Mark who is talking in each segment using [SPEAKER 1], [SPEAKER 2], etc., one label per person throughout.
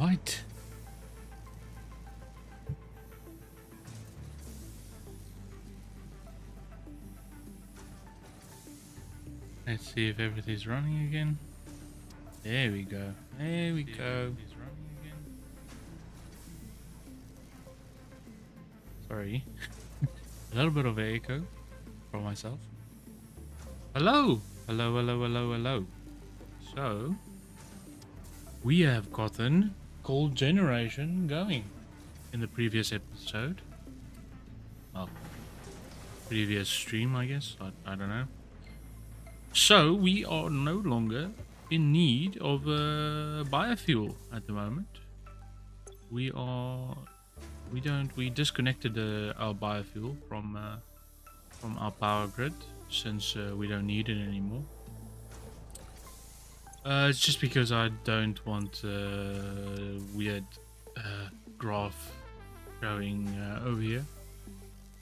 [SPEAKER 1] Right. Let's see if everything's running again. There we go. There we go. Sorry. A little bit of an echo from myself. Hello! Hello, hello, hello, hello. So, we have gotten cold generation going in the previous episode. Well, previous stream, I guess. I don't know. So, we are no longer in need of biofuel at the moment. We disconnected our biofuel from our power grid since we don't need it anymore. It's just because I don't want weird graph showing over here.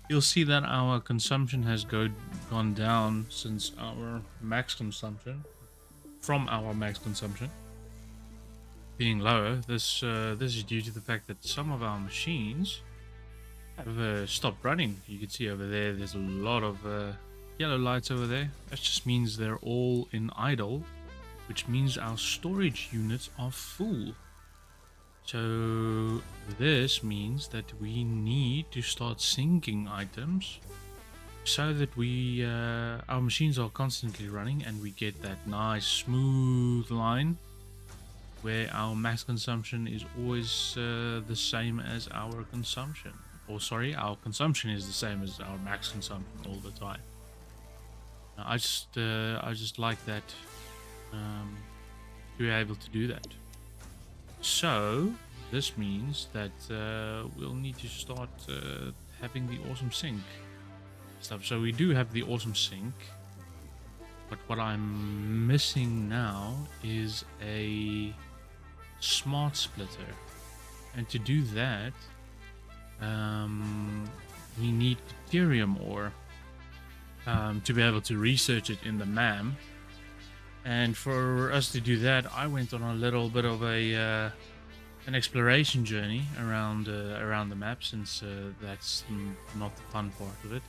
[SPEAKER 1] You'll see that our consumption has gone down since our max consumption. From our max consumption being lower, this is due to the fact that some of our machines have stopped running. You can see over there, there's a lot of yellow lights over there. That just means they're all in idle, which means our storage units are full. So this means that we need to start sinking items so that our machines are constantly running and we get that nice smooth line where our max consumption is always the same as our consumption. Or sorry, our consumption is the same as our max consumption all the time. I just like that, to be able to do that. So this means that we'll need to start having the awesome sink stuff. So we do have the awesome sink, but what I'm missing now is a smart splitter, and to do that we need deuterium ore to be able to research it in the MAM. And for us to do that, I went on a little bit of an exploration journey around the map, since that's not the fun part of it.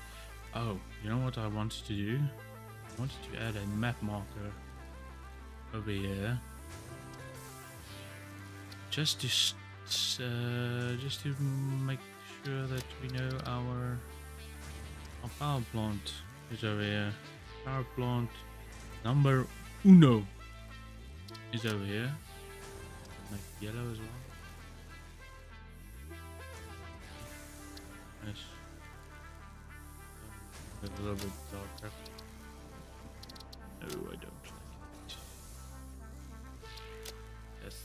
[SPEAKER 1] Oh, you know what I wanted to do? I wanted to add a map marker over here, just to make sure that we know our power plant is over here. Power plant number uno is over here. Make yellow as well. Nice. A little bit darker. No, I don't like it. That's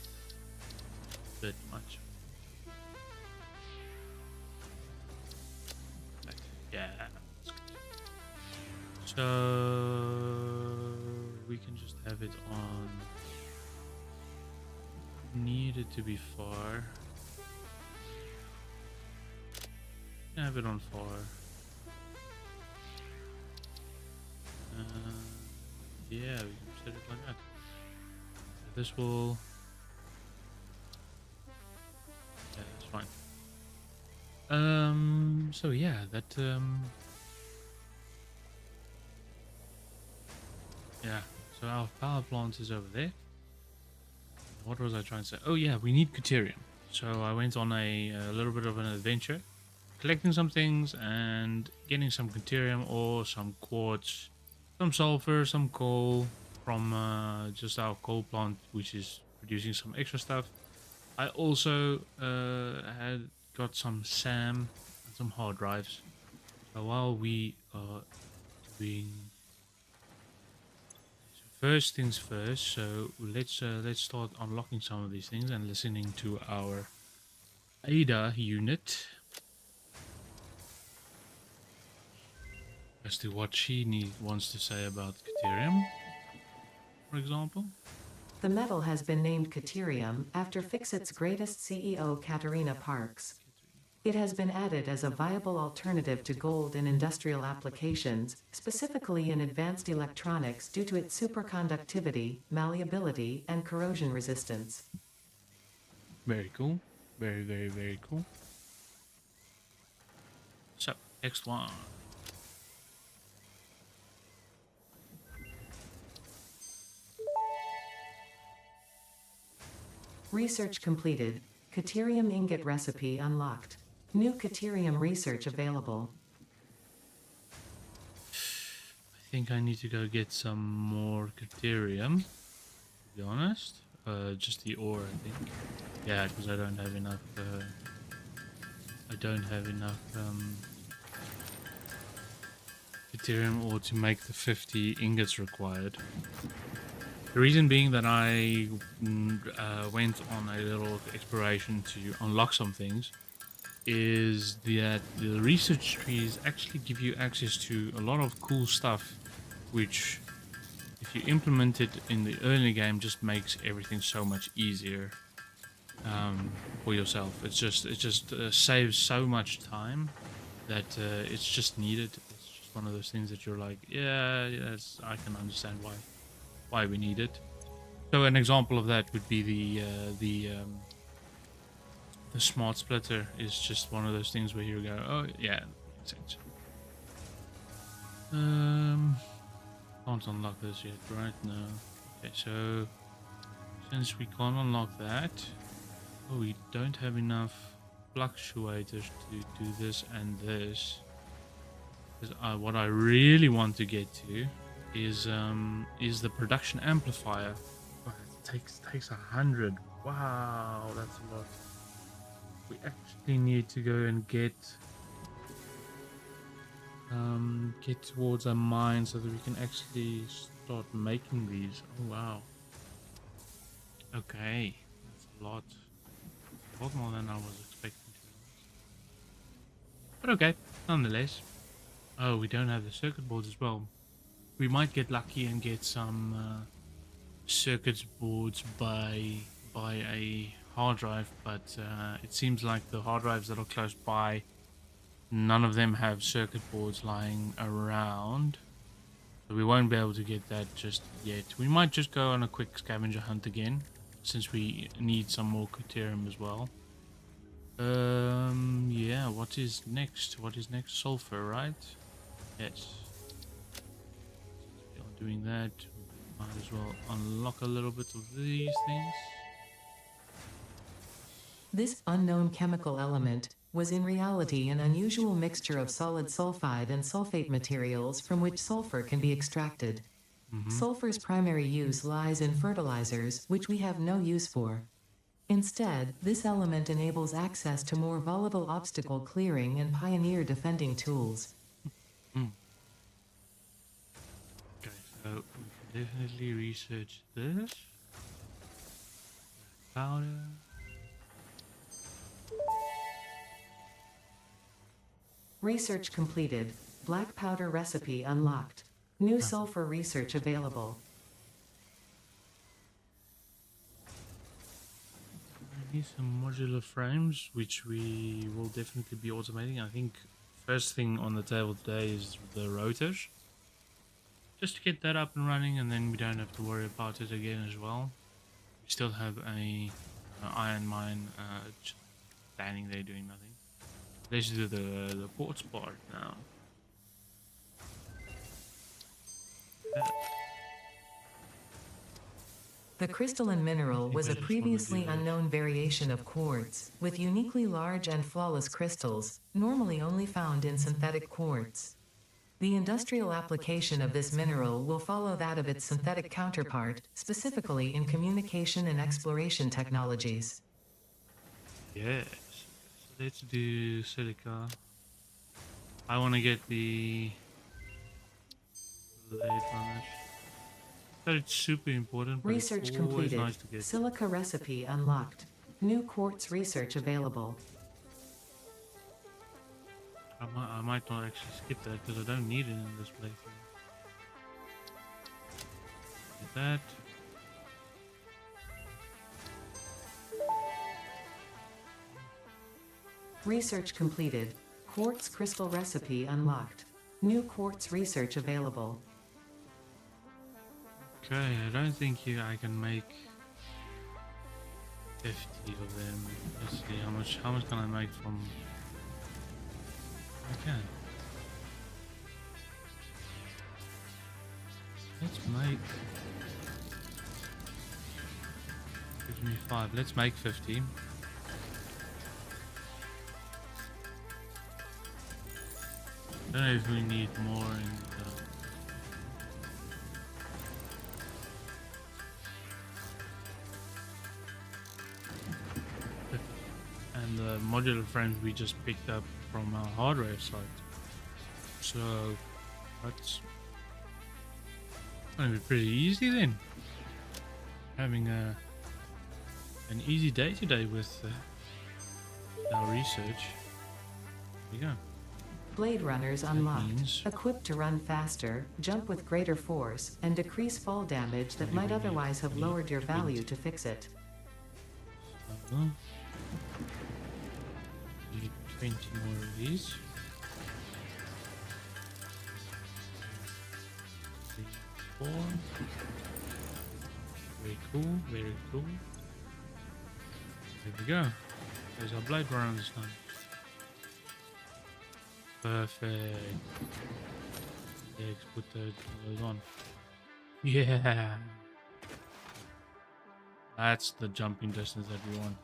[SPEAKER 1] a bit much. Yeah. So we can just have it on. Need it to be far. Have it on far. Yeah, we can set it like that. This will. Yeah, that's fine. So yeah, that yeah. So our power plant is over there. What was I trying to say? Oh yeah, we need deuterium. So I went on a little bit of an adventure, collecting some things and getting some deuterium ore, some quartz, some sulfur, some coal from just our coal plant, which is producing some extra stuff. I also had got some SAM and some hard drives. So while we are doing first things first, so let's start unlocking some of these things and listening to our ADA unit as to what she wants to say about deuterium, for example.
[SPEAKER 2] The metal has been named Deuterium after Fixit's greatest CEO Katerina Parks. It has been added as a viable alternative to gold in industrial applications, specifically in advanced electronics due to its superconductivity, malleability, and corrosion resistance.
[SPEAKER 1] Very cool. Very, very, very cool. So, next one.
[SPEAKER 2] Research completed. Caterium ingot recipe unlocked. New caterium research available.
[SPEAKER 1] I think I need to go get some more caterium, to be honest. Just the ore, I think. Yeah, because I don't have enough. I don't have enough caterium ore to make the 50 ingots required. The reason being that I went on a little exploration to unlock some things is that the research trees actually give you access to a lot of cool stuff, which if you implement it in the early game just makes everything so much easier for yourself. It just saves so much time that it's just needed. It's just one of those things that you're like, yeah, yes, I can understand why we need it. So an example of that would be the smart splitter is just one of those things where you go, oh yeah, makes sense. Can't unlock this yet, right? No. Okay, so since we can't unlock that, oh, we don't have enough fluctuators to do this and this. Because what I really want to get to is the production amplifier. Oh, it takes 100. Wow, that's a lot. We actually need to go and get towards a mine so that we can actually start making these. Oh wow. Okay, that's a lot more than I was expecting to. But okay, nonetheless. Oh, we don't have the circuit boards as well. We might get lucky and get some circuit boards by a hard drive, but it seems like the hard drives that are close by, none of them have circuit boards lying around, so we won't be able to get that just yet. We might just go on a quick scavenger hunt again, since we need some more caterium as well. Yeah, what is next? Sulfur, right? Yes. We are doing that. Might as well unlock a little bit of these things.
[SPEAKER 2] This unknown chemical element was in reality an unusual mixture of solid sulfide and sulfate materials from which sulfur can be extracted. Sulfur's primary use lies in fertilizers, which we have no use for. Instead, this element enables access to more volatile obstacle clearing and pioneer defending tools.
[SPEAKER 1] Okay, so we can definitely research this. Powder.
[SPEAKER 2] Research completed. Black powder recipe unlocked. New sulfur research available.
[SPEAKER 1] I need some modular frames, which we will definitely be automating. I think first thing on the table today is the rotors. Just to get that up and running, and then we don't have to worry about it again as well. We still have a iron mine just standing there doing nothing. Let's do the quartz part now.
[SPEAKER 2] The crystalline mineral was a previously unknown variation of quartz, with uniquely large and flawless crystals, normally only found in synthetic quartz. The industrial application of this mineral will follow that of its synthetic counterpart, specifically in communication and exploration technologies.
[SPEAKER 1] Yes. So let's do silica. I want to get the blade runners. But it's super important. But
[SPEAKER 2] Research
[SPEAKER 1] it's always
[SPEAKER 2] completed.
[SPEAKER 1] nice to get.
[SPEAKER 2] Silica recipe unlocked. New quartz research available.
[SPEAKER 1] I might not actually skip that because I don't need it in this playthrough. Get that.
[SPEAKER 2] Research completed. Quartz crystal recipe unlocked. New quartz research available.
[SPEAKER 1] Okay, I don't think I can make 50 of them. Let's see how much can I make from. I can. Let's make. Gives me 5. Let's make 50. I don't know if we need more in the. And the modular frames we just picked up from our hardware site. So that's gonna be pretty easy then. Having an easy day today with our research. There we go.
[SPEAKER 2] Blade Runners unlocked. Equipped to run faster, jump with greater force, and decrease fall damage that might otherwise have lowered your value to fix it.
[SPEAKER 1] Need 20 more of these. 3, 4. Very cool, very cool. There we go. There's our Blade Runners now. Perfect. Let's put those on. Yeah. That's the jumping distance that we want.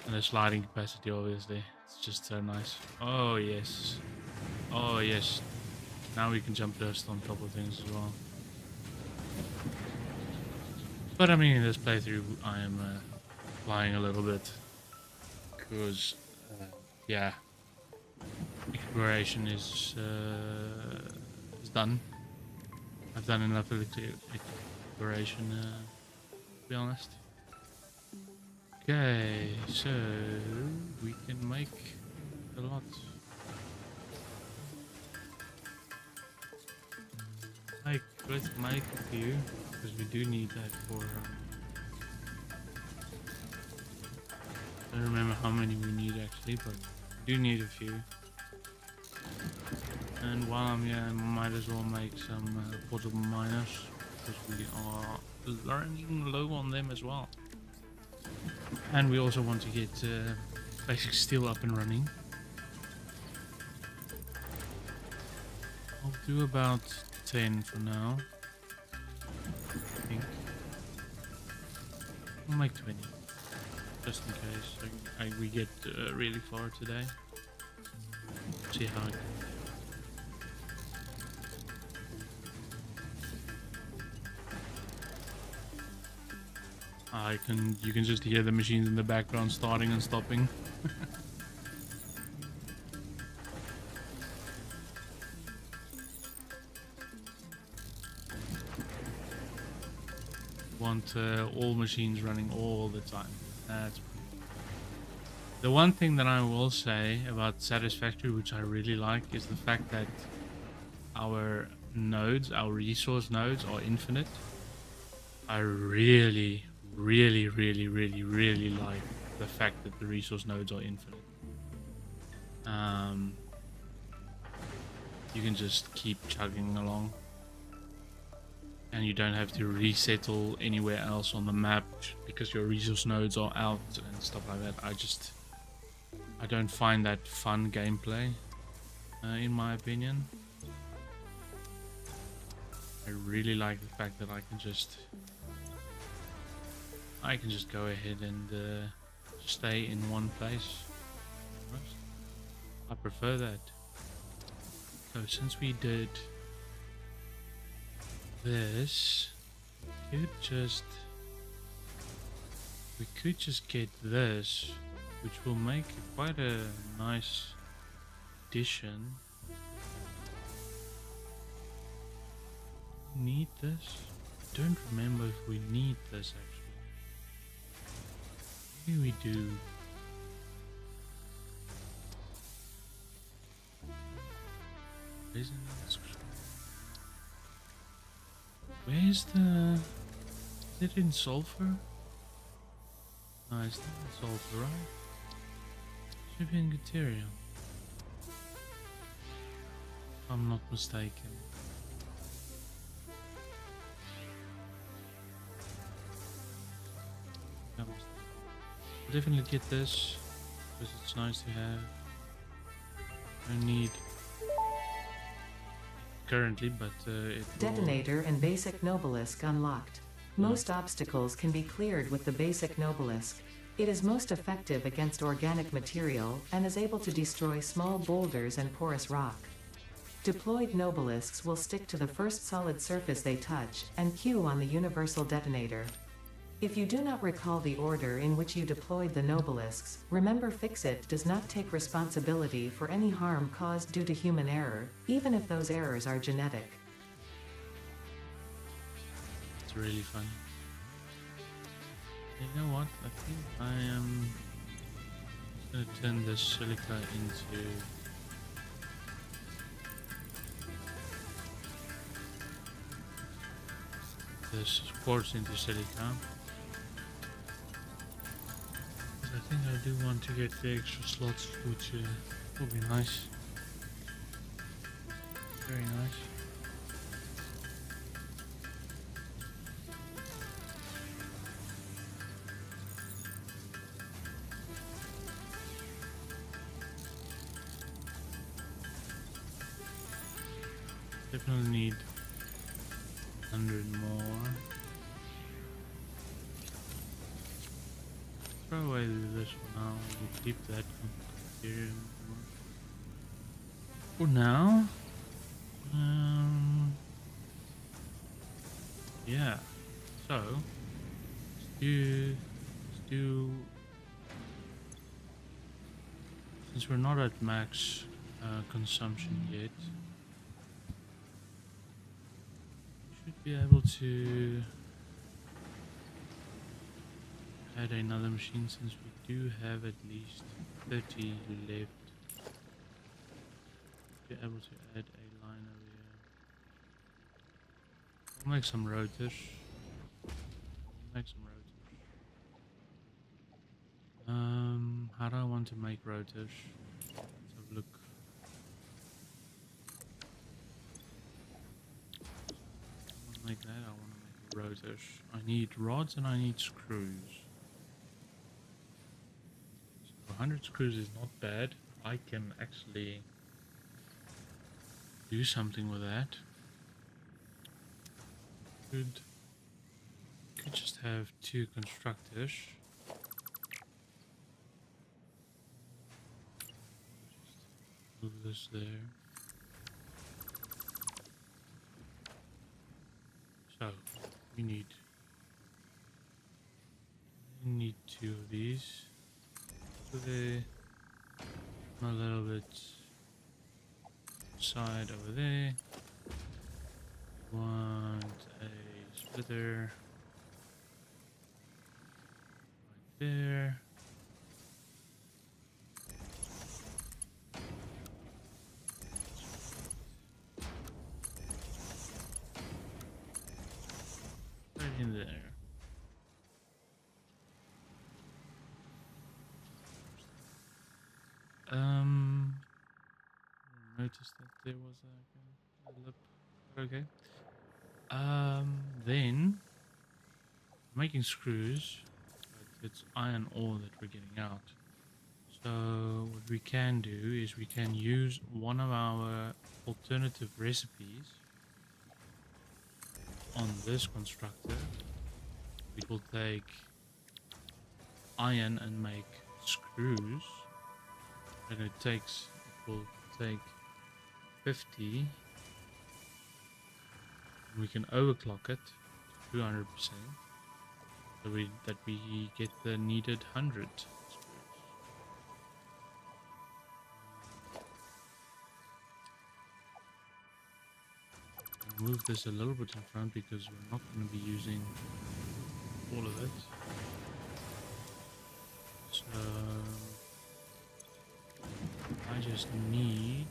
[SPEAKER 1] And the sliding capacity, obviously. It's just so nice. Oh, yes. Oh, yes. Now we can jump dust on top of things as well. But I mean, in this playthrough, I am flying a little bit. Because, yeah. Exploration is done. I've done enough exploration, to be honest. Okay, so we can make a lot. Let's make a few, because we do need that for. I don't remember how many we need actually, but we do need a few. And while I'm here, I might as well make some portable miners, because we are running low on them as well. And we also want to get basic steel up and running. I'll do about 10 for now. I think. We'll make 20. Just in case we get really far today. See how it goes. You can just hear the machines in the background starting and stopping. Want all machines running all the time. That's the one thing that I will say about Satisfactory, which I really like, is the fact that our nodes, our resource nodes, are infinite. I really like the fact that the resource nodes are infinite. You can just keep chugging along, and you don't have to resettle anywhere else on the map because your resource nodes are out and stuff like that. I don't find that fun gameplay, in my opinion. I really like the fact that I can just go ahead and stay in one place. I prefer that. So since we did this, we could just get this, which will make quite a nice addition. Need this? I don't remember if we need this actually. Maybe we do. Where's the... Is it in sulfur? No, it's not in sulfur, right? Should be in deuterium. If I'm not mistaken. Come on. I'll definitely get this because it's nice to have. I need currently, but it will.
[SPEAKER 2] Detonator and basic Nobelisk unlocked. Most obstacles can be cleared with the basic Nobelisk. It is most effective against organic material and is able to destroy small boulders and porous rock. Deployed Nobelisks will stick to the first solid surface they touch and queue on the universal detonator. If you do not recall the order in which you deployed the Nobelisks, remember Fixit does not take responsibility for any harm caused due to human error, even if those errors are genetic.
[SPEAKER 1] It's really funny. You know what? I think I am going to turn this silica into this quartz into silica. I think I do want to get the extra slots, which will be nice. Very nice. Definitely need 100 more. Throw away this for now. We'll keep that here for now. Yeah. So let's do. Since we're not at max consumption yet, we should be able to add another machine since we do have at least 30 left. Be able to add a line over here. We'll make some rotors. How do I want to make rotors? Let's have a look. I want to make that. I want to make rotors. I need rods and I need screws. So 100 screws is not bad. I can actually do something with that. Could just have 2 constructors. Move this there. So we need 2 of these. So they a little bit side over there. Want a splitter right there. Right in there. Noticed that there was a lip. Okay. Then making screws, but it's iron ore that we're getting out. So what we can do is we can use one of our alternative recipes on this constructor. It will take iron and make screws, and it will take 50. We can overclock it to 200%, so that we get the needed 100 screws. Move this a little bit in front because we're not going to be using all of it. So I just need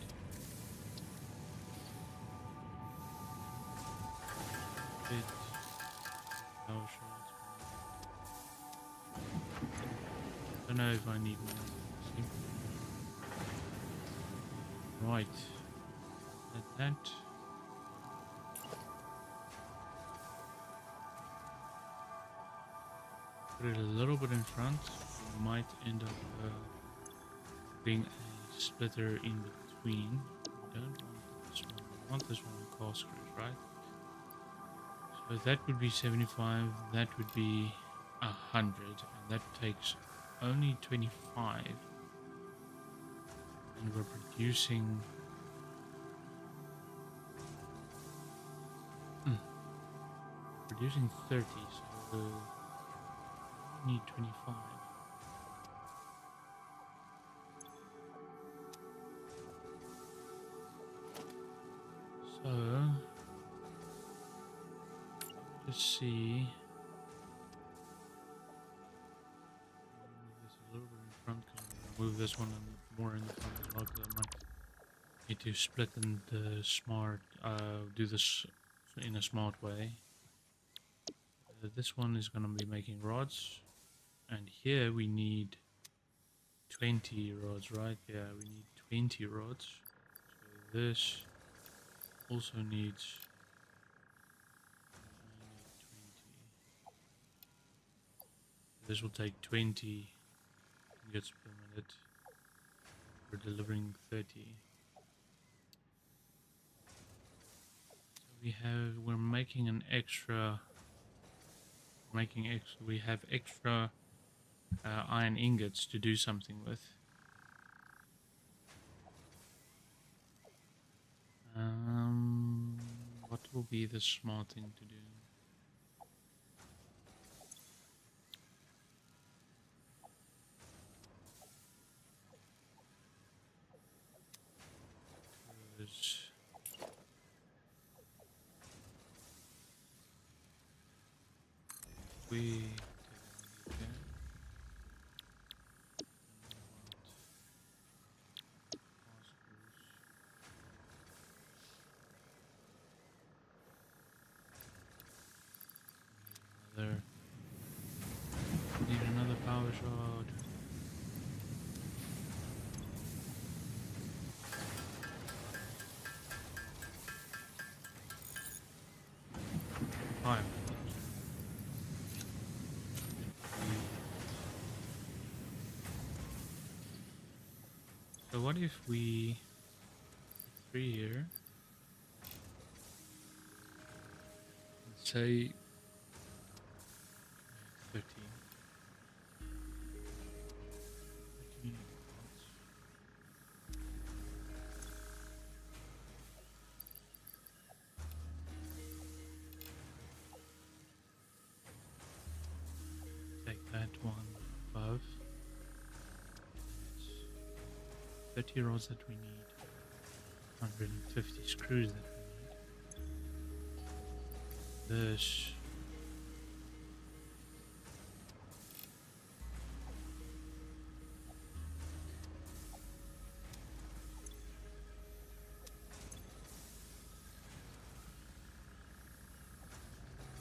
[SPEAKER 1] bit power shards. Don't know if I need more. Right. Like that. Put it a little bit in front. we might end up being a splitter in between. We don't want this one. We want this one cast screws, right? So that would be 75. That would be 100, and that takes only 25. And we're producing. Producing 30, so we need 25. So let's see. Move this a little bit in front. Move this one more in the front as well, because I might need to split and do this in a smart way. This one is going to be making rods, and here we need 20 rods, right? Yeah, we need 20 rods. So this also needs 20. This will take 20 ingots per minute. We're delivering 30. So we're making an extra. We have extra iron ingots to do something with. What will be the smart thing to do? Because we take one here. Need another power shot. Fine. So what if we put 3 here? Let's say 13. Take that one above. 30 rods that we need. 150 screws that we need. This.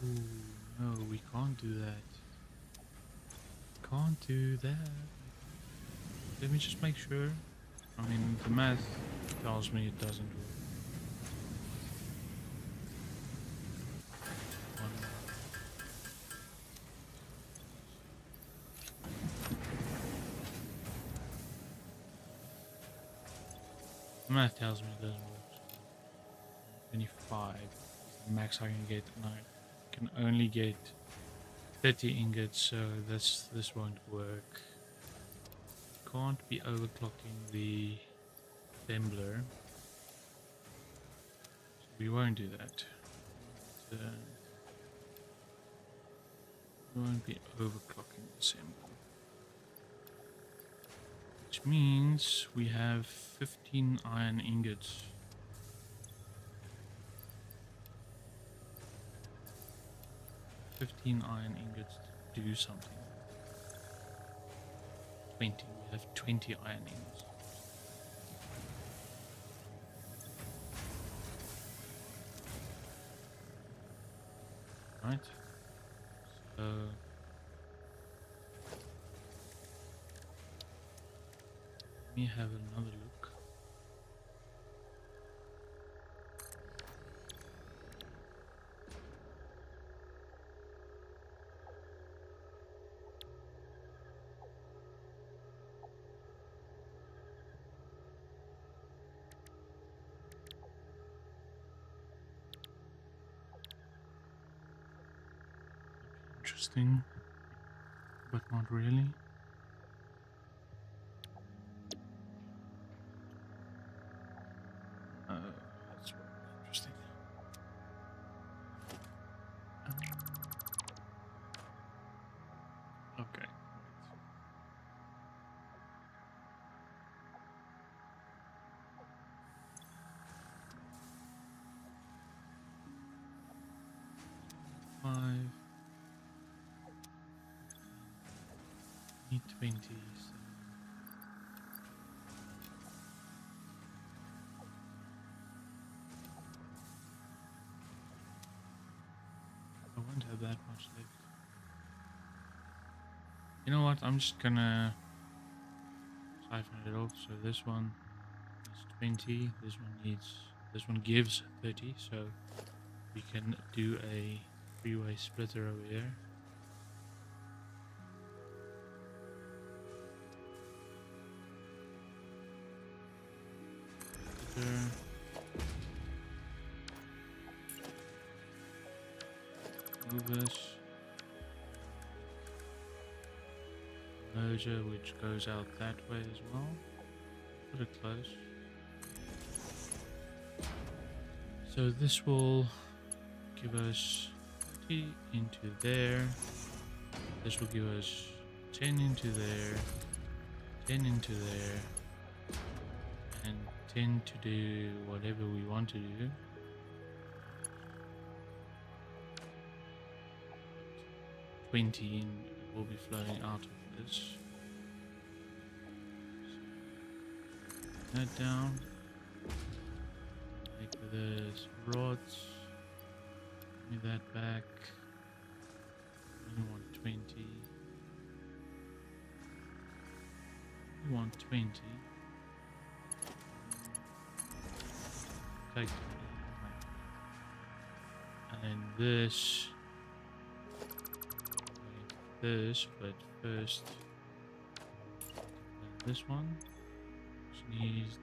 [SPEAKER 1] Ooh, no, we can't do that. Can't do that. Let me just make sure. I mean, the math tells me it doesn't work. The math tells me it doesn't work. So 25 is the max I can get, and I can only get 30 ingots, so this won't work. Can't be overclocking the assembler, so we won't do that. We won't be overclocking the assembler, which means we have 15 iron ingots. Iron ingots to do something. 20. We have 20 iron ingots. Right. So let me have another look. interesting, but not really. That's interesting. Okay. Five. 20. I won't have that much left. You know what? I'm just gonna siphon it off. So this one is 20. This one gives 30. So we can do a three-way splitter over here. Splitter. Move this. Merger, which goes out that way as well. Put it close. So this will give us 30 into there. This will give us 10 into there, 10 into there, and 10 to do whatever we want to do. 20 will be flowing out of this. That down. Make this rods. Give me that back. We want 20. We want 20. Take 20. And then this. This, but first this one, which needs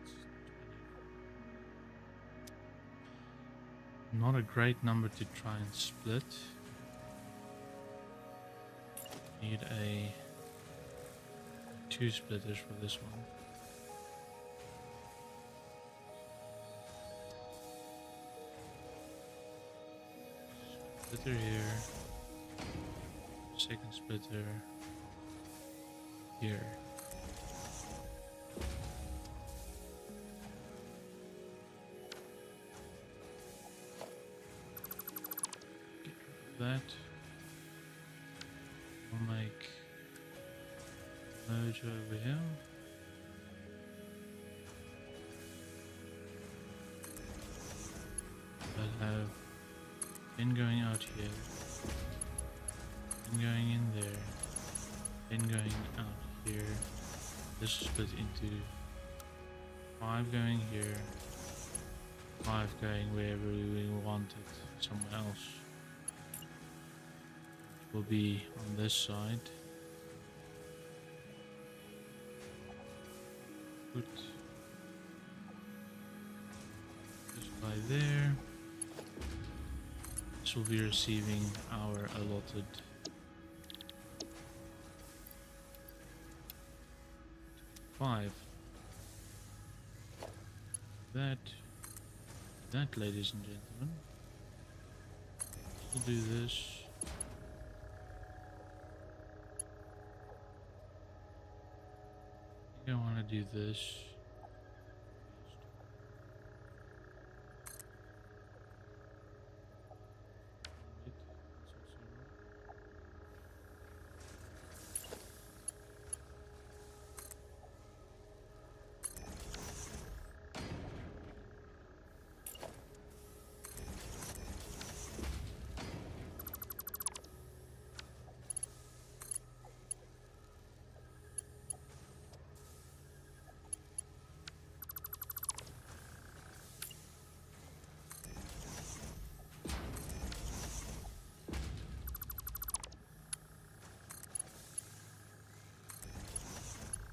[SPEAKER 1] not a great number to try and split. Need a 2 splitters for this one. Splitter here. Second splitter here. Get rid of that. We'll make merge over here. I'll have pin going out here. Going in there, then going out here. This is split into 5 going here, 5 going wherever we want it, somewhere else. It will be on this side. Put this by there. This will be receiving our allotted that, ladies and gentlemen. We'll do this. I think I want to do this.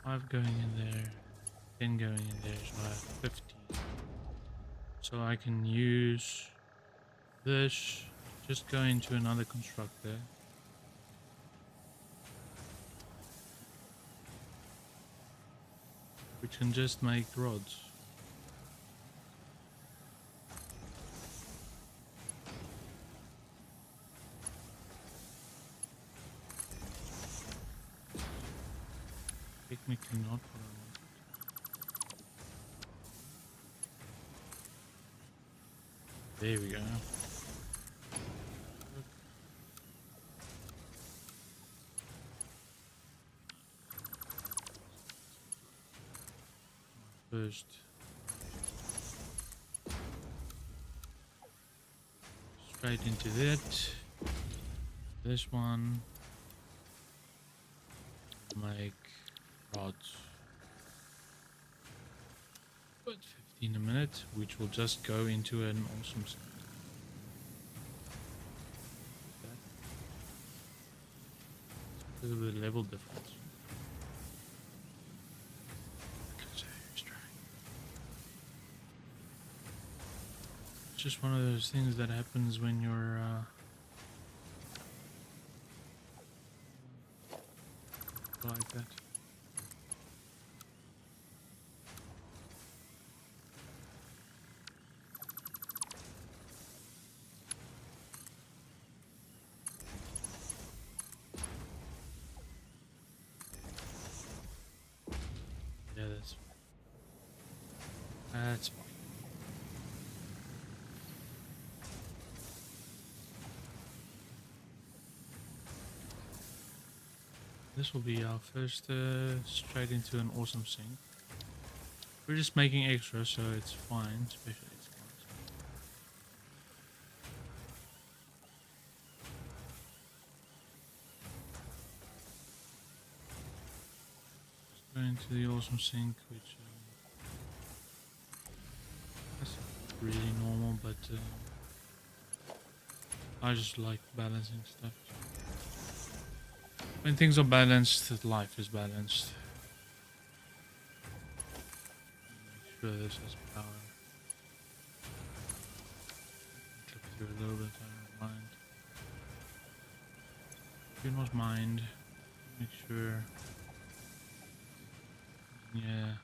[SPEAKER 1] Five going in there, 10 going in there, so I have 15. So I can use this, just go into another constructor, which can just make rods. Technically not what I want. There we go. First, straight into that. This one, make rods. But 15 a minute, which will just go into an awesome set. Look at the level difference. It's just one of those things that happens when you're like that. Yeah, that's fine. This will be our first straight into an awesome sink. We're just making extra, so it's fine, especially it's fine. Just go into the awesome sink, which that's really normal, but I just like balancing stuff. When things are balanced, life is balanced. Make sure this has power. Click through a little bit, I don't mind. Do not mind. Make sure. Yeah.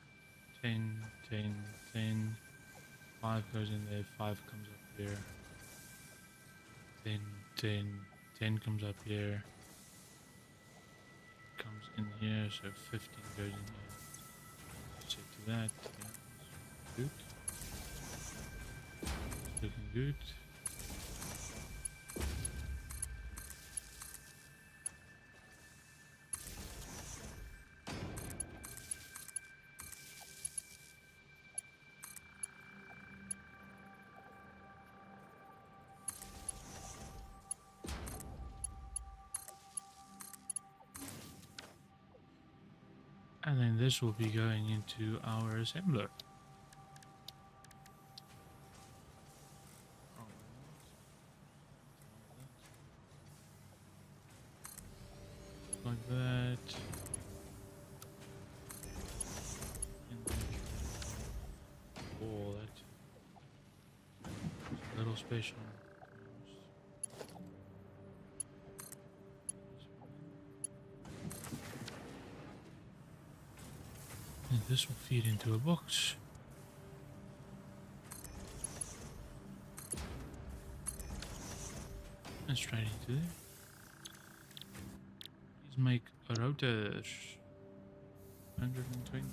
[SPEAKER 1] 10, 10, 10. 5 goes in there, 5 comes up here. 10, 10, 10 comes up here. Comes in here, so 15 goes in here. Set to that. Yeah. Good. Looking good. And then this will be going into our assembler. Like that. And then all that. A little special. And this will feed into a box. And straight into there. Please make a router 120.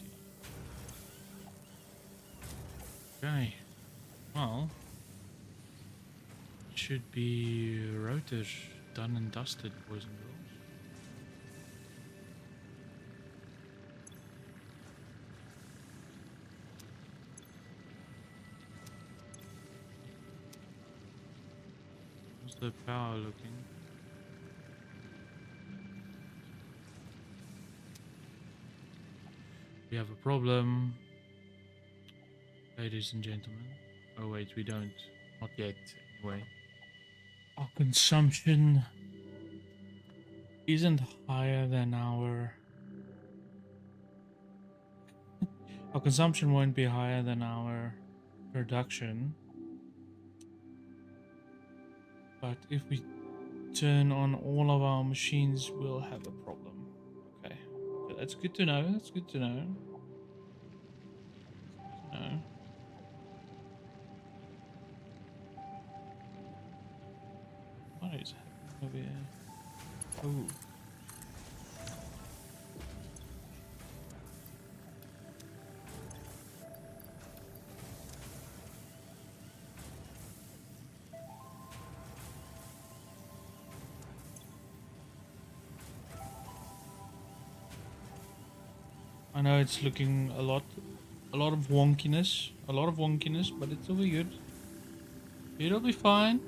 [SPEAKER 1] Okay. Well, it should be routers done and dusted, boys and girls. How's the power looking? We have a problem, ladies and gentlemen. Oh wait, we don't. Not yet, anyway. Our consumption isn't higher than our... Our consumption won't be higher than our production. But if we turn on all of our machines, we'll have a problem. Okay, so that's good to know. That's good to know. No. What is happening over here? Oh. I know it's looking a lot of wonkiness, but it's all good. It'll be fine.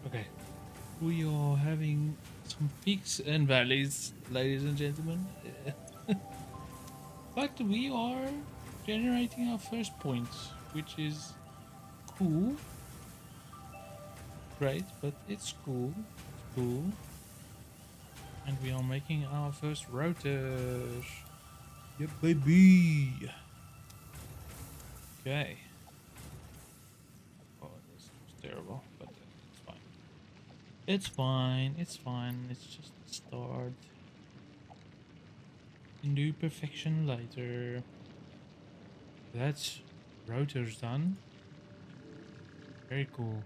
[SPEAKER 1] Okay. We are having some peaks and valleys, ladies and gentlemen. But we are generating our first points, which is cool. Great, but it's cool. It's cool. And we are making our first rotors. Yep, baby. Okay. Oh, this was terrible, but it's fine. It's fine. It's fine. It's just the start. We can do perfection later. That's rotors done. Very cool.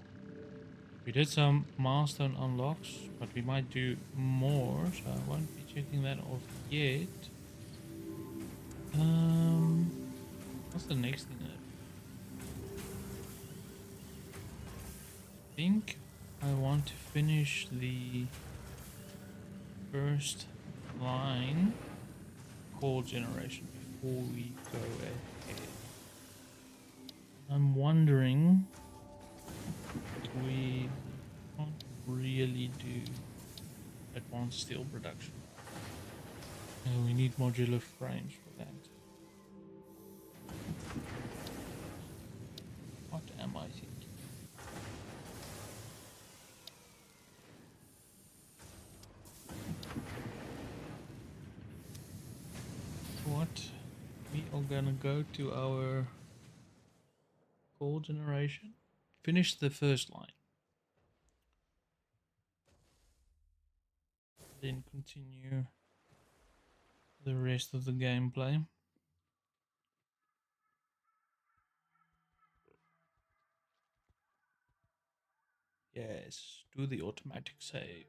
[SPEAKER 1] We did some milestone unlocks, but we might do more, so I won't be checking that off yet. What's the next thing? I think I want to finish the first line call generation before we go ahead. I'm wondering if we can't really do advanced steel production. We need modular frames for that. What am I thinking? What? We are gonna go to our call generation. Finish the first line. Then continue the rest of the gameplay. Yes, do the automatic save.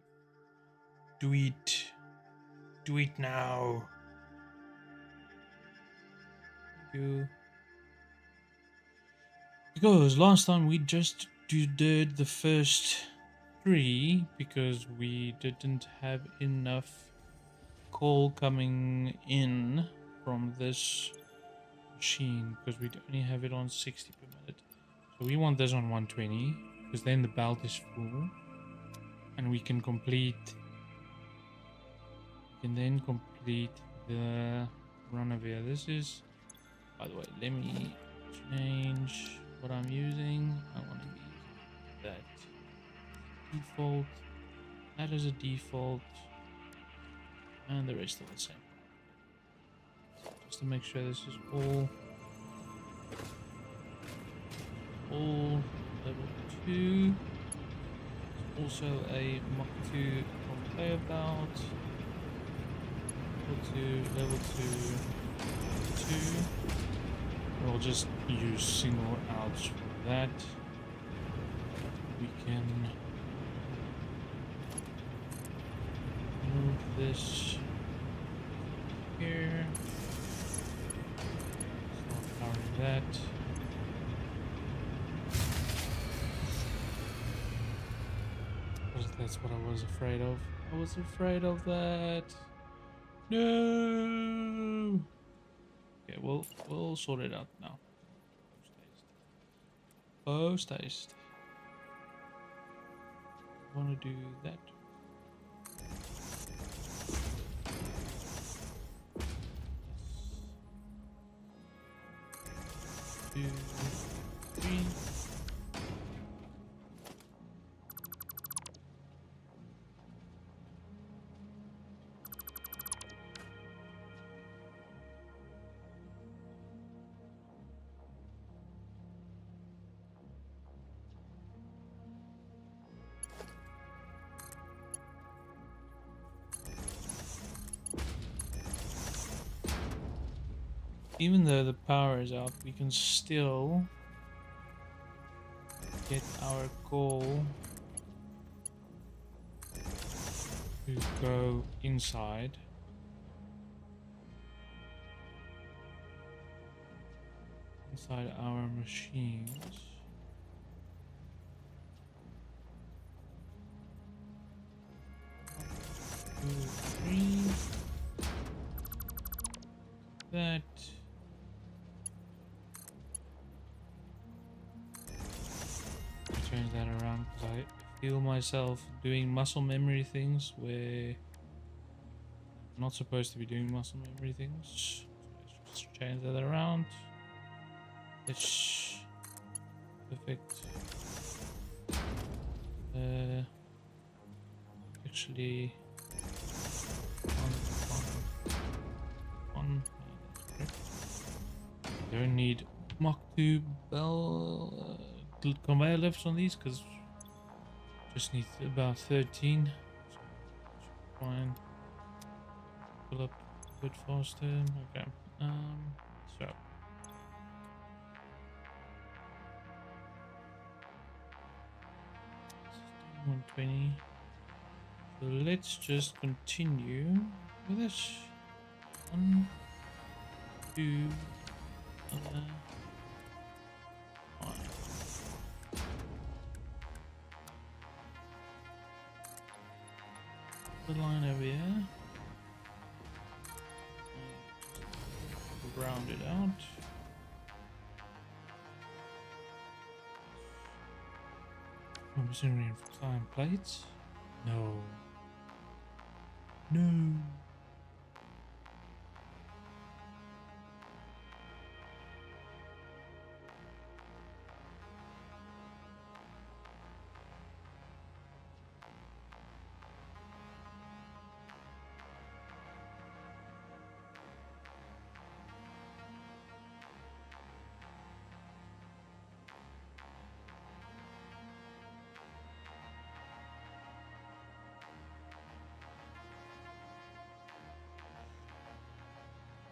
[SPEAKER 1] Do it. Do it now. You. Because last time we just did the first 3 because we didn't have enough coal coming in from this machine because we only have it on 60 per minute. So we want this on 120 because then the belt is full and we can then complete the run over here. This is, by the way, let me change what I'm using. I want to use that default, that is a default, and the rest are the same. Just to make sure this is all level 2. There's also a Mach 2 conveyor belt. Level 2. We'll just use single outs for that. We can move this here. Start powering that. That's what I was afraid of. I was afraid of that. No. Okay, we'll sort it out now. Post haste. Want to do that? 2, 3. Even though the power is out, we can still get our goal to go inside. Inside our machines. Two, 3. That. Change that around because I feel myself doing muscle memory things where I'm not supposed to be doing muscle memory things. So let's just change that around. It's perfect. Actually, one. That's correct. Don't need Mach 2 bell. Conveyor lifts on these because just need about 13. So try and pull up a bit faster. Okay. So 120. So let's just continue with this. 1, 2, 5. The line over here. Round it out. I'm assuming for time plates. No. No.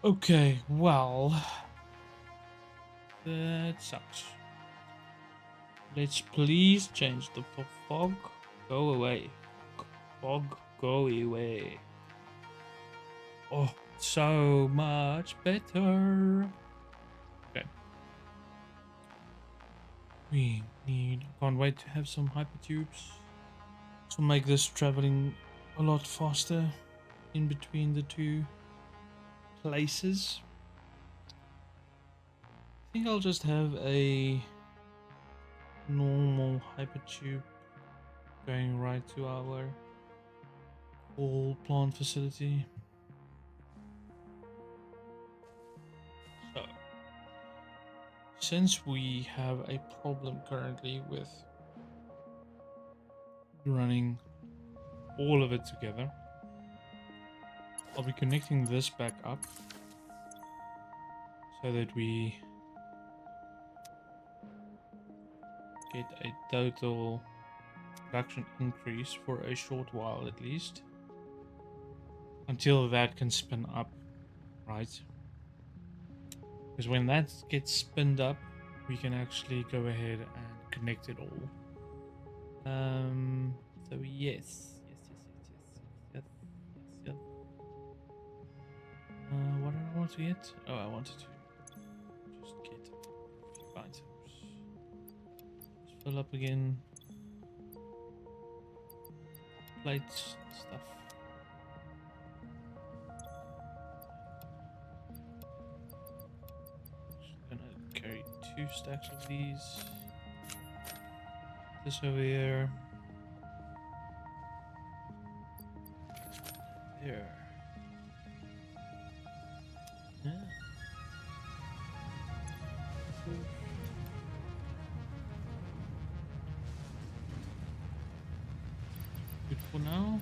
[SPEAKER 1] Okay, well, that sucks. Let's please change the fog. Go away. Fog, go away. Oh, so much better. Okay. We need, can't wait to have some hypertubes. This will make this traveling a lot faster in between the two places. think I'll just have a normal hypertube going right to our whole plant facility. So, since we have a problem currently with running all of it together, I'll be connecting this back up so that we get a total production increase for a short while at least, until that can spin up, right? Because when that gets spinned up, we can actually go ahead and connect it all. So yes. What did I want to get? Oh, I wanted to just get a few items. Just fill up again. Plates, stuff. Just gonna carry 2 stacks of these. This over here. There. Yeah. Good for now.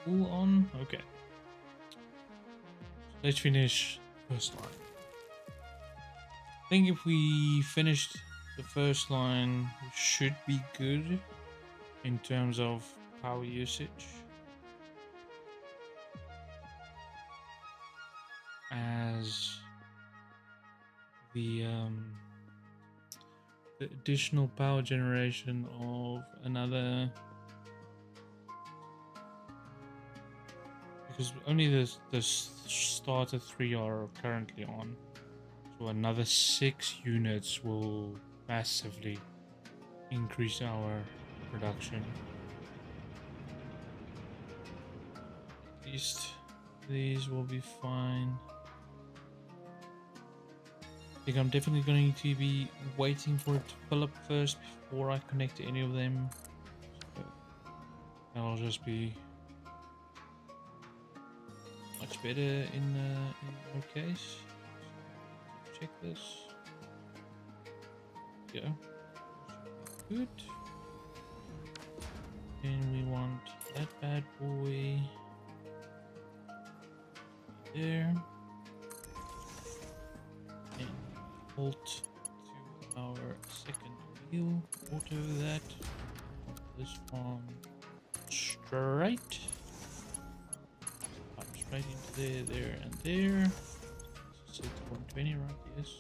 [SPEAKER 1] Full on. Okay. Let's finish first line. I think if we finished the first line, we should be good in terms of power usage. As the additional power generation of another, because only the starter 3 are currently on, so another 6 units will massively increase our production. At least these will be fine. I think I'm definitely going to be waiting for it to fill up first before I connect any of them. So that'll just be much better in our case. So check this. Yeah. Good. And we want that bad boy there. And alt to our second wheel. Auto that. This one straight. Up straight into there, and there. Set to 120, right? Yes.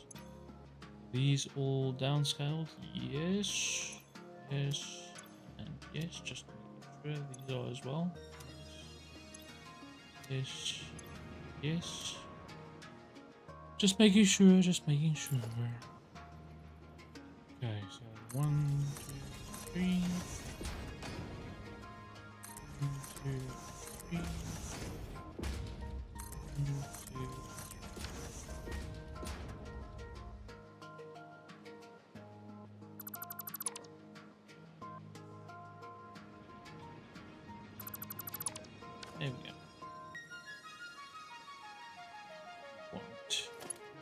[SPEAKER 1] These all downscaled. Yes. Yes. And yes. Just making sure these are as well. Yes. Yes. Just making sure, just making sure. Okay, so 1, 2, 3. 1, 2, 3. 1, 2. There we go.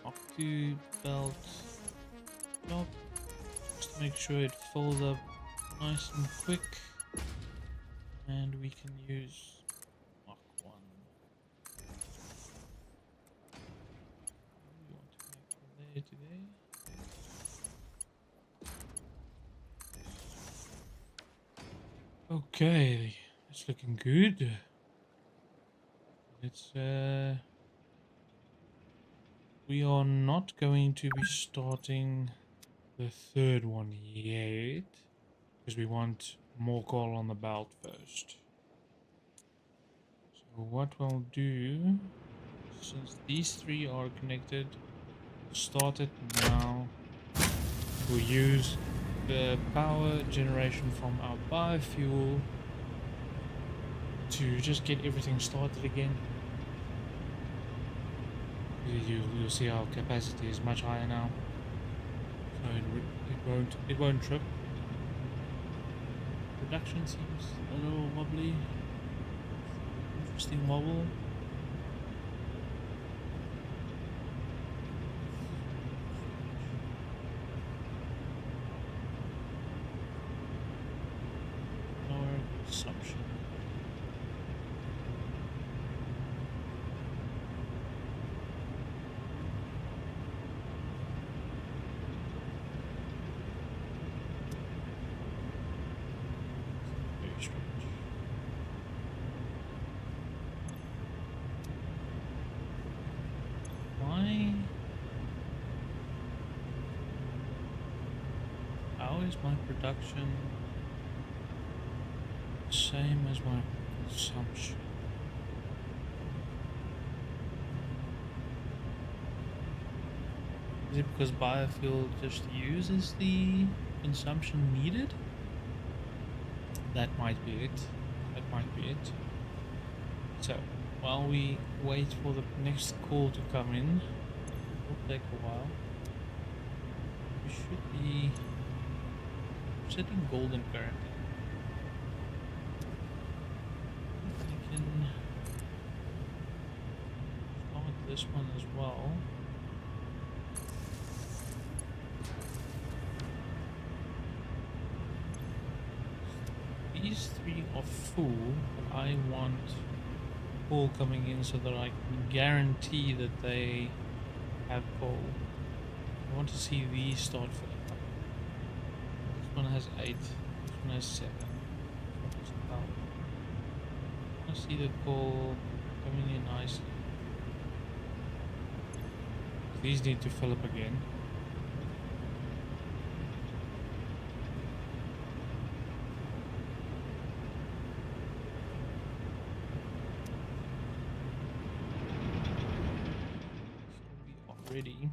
[SPEAKER 1] Mark 2 belt top, just to make sure it folds up nice and quick, and we can use Mark 1. We want to connect from there to there. Okay, it's looking good. Let's we are not going to be starting the third one yet, because we want more coal on the belt first. So what we'll do, since these 3 are connected, start it now we'll use the power generation from our biofuel to just get everything started again. You'll see our capacity is much higher now, so it won't trip. Production seems a little wobbly. Interesting wobble. Power consumption. Very strange. Why? How is my production the same as my consumption? Is it because biofuel just uses the consumption needed? That might be it. That might be it. So, while we wait for the next call to come in, it will take a while. We should be setting golden currently. I can start this one as well. These three are full, but I want coal coming in so that I can guarantee that they have coal. I want to see these start filling up. This one has 8, this one has 7, this one has 12. I want to see the coal coming in nicely. These need to fill up again. Ready.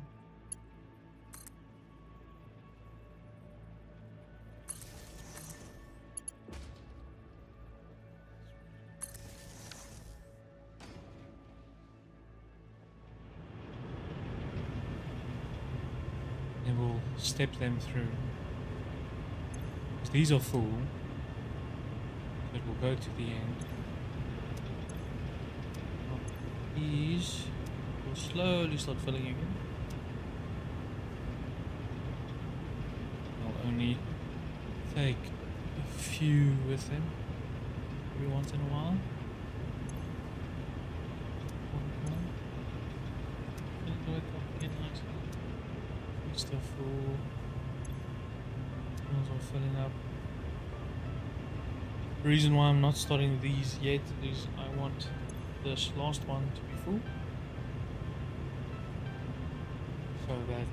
[SPEAKER 1] And we'll step them through. These are full, but we'll go to the end. These will slowly start filling again. I'll only take a few with them every once in a while. Still full. Those are filling up. The reason why I'm not starting these yet is I want this last one to be full, so that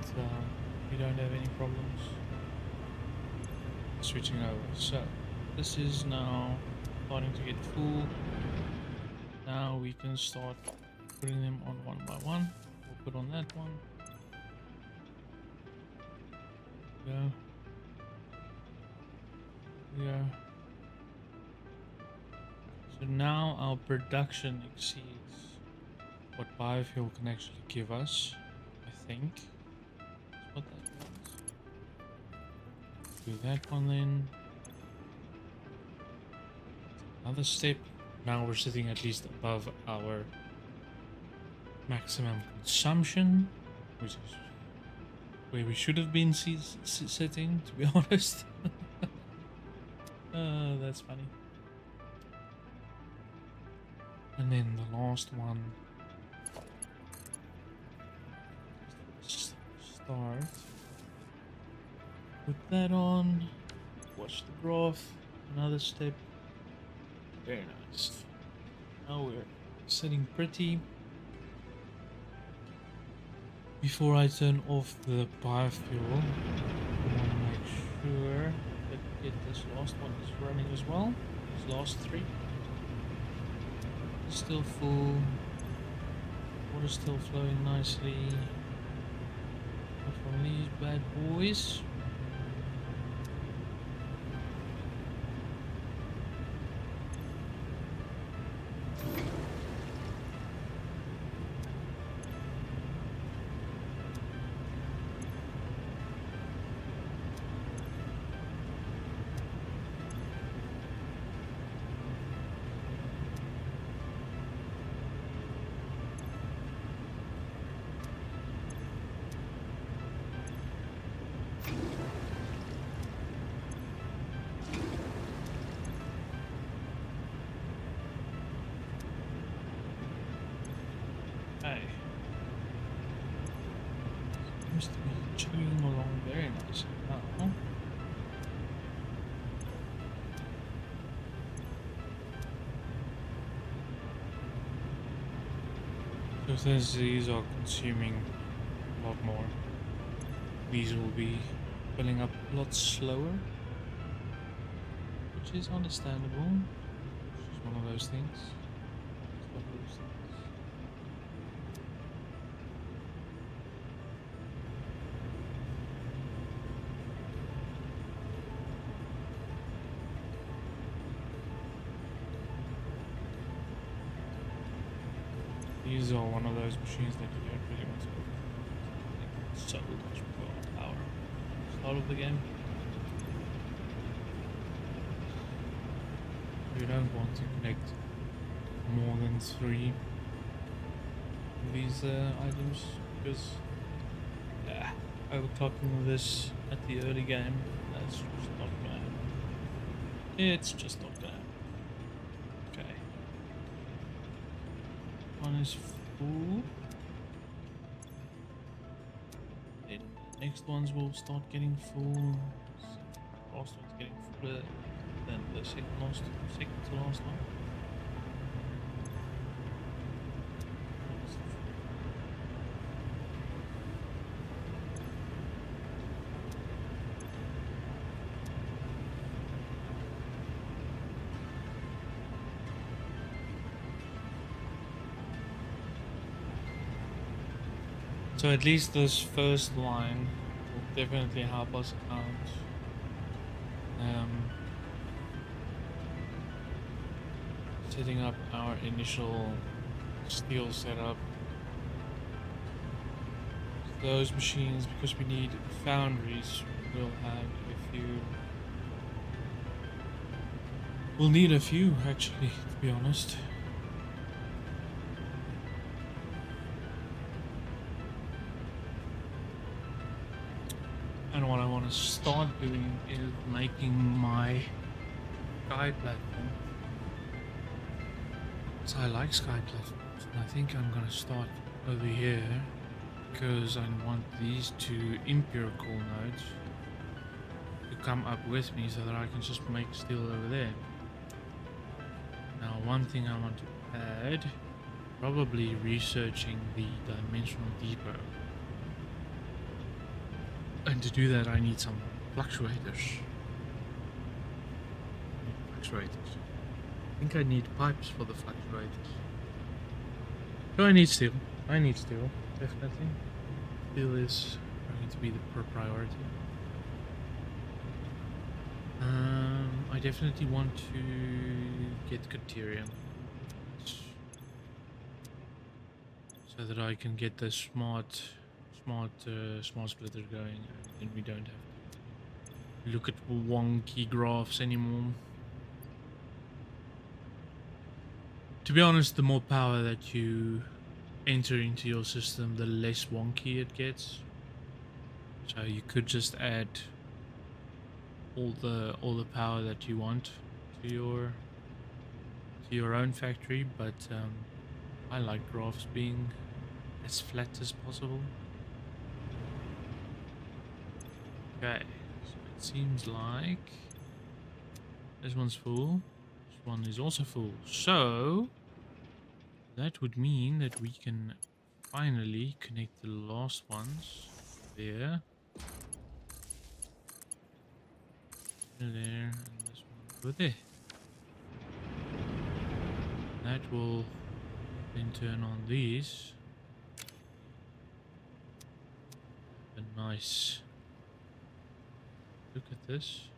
[SPEAKER 1] we don't have any problems switching over. So this is now starting to get full. Now we can start putting them on one by one. We'll put on that one. Go. Yeah. So now our production exceeds what biofuel can actually give us, I think. That's what that wants. Do that one then. Another step. Now we're sitting at least above our maximum consumption, which is where we should have been sitting, to be honest. That's funny. And then the last one. Start. Put that on. Watch the graph. Another step. Very nice. Now we're sitting pretty. Before I turn off the biofuel, I want to make sure that this last one is running as well. These last 3. It's still full. Water's still flowing nicely. Not from these bad boys. Seems to be chugging along very nicely now. So since these are consuming a lot more, these will be filling up a lot slower, which is understandable. It's just one of those things. It's one of those things. These are one of those machines that you don't really want to go. So much more power. Start of the game. You don't want to connect more than 3 of these items because overclocking this at the early game, that's just not gonna happen. It's just not gonna happen. Okay. One is full. Then the next ones will start getting full. Last one's getting fuller than the second to last one. So at least this first line will definitely help us out. Setting up our initial steel setup. Those machines, because we need foundries, we'll have a few. We'll need a few actually, to be honest. And what I want to start doing is making my sky platform. So I like sky platforms, and I think I'm gonna start over here because I want these two empirical nodes to come up with me so that I can just make steel over there. Now, one thing I want to add, probably researching the dimensional depot. And to do that, I need some fluctuators. I think I need pipes for the fluctuators. So I need steel. Definitely. Steel is going to be the priority. I definitely want to get Caterium so that I can get the smart splitter going, and we don't have to look at wonky graphs anymore. To be honest, the more power that you enter into your system, the less wonky it gets. So you could just add all the power that you want to your own factory, but I like graphs being as flat as possible. Okay, so it seems like this one's full. This one is also full. So that would mean that we can finally connect the last ones there. There, and this one over there. That will then turn on these. A nice look at this.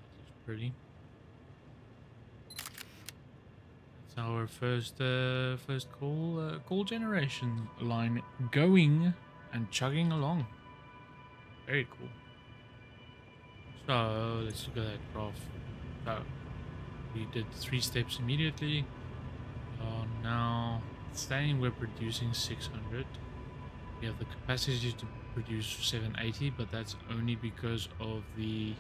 [SPEAKER 1] That looks pretty. That's our first call generation line going and chugging along. Very cool. So let's look at that graph. So we did 3 steps immediately. Now saying we're producing 600. We have the capacity to produce 780, but that's only because of the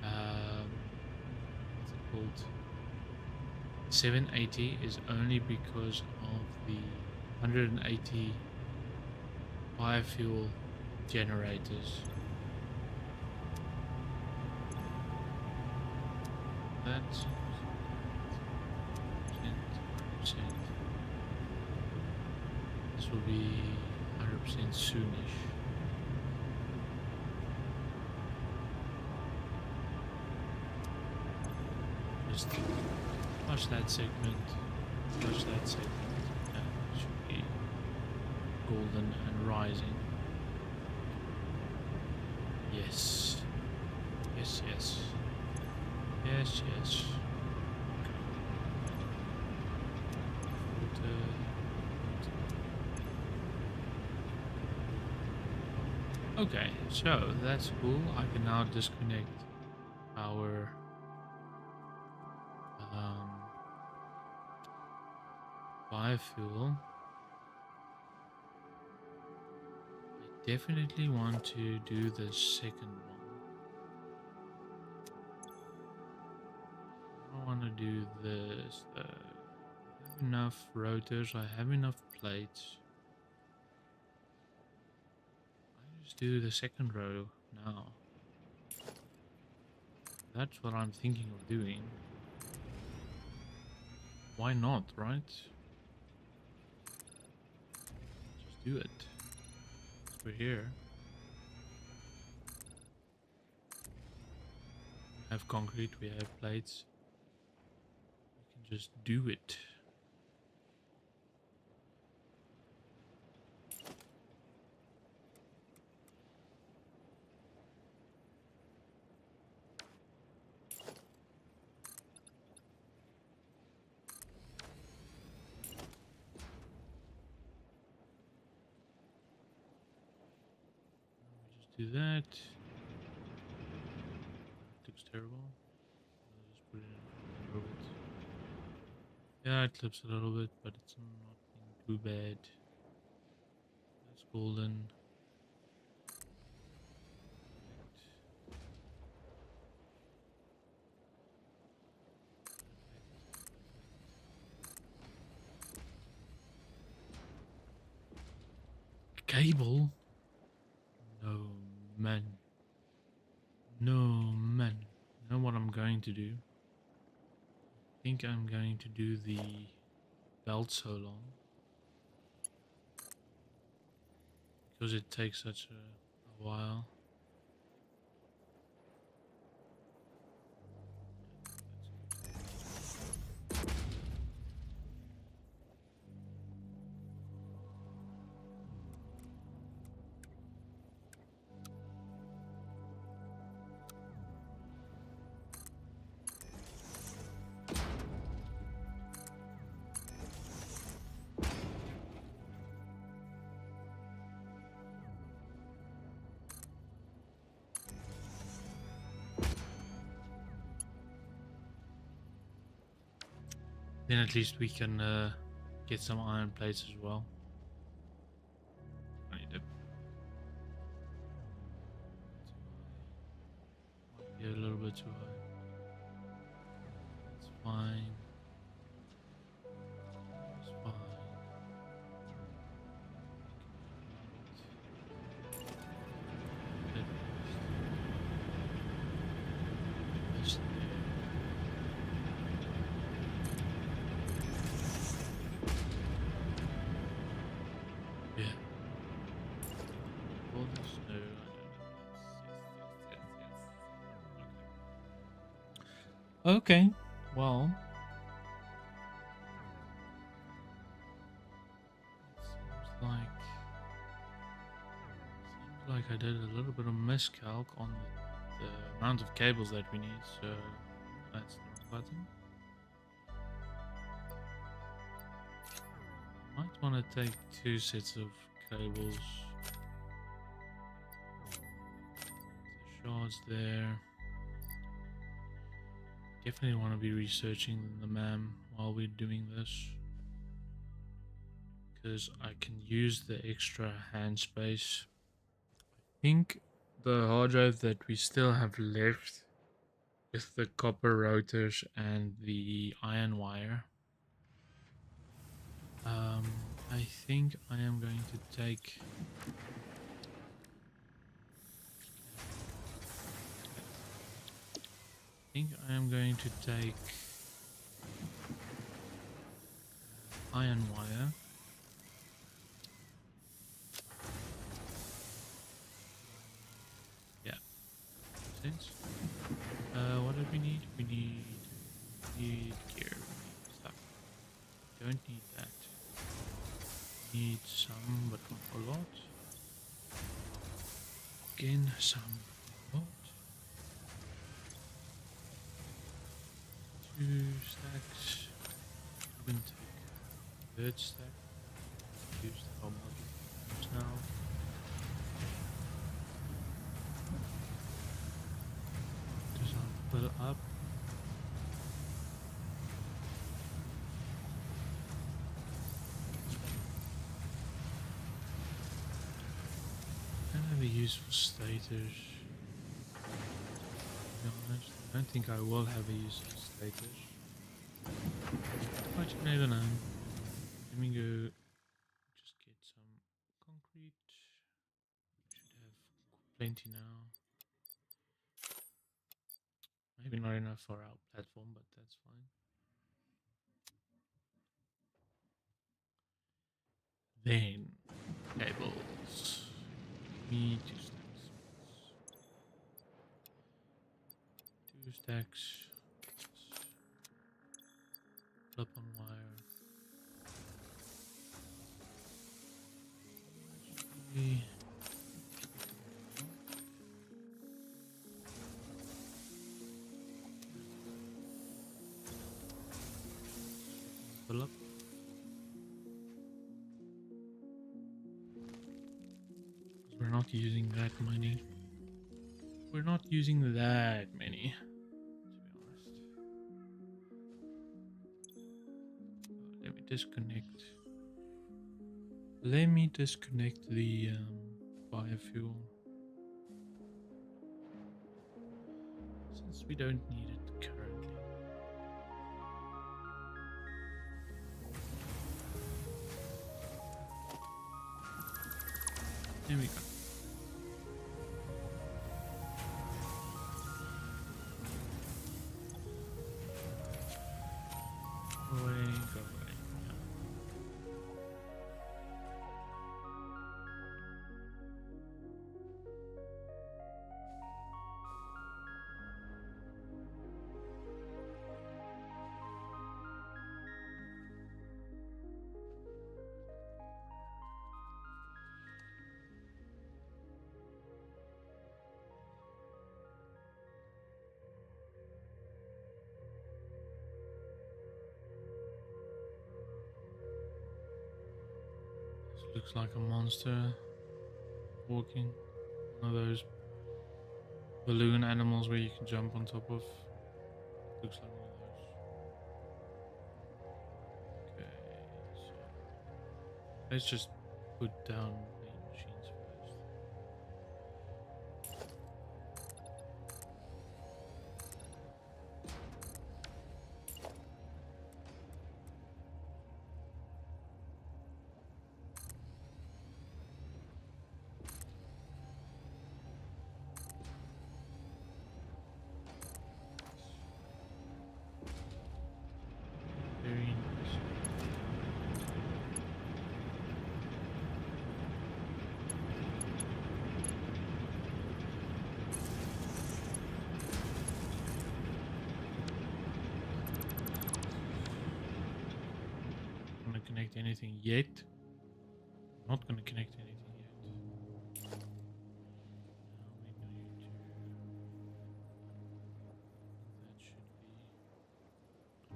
[SPEAKER 1] what's it called? 780 is only because of the 180 biofuel generators. That's 100%. This will be 100% soonish. Just flush that segment. Flush that segment. And it should be golden and rising. Yes. Yes, yes. Yes, yes. Okay, so that's cool. I can now disconnect our biofuel. I definitely want to do the second one. I want to do this. I have enough rotors. I have enough plates. I just do the second row now. That's what I'm thinking of doing. Why not, right? Just do it. We're here. We have concrete, we have plates. We can just do it. We just do that. It looks terrible. I'll just put it in a little bit. Yeah, it clips a little bit, but it's not too bad. That's golden. Cable? No, man. No, man. You know what I'm going to do? I think I'm going to do the belt so long. Because it takes such a while. Then at least we can get some iron plates as well. I need it. Might be a little bit too high. It's fine. It's fine. Just yeah. All this? No, I don't know. Yes, yes. Okay. Well. Seems like I did a little bit of miscalc on the amount of cables that we need, so that's the wrong button. Might want to take 2 sets of cables. The shards there. Definitely want to be researching the MAM while we're doing this, because I can use the extra hand space. I think the hard drive that we still have left with the copper rotors and the iron wire, I think I am going to take think I am going to take iron wire. Yeah, makes sense. What do we need? We need gear. We need stuff. Don't need that. Need some, but not a lot. Again, some, but not. 2 stacks. We can take 3rd stack. Use how much now. Does not fill up. I have a use for stators. To be honest, I don't think I will have a use for stators. But you never know. Let me go just get some concrete. Should have plenty now. Maybe not enough for our platform, but that's fine. Then cables. Me 2 stacks. 2 stacks. Up on wire. Okay. Fill up. Because we're not using that many. We're not using that many, to be honest. Let me disconnect. Let me disconnect the biofuel. Since we don't need it currently. There we go. Go away, go away. Yeah. This looks like a monster walking. One of those balloon animals where you can jump on top of. Looks like one of those. Okay, so let's just put down the machines first. Very nice. I'm not gonna connect anything yet. I'm not gonna connect anything yet. Now we need to. That should be.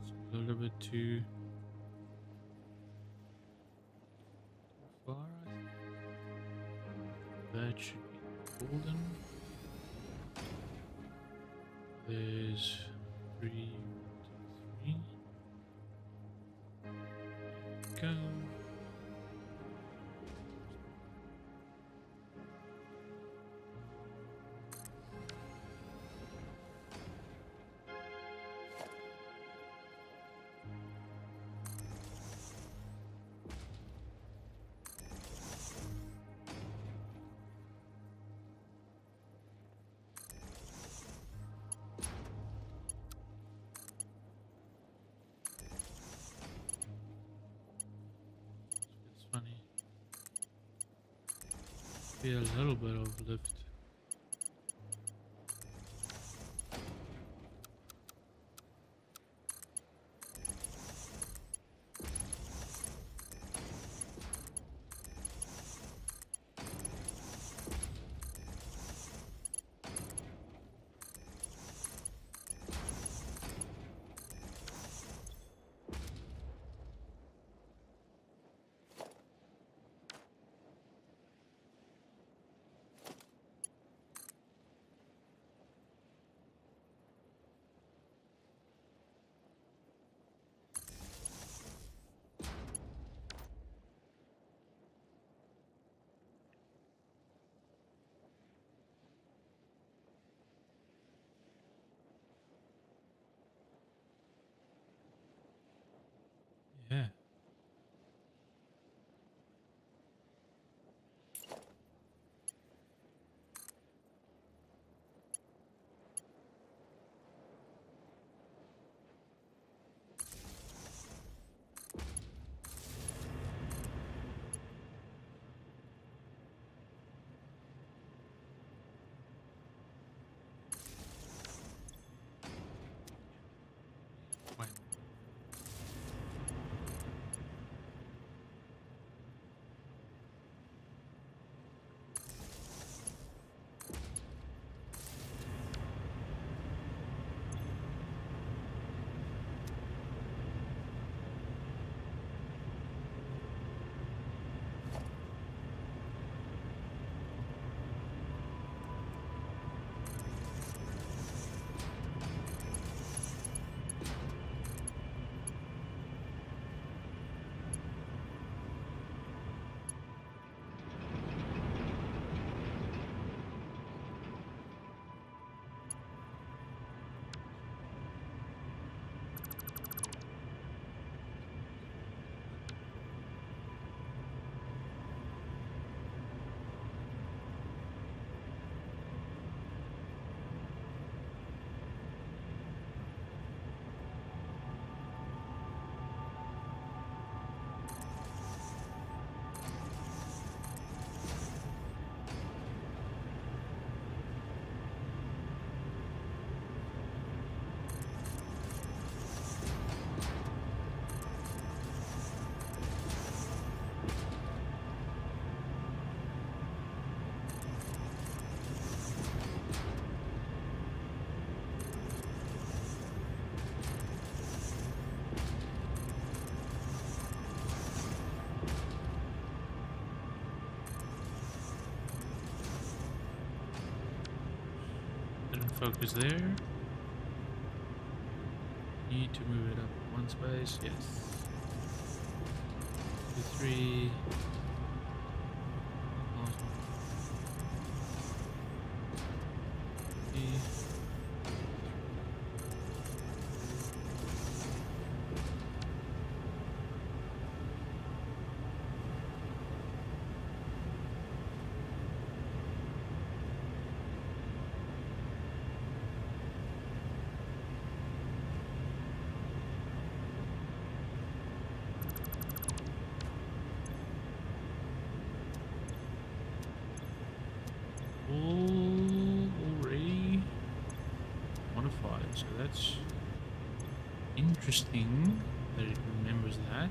[SPEAKER 1] It's a little bit too far, I think. That should be golden. There's 3, 1, 2, 3. Go. Be a little bit of lift. Yeah. When? Didn't focus there. Need to move it up one space. Yes. 2, 3. Awesome. Already modified, so that's interesting that it remembers that.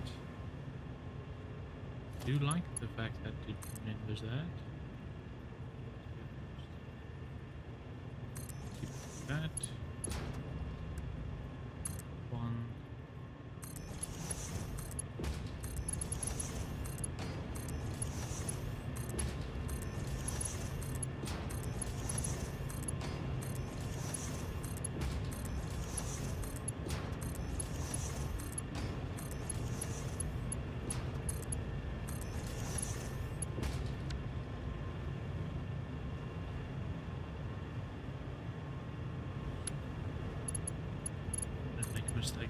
[SPEAKER 1] I do like the fact that it remembers that. Keep that. One. Mistake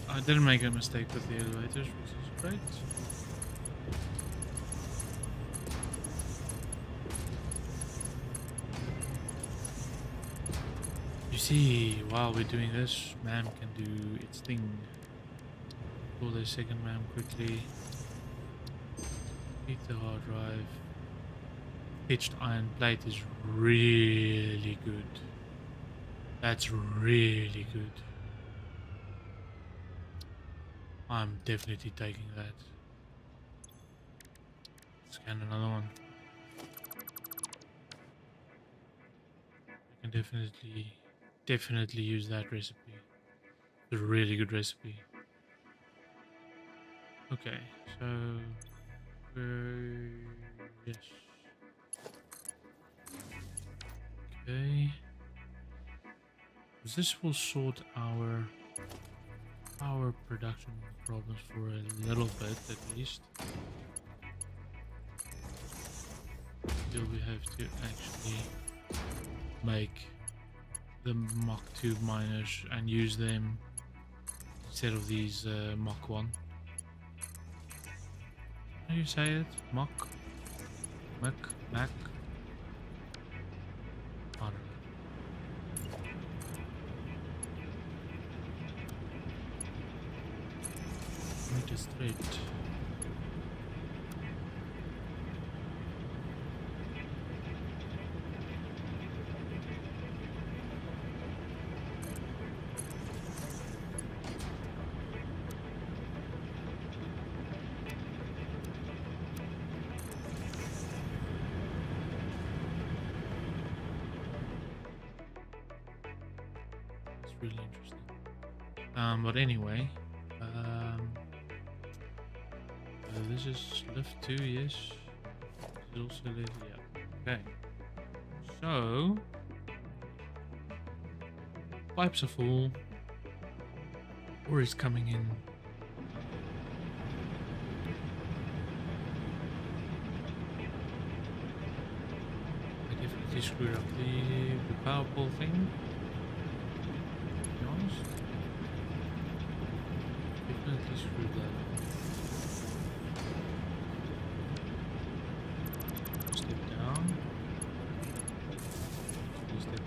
[SPEAKER 1] I didn't make a mistake with the elevators, which is great. You see, while we're doing this, MAM can do its thing. Pull the second MAM quickly. Keep the hard drive. pitched iron plate is really good. That's really good. I'm definitely taking that. Scan another one. I can definitely use that recipe. It's a really good recipe. Okay, so yes. Okay. This will sort our power production problems for a little bit at least. Still we have to actually make the Mach 2 miners and use them instead of these Mach 1. How do you say it? Mach? Mac? Mac? I don't know. Meter straight. Really interesting. But anyway, this is lift 2, yes. This is also lift, yeah. Okay. So, pipes are full. Ore is coming in. I definitely screwed up the power pole thing. Definitely screwed that up. Step down. Step in.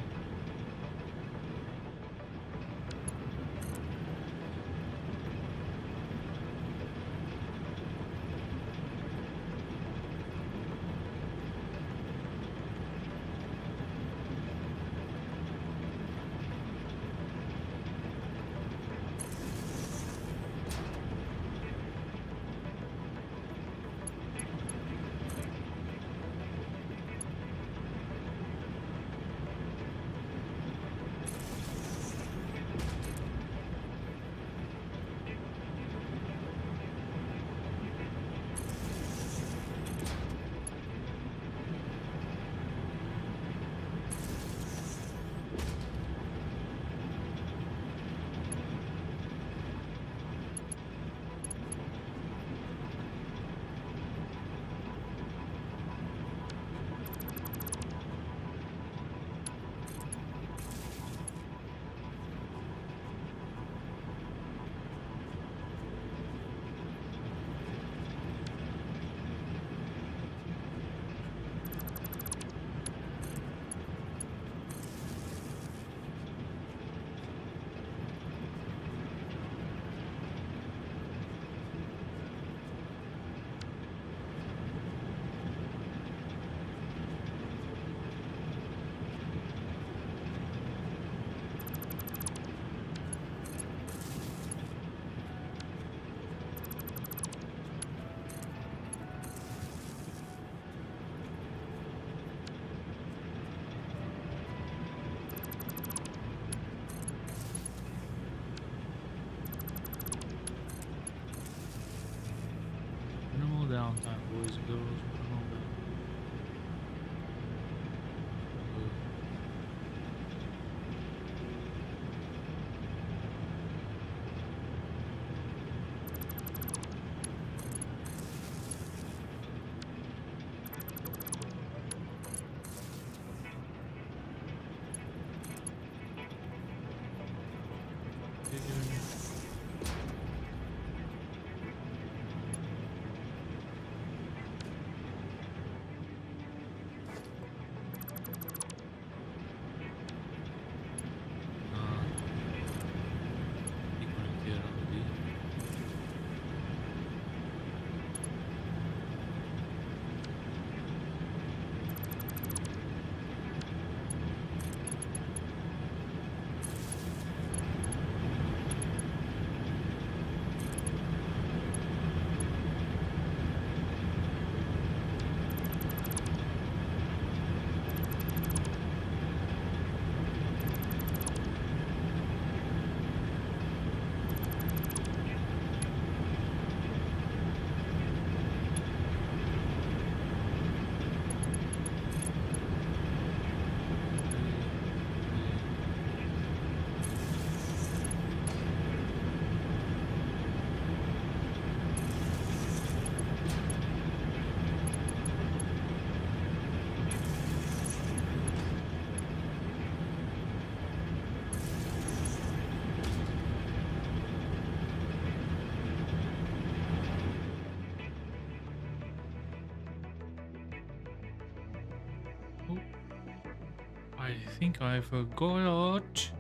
[SPEAKER 1] I think I forgot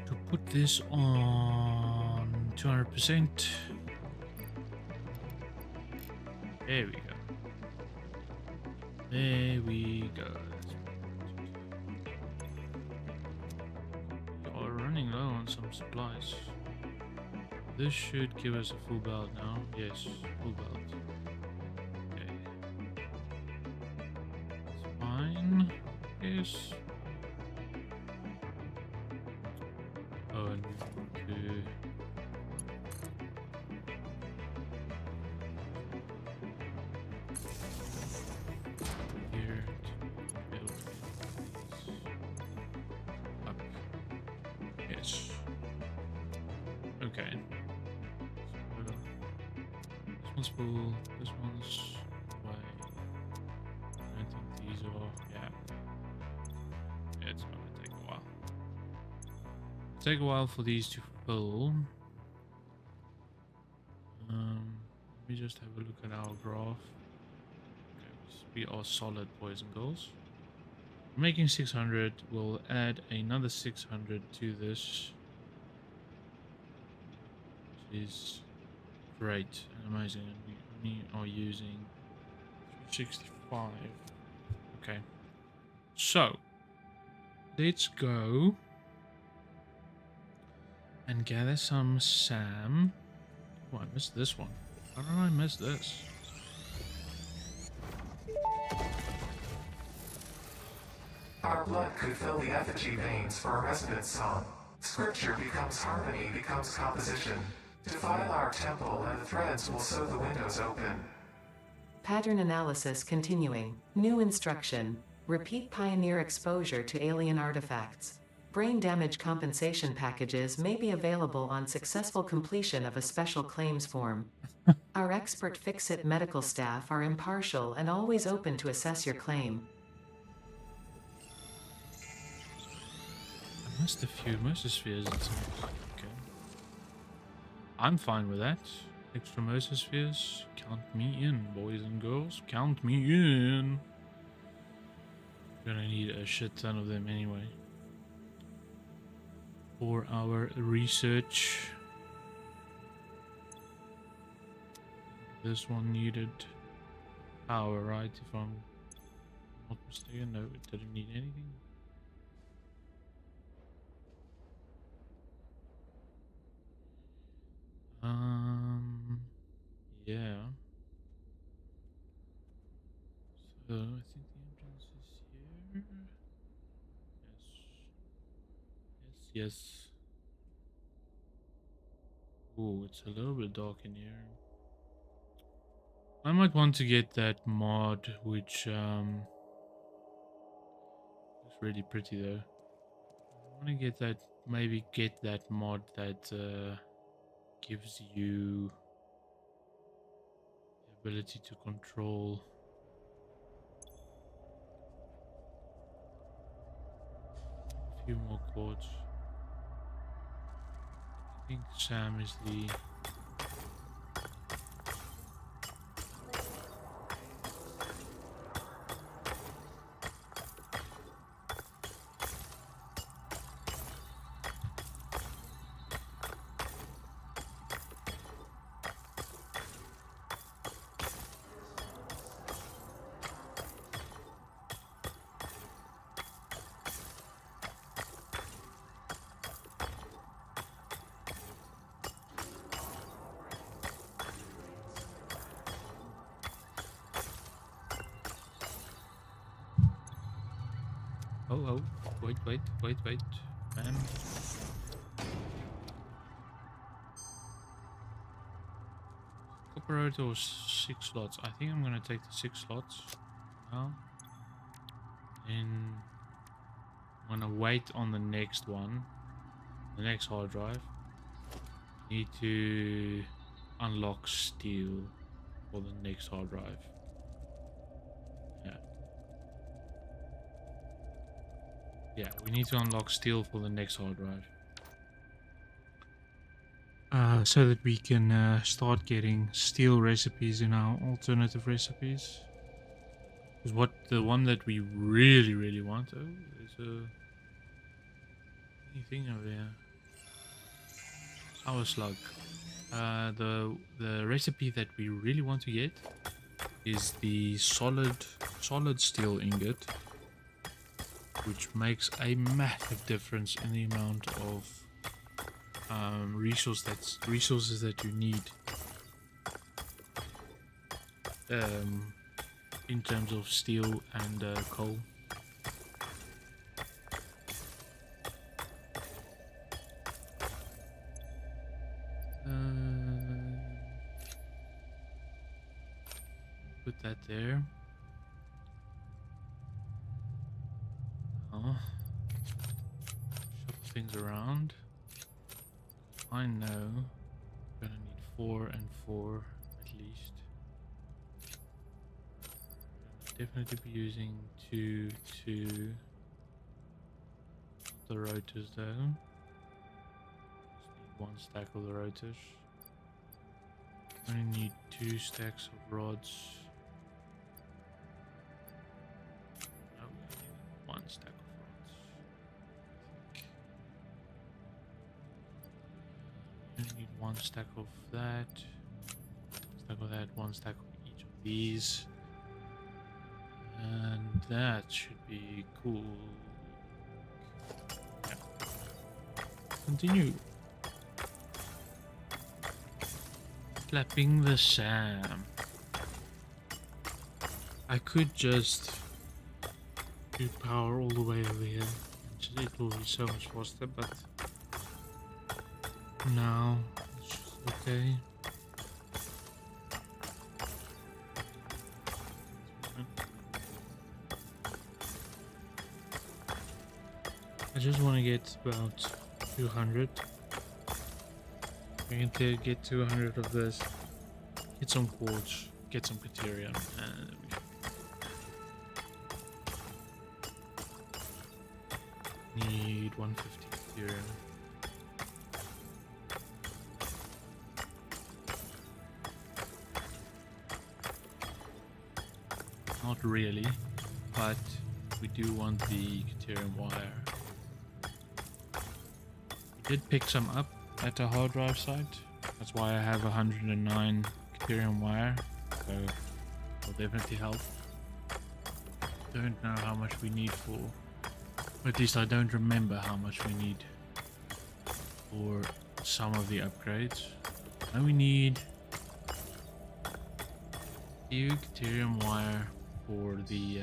[SPEAKER 1] to put this on 200%. There we go. There we go. We are running low on some supplies. This should give us a full belt now. Yes, full belt. Okay. That's fine. Yes. Oh, and we need to... here to build these up. Yes. Okay. So, this one's full. This one's away. I think these are. Yeah. It's gonna take a while. Take a while for these to fill. Let me just have a look at our graph. Okay, we are solid, boys and girls. We're making 600. We'll add another 600 to this, which is great and amazing. And we only are using 365. Okay, so let's go and gather some SAM. Oh, I missed this one. How did I miss this?
[SPEAKER 3] Our blood could fill the effigy veins for a resonant song. Scripture becomes harmony, becomes composition. Defile our temple and the threads will sew the windows open.
[SPEAKER 2] Pattern analysis continuing. New instruction. Repeat pioneer exposure to alien artifacts. Brain damage compensation packages may be available on successful completion of a special claims form. Our expert Fix-It medical staff are impartial and always open to assess your claim.
[SPEAKER 1] I missed a few mosaspheres. Okay. I'm fine with that. Extra mosaspheres. Count me in, boys and girls. Count me in. Gonna need a shit ton of them anyway. For our research. This one needed power, right? If I'm not mistaken. No, it didn't need anything. Yeah. So I think the entrance is here. Yes. Yes. Oh, it's a little bit dark in here. I might want to get that mod, which looks really pretty though. I want to get that, maybe get that mod that gives you the ability to control a few more chords. I think Sam is the... Oh, wait. Man. Operator was 6 slots. I think I'm gonna take the 6 slots now. And I'm gonna wait on the next one. The next hard drive. Need to unlock steel for the next hard drive. Yeah, we need to unlock steel for the next hard drive. So that we can start getting steel recipes in our alternative recipes. Is what the one that we really want. Oh, there's a anything over here. Our slug. The recipe that we really want to get is the solid steel ingot, which makes a massive difference in the amount of resources that you need in terms of steel and coal. Put that there. Shuffle things around. I know I'm gonna need 4 and 4 at least. Definitely be using 2, 2. The rotors though. Just need 1 stack of the rotors. Only need 2 stacks of rods. No, we only need 1 stack of rods. I only need 1 stack of that. 1 stack of each of these. And that should be cool. Yeah. Continue. Slapping the Sam. I could just do power all the way over here. It will be so much faster, but now it's just okay. I just want to get about 200. We can get 200 of this, get some quartz, get some Caterium, and we need 150 Caterium. Not really, but we do want the Caterium wire. We did pick some up at the hard drive site. That's why I have 109 Caterium wire, so will definitely help. Don't know how much we need for, or at least I don't remember how much we need for some of the upgrades. Now we need few Caterium wire for the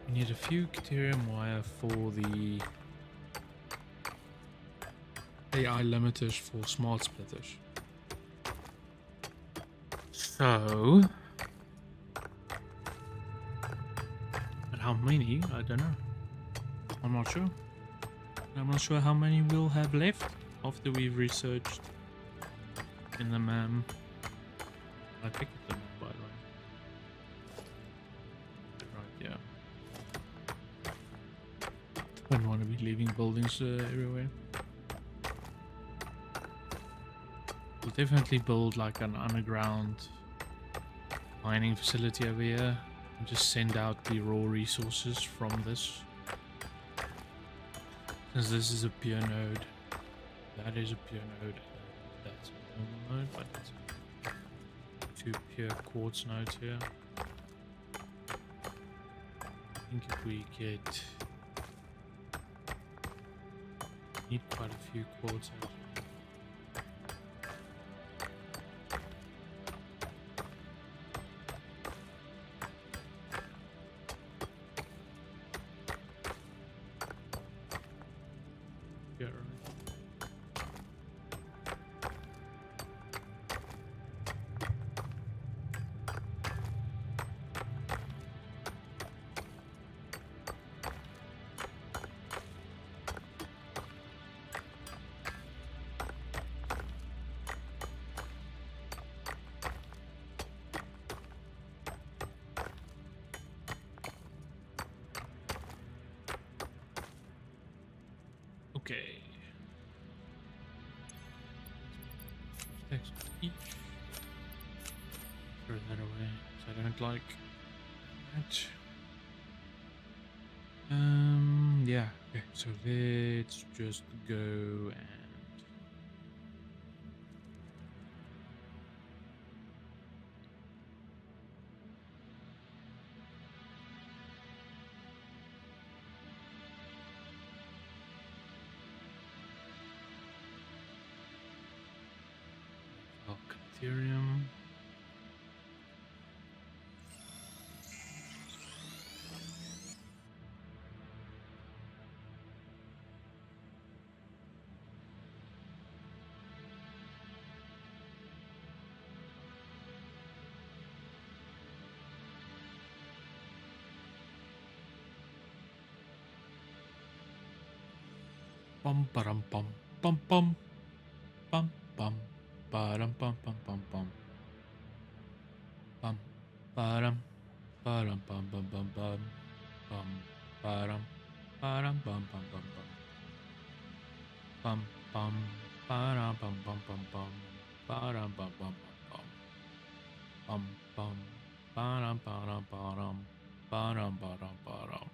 [SPEAKER 1] we need a few Caterium wire for the AI limiters for smart splitters. So, but how many? I don't know. I'm not sure. I'm not sure how many we'll have left after we've researched in the I picked them up, by the way. Right, yeah. Don't want to be leaving buildings everywhere. We'll definitely build like an underground mining facility over here and just send out the raw resources from this. Because this is a pure node. That is a pure node. That's a normal node, but it's 2 pure quartz nodes here. I think if we need quite a few quartz out. Yeah, right. Okay. text each. Throw that away, because I don't like that. Yeah, okay, so let's just go and Ethereum. Bum param pum pum pum pum pum param pum pum pum pum pum param param pum pum pum pum pum param param pum pum pum pum pum pum param pum pum pum pum param pum pum pum pum pum param param param param param param.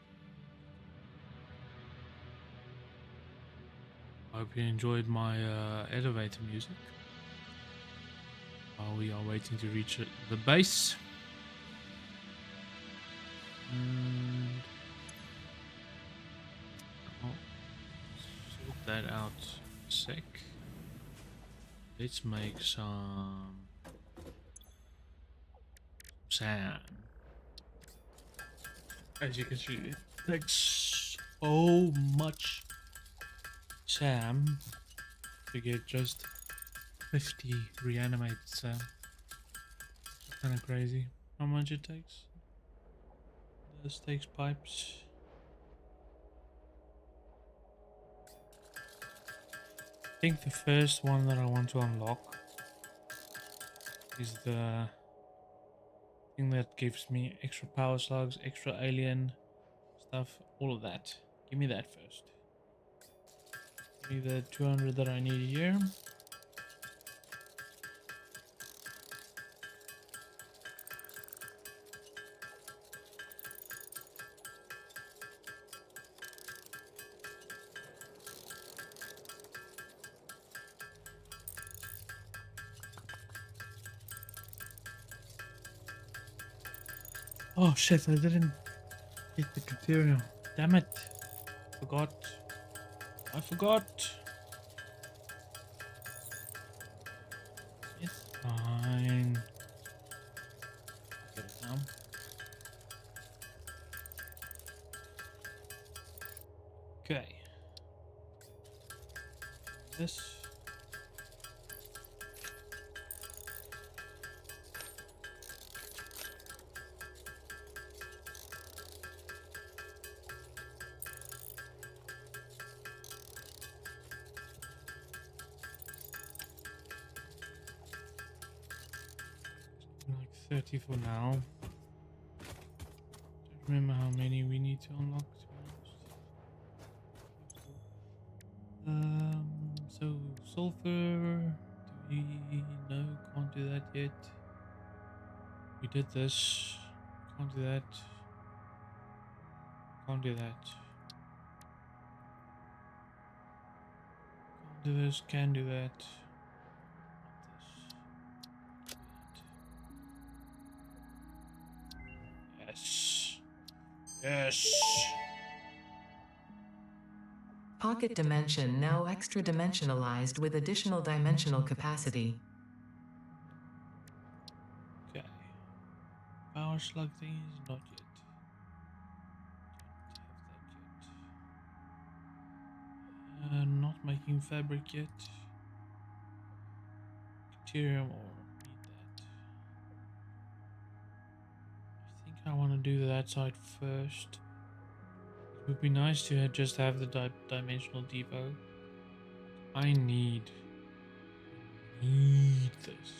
[SPEAKER 1] Hope you enjoyed my elevator music while we are waiting to reach the base. And I'll sort that out in a sec. Let's make some sand. As you can see, it takes so much sand to get just 50 reanimated sand. Kind of crazy how much it takes. This takes pipes. I think the first one that I want to unlock is the thing that gives me extra power slugs, extra alien stuff, all of that. Give me that first. Give me the 200 that I need here. Oh shit, I didn't get the criteria. Damn it. Forgot. I forgot. It's fine. Get it now. Okay. This. Like 30 for now. Don't remember how many we need to unlock, to be honest. So sulfur. Do we? No, can't do that yet. We did this. Can't do that. Can't do that. Can't do this. Can do that. Yes. Yes.
[SPEAKER 2] Pocket dimension now extra dimensionalized with additional dimensional capacity.
[SPEAKER 1] Okay. Power slug thing is not yet. Don't have that yet. Not making fabric yet. Material or need that. I think I want to do that side first. It would be nice to just have the dimensional depot. I need this.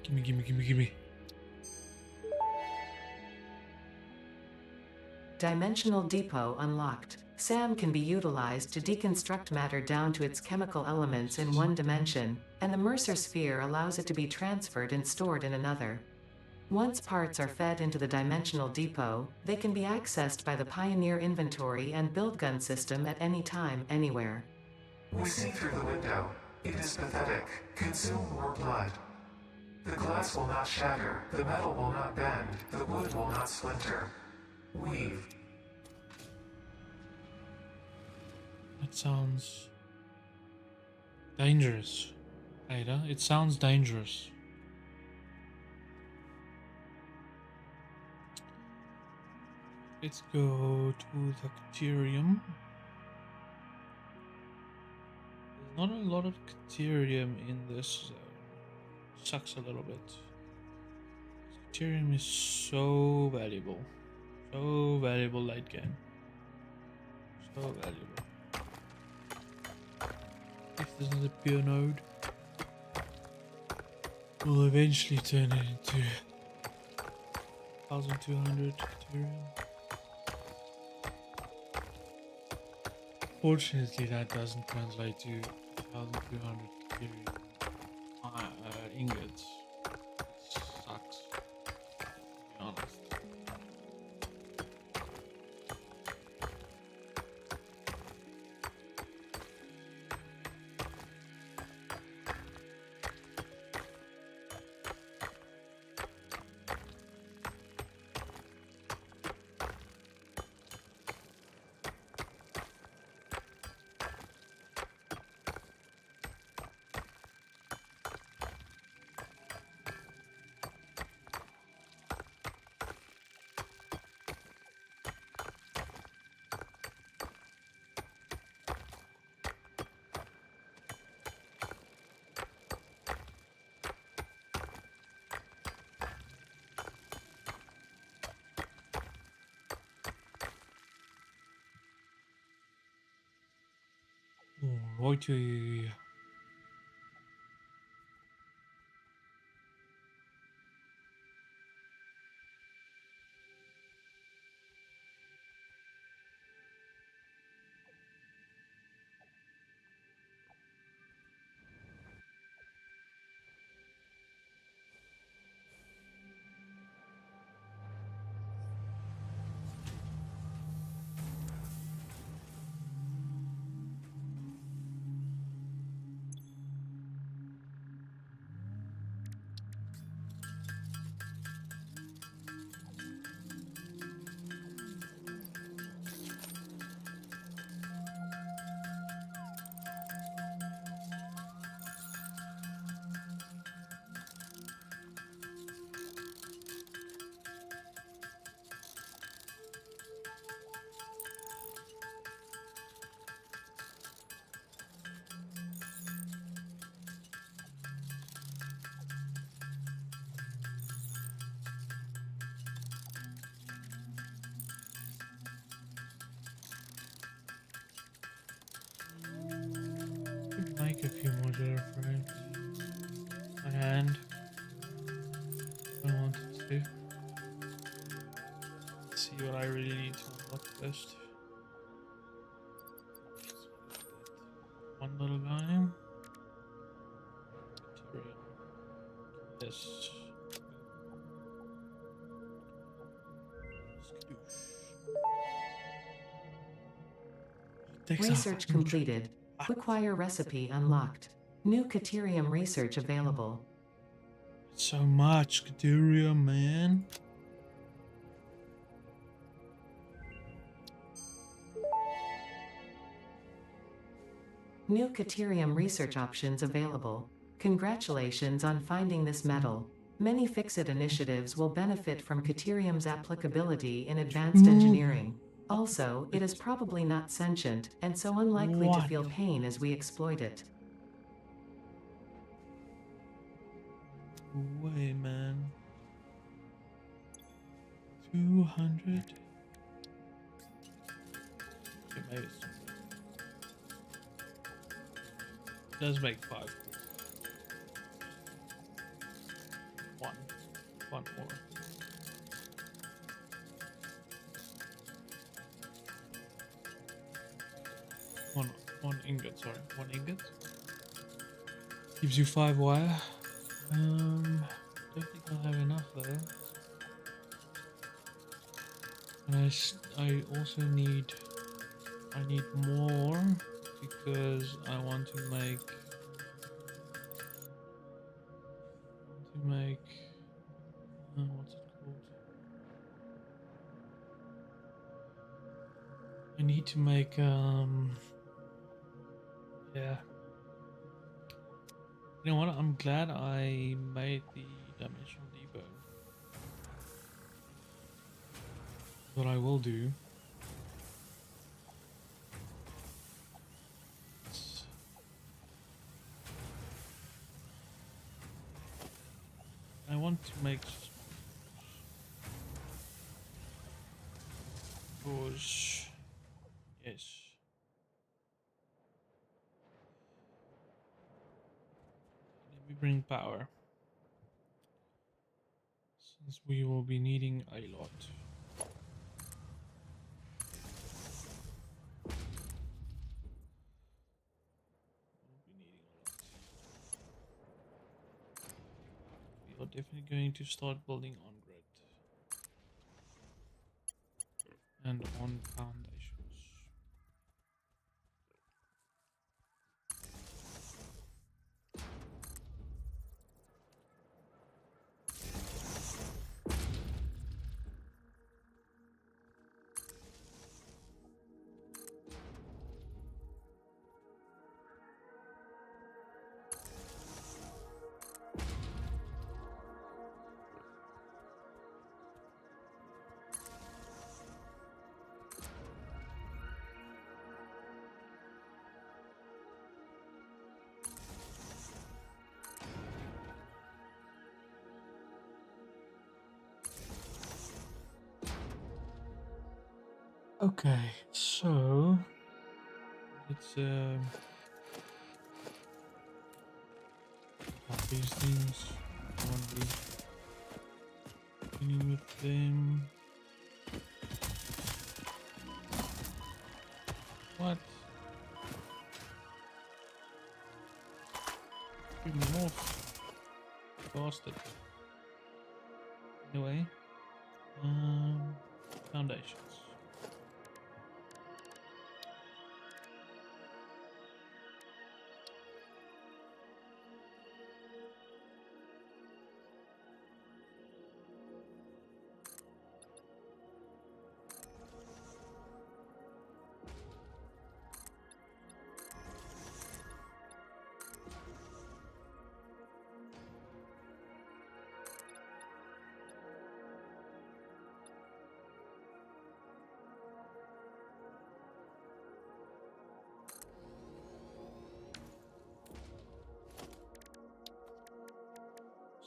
[SPEAKER 1] Gimme.
[SPEAKER 2] Dimensional depot unlocked. SAM can be utilized to deconstruct matter down to its chemical elements in one dimension, and the Mercer sphere allows it to be transferred and stored in another. Once parts are fed into the dimensional depot, they can be accessed by the Pioneer inventory and build gun system at any time, anywhere.
[SPEAKER 3] We see through the window. It is pathetic. Consume more blood. The glass will not shatter, the metal will not bend, the wood will not splinter. Weave.
[SPEAKER 1] That sounds dangerous, Ada. It sounds dangerous. Let's go to the Caterium. There's not a lot of Caterium in this zone. Sucks a little bit. Caterium is so valuable. So valuable late game. So valuable. If this is a pure node, we'll eventually turn it into 1200 Caterium. Fortunately, that doesn't translate to 1200 Caterium ingots. It sucks, to be honest. Righty. Make a few modular frames by hand. I wanted to see what I really need to unlock first. One little guy. Yes.
[SPEAKER 2] Research completed. Acquire recipe unlocked. New Caterium research available.
[SPEAKER 1] So much Caterium, man.
[SPEAKER 2] New Caterium research options available. Congratulations on finding this metal. Many Fix-It initiatives will benefit from Caterium's applicability in advanced engineering. Also, it is probably not sentient, and so unlikely to feel pain as we exploit it.
[SPEAKER 1] Way, man. 200. Okay, maybe it's it does make 5. One more. One ingot, sorry. One ingot. Gives you 5 wire. Don't think I'll have enough though. And I also need more because I want to make what's it called? I need to make yeah. You know what? I'm glad I made the dimensional depot. What I will do is I want to make doors. Yes. Let me bring power. Since we will be needing a lot. We are definitely going to start building on grid and on foundations. Okay, so let's have these things. I want to be dealing with them. What? Give me off, bastard. Anyway, foundations.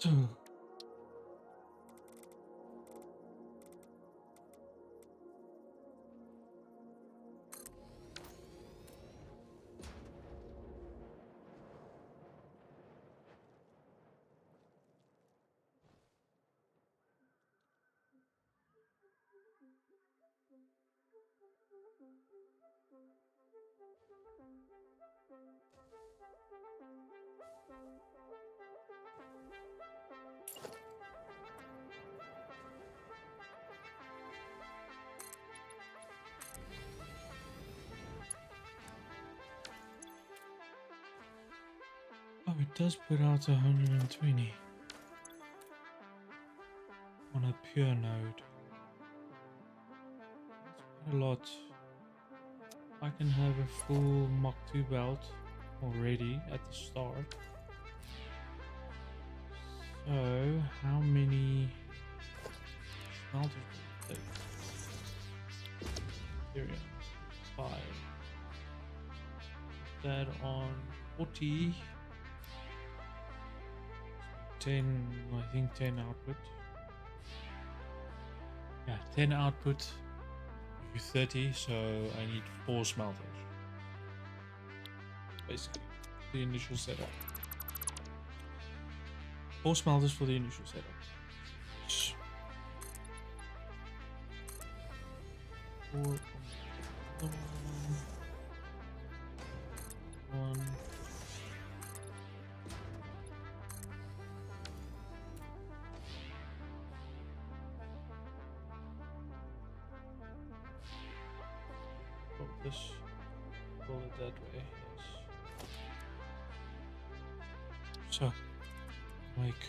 [SPEAKER 1] So oh, it does put out 120 on a pure node. That's quite a lot. I can have a full Mach 2 belt already at the start. So, how many smelters will it take? Here we go. 5. Put that on 40. 10, I think 10 output. Yeah, 10 output. Give you 30, so I need 4 smelters. Basically, the initial setup. 4 smelters for the initial setup. Four. this. Call it that way. Yes. So make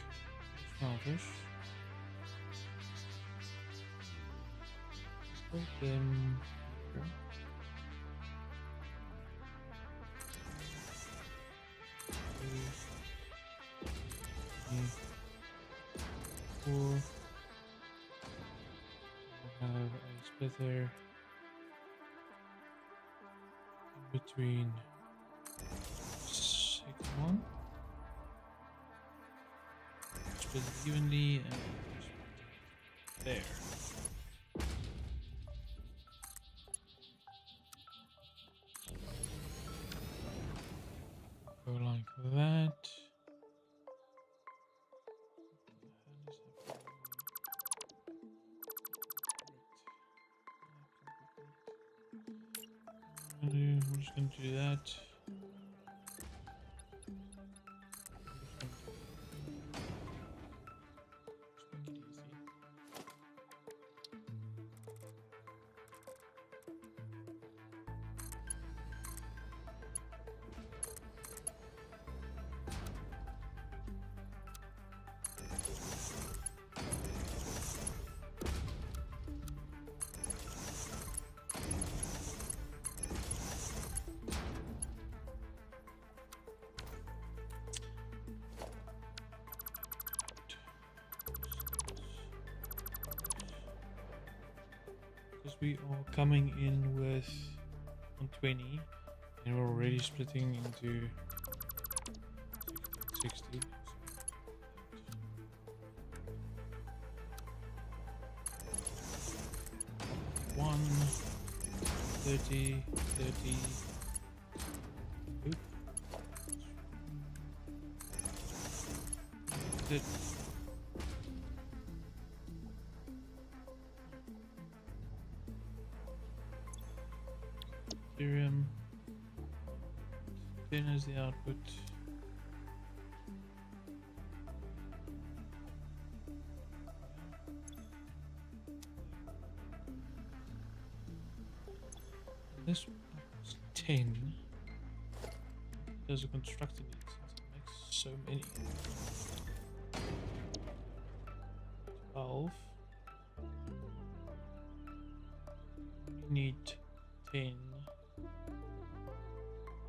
[SPEAKER 1] routers. Put them here. 4. We'll have a splitter in between second one. Split it evenly and split it there. Go like that. I'm just going to do that. Because we are coming in with 120 and we're already splitting into 60. 1, 30, 30. Oop. Good. Ethereum. Then is the output. This is 10. There's a constructor need since it makes so many. 12. We need 10.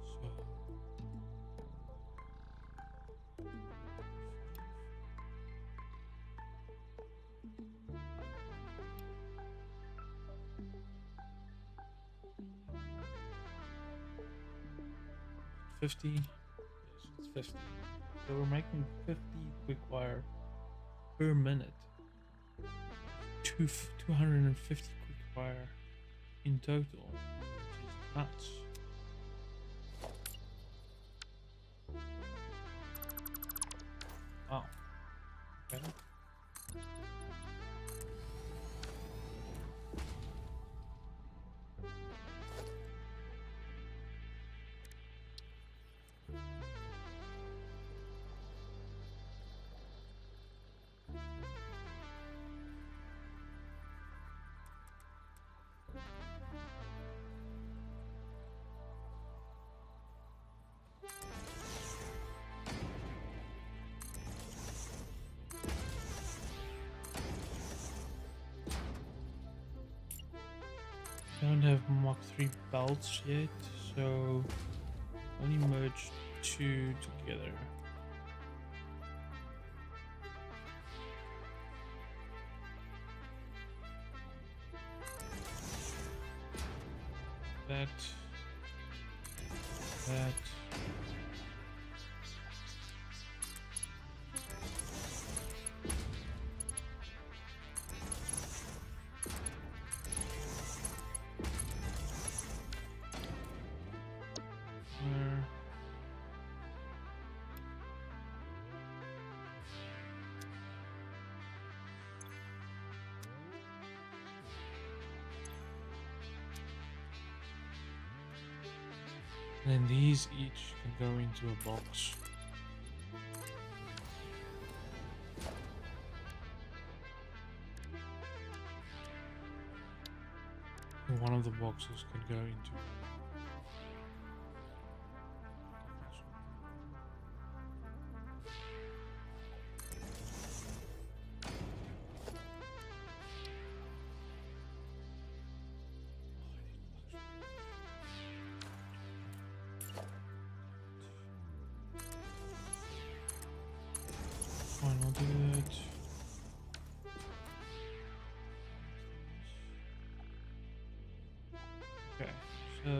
[SPEAKER 1] So 50. Yes, it's 50. So we're making 50 quick wire per minute. 250 quick wire in total, which is nuts. Wow. Okay. Don't have Mach 3 belts yet, so only merge 2 together. That. And then these each can go into a box. One of the boxes can go into. Fine, I'll do that. Okay, so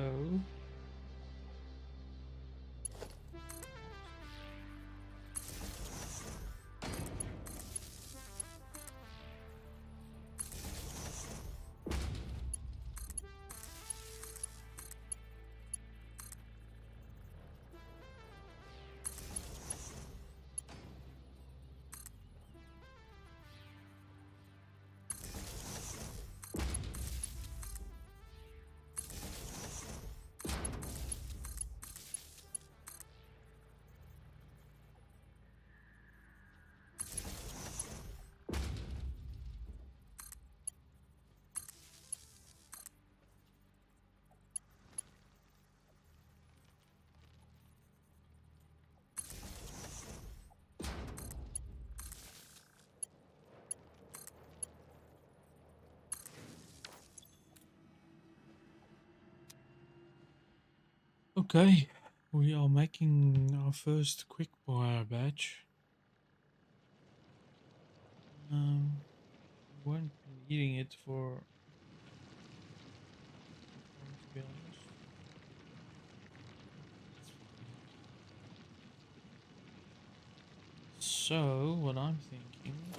[SPEAKER 1] okay, we are making our first quick fire batch. We won't be needing it for long, to be honest. It's fine. So what I'm thinking is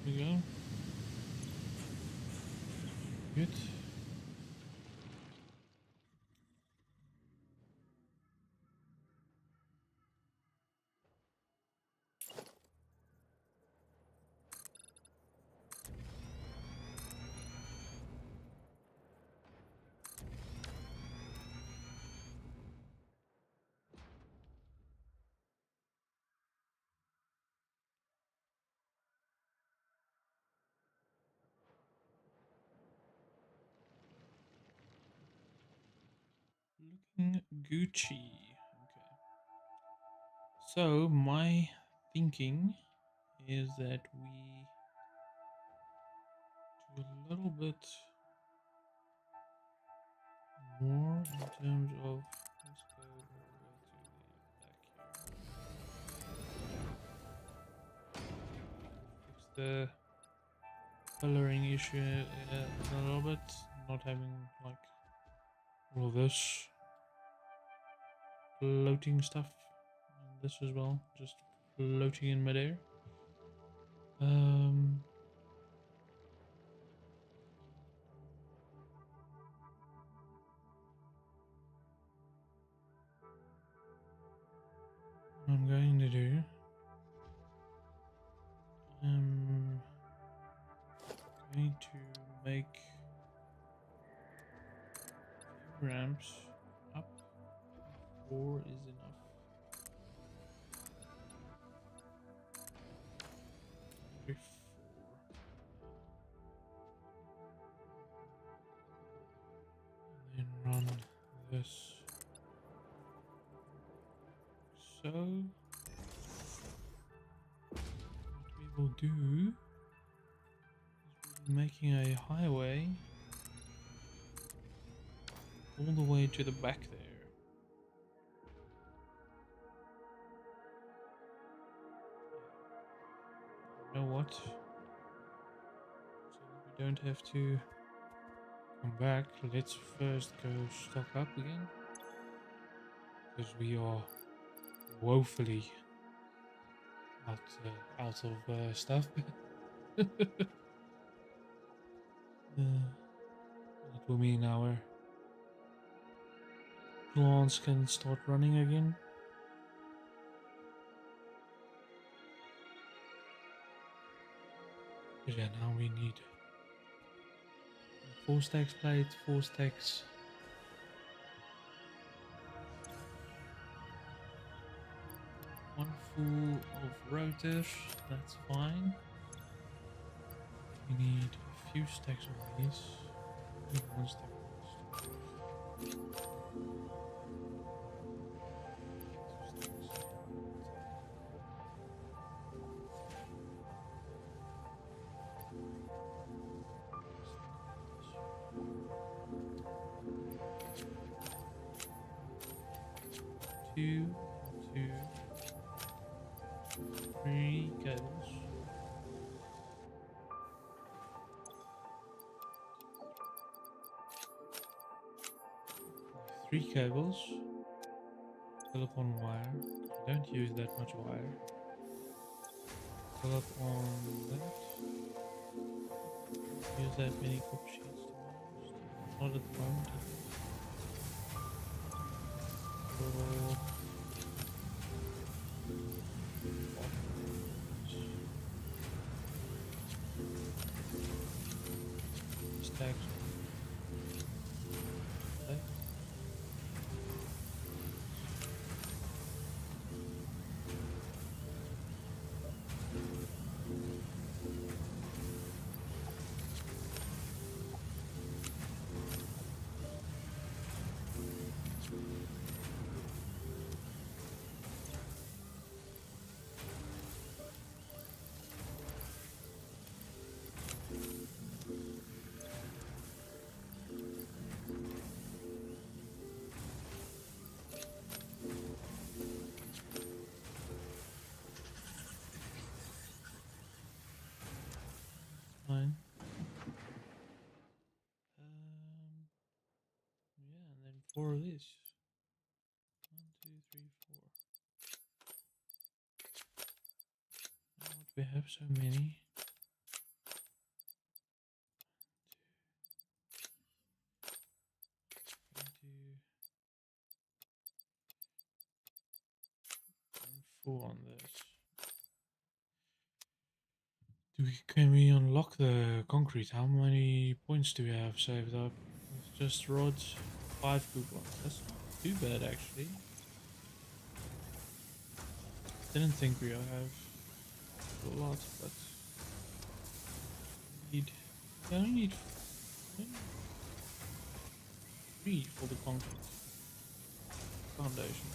[SPEAKER 1] we go. Good. Looking Gucci. Okay. So my thinking is that we do a little bit more in terms of, let's go all the way to the back here. Fix the coloring issue a little bit, not having like all of this floating stuff, and this as well, just floating in midair. What I'm going to do, I'm going to make a few ramps up. 4 is enough. Maybe 4. And then run this. So what we will do is we'll be making a highway all the way to the back there. You know what? So that we don't have to come back, let's first go stock up again. Because we are woefully out of stuff. That will mean our plants can start running again. But yeah, now we need 4 stacks plate, 4 stacks. One full of rotors, that's fine. We need a few stacks of these. We need 1 stack of these. 2, 2, 3 cables. 3 cables. Fill up on wire. We don't use that much wire. Fill up on that. Use that many copper sheets to be honest. Not at the moment. So, stacks. Okay. Fine. Yeah, and then 4 of these. 1, 2, 3, 4. Now what we have so many. 4 on this. Can we unlock the concrete? How many points do we have saved up? It's just rods, 5 coupons. That's not too bad actually. Didn't think we have a lot, but we only need 3 for the concrete foundation.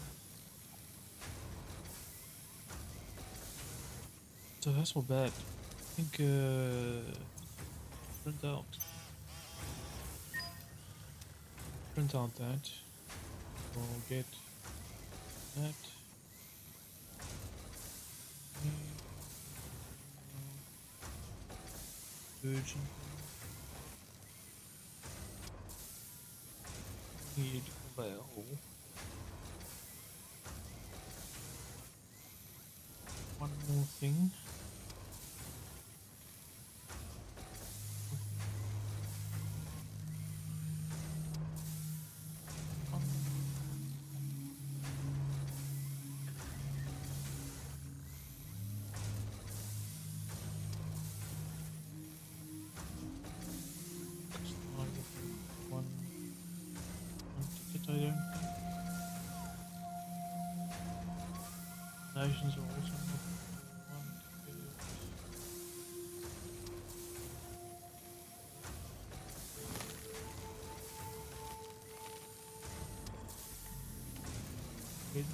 [SPEAKER 1] So that's not bad. I think print out that. We'll get that. Urgent. Need a hole. One more thing. I don't think. Nations are also not one good.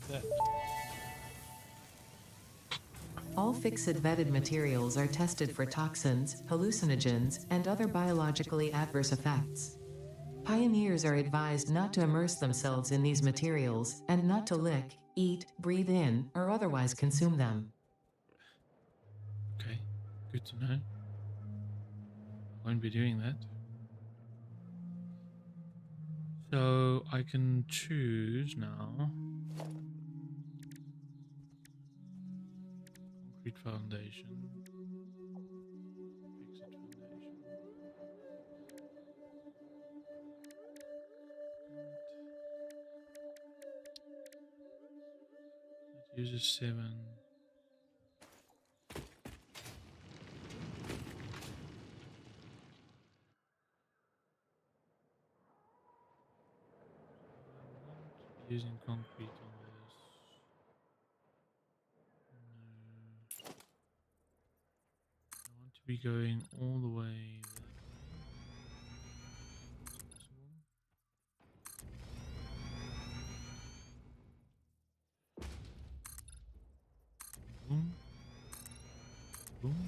[SPEAKER 1] That.
[SPEAKER 2] All fixed vetted materials are tested for toxins, hallucinogens, and other biologically adverse effects. Pioneers are advised not to immerse themselves in these materials, and not to lick, eat, breathe in, or otherwise consume them.
[SPEAKER 1] Okay, good to know. Won't be doing that. So I can choose now. Concrete foundation. Exit foundation. It uses 7. Using concrete on this. No. I want to be going all the way that way. As possible. Boom. Boom.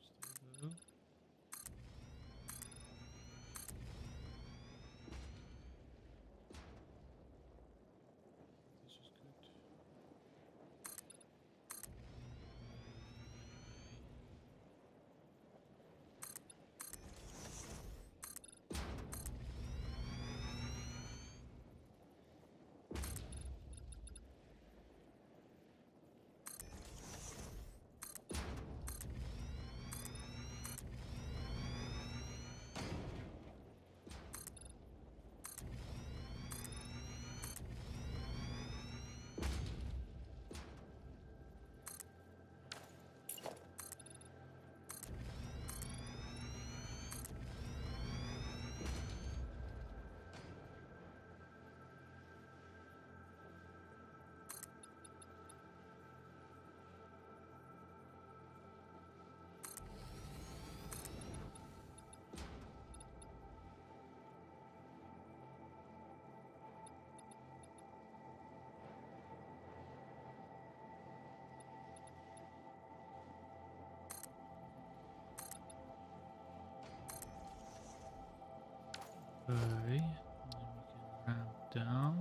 [SPEAKER 1] Stay low. This is good. Okay, then we can ramp down.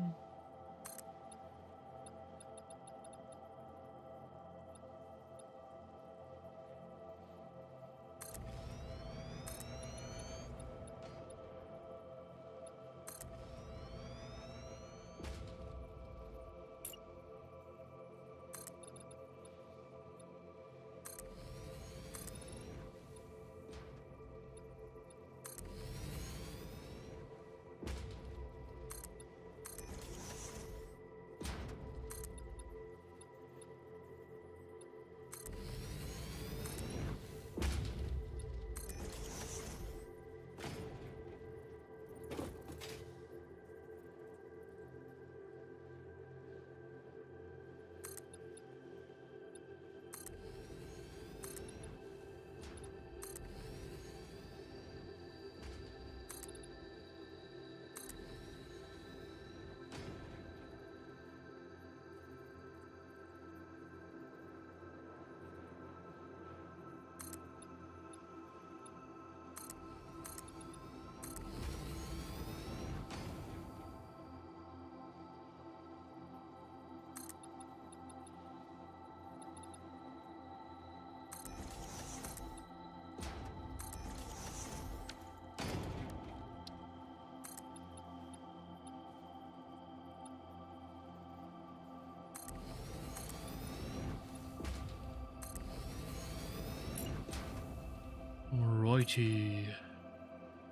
[SPEAKER 1] Alrighty.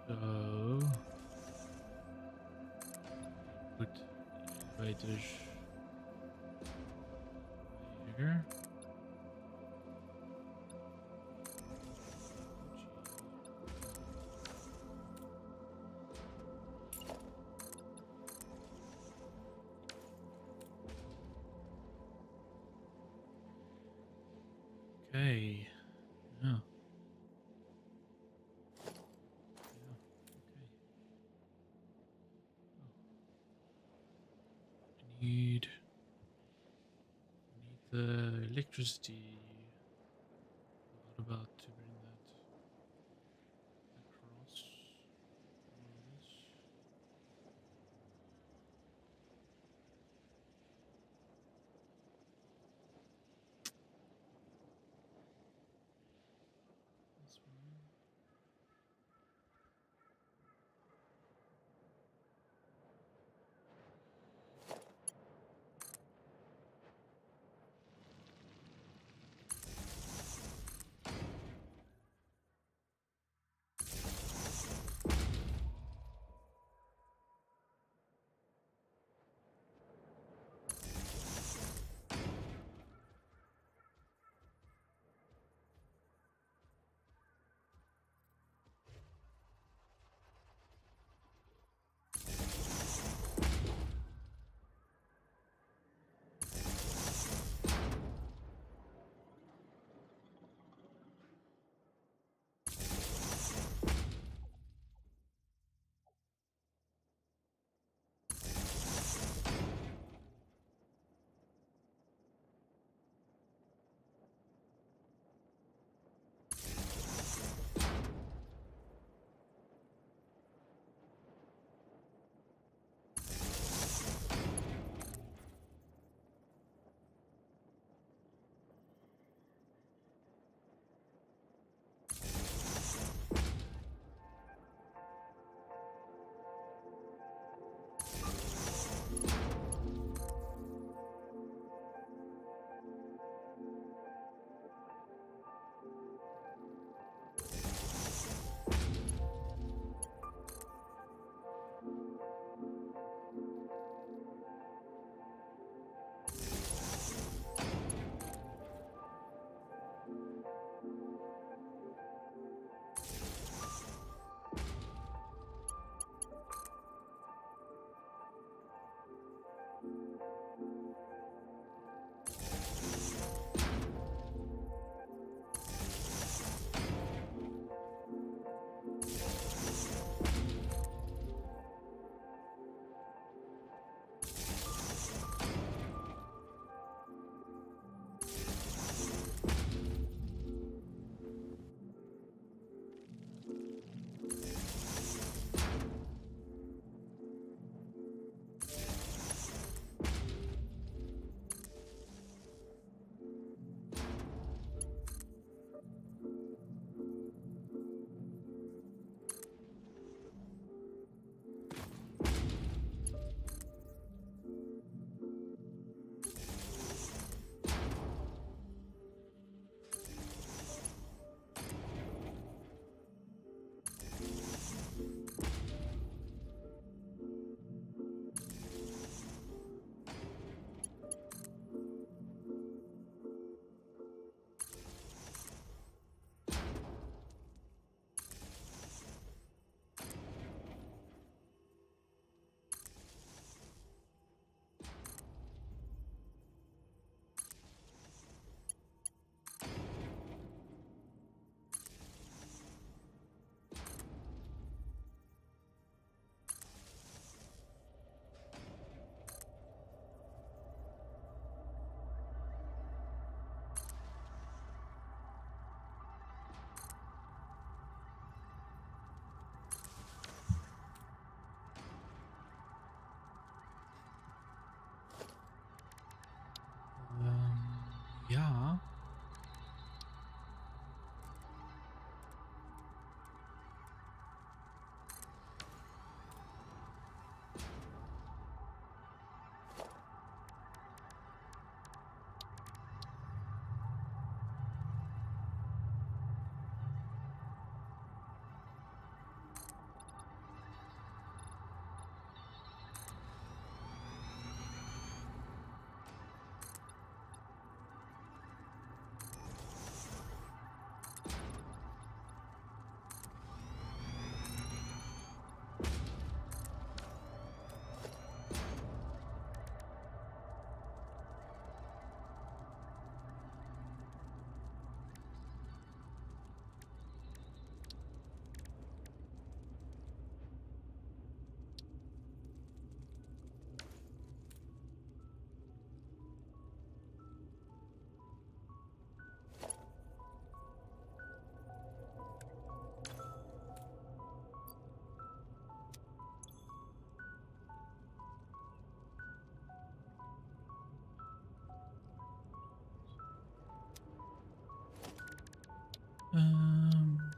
[SPEAKER 1] So put elevators here. Okay. Yeah. Yeah. Okay. Oh. Need the electricity. What about to bring that across all of this? This one.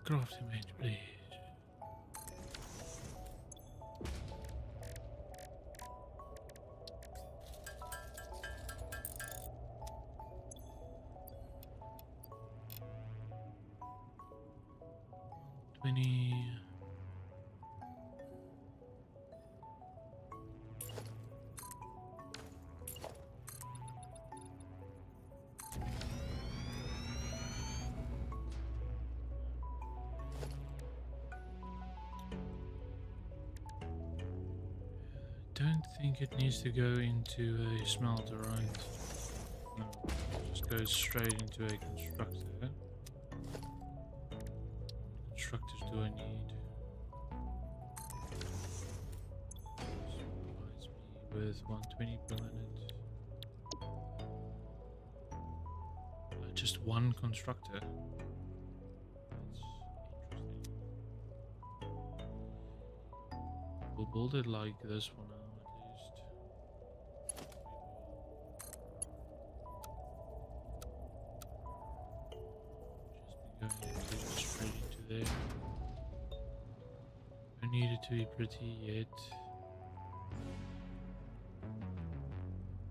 [SPEAKER 1] Crafting bench, please. Don't think it needs to go into a smelter, right? No, just goes straight into a constructor. Constructors do I need? This provides me with 120 per minute. Just one constructor. That's interesting. We'll build it like this one now. Straight into there. Don't need it to be pretty yet.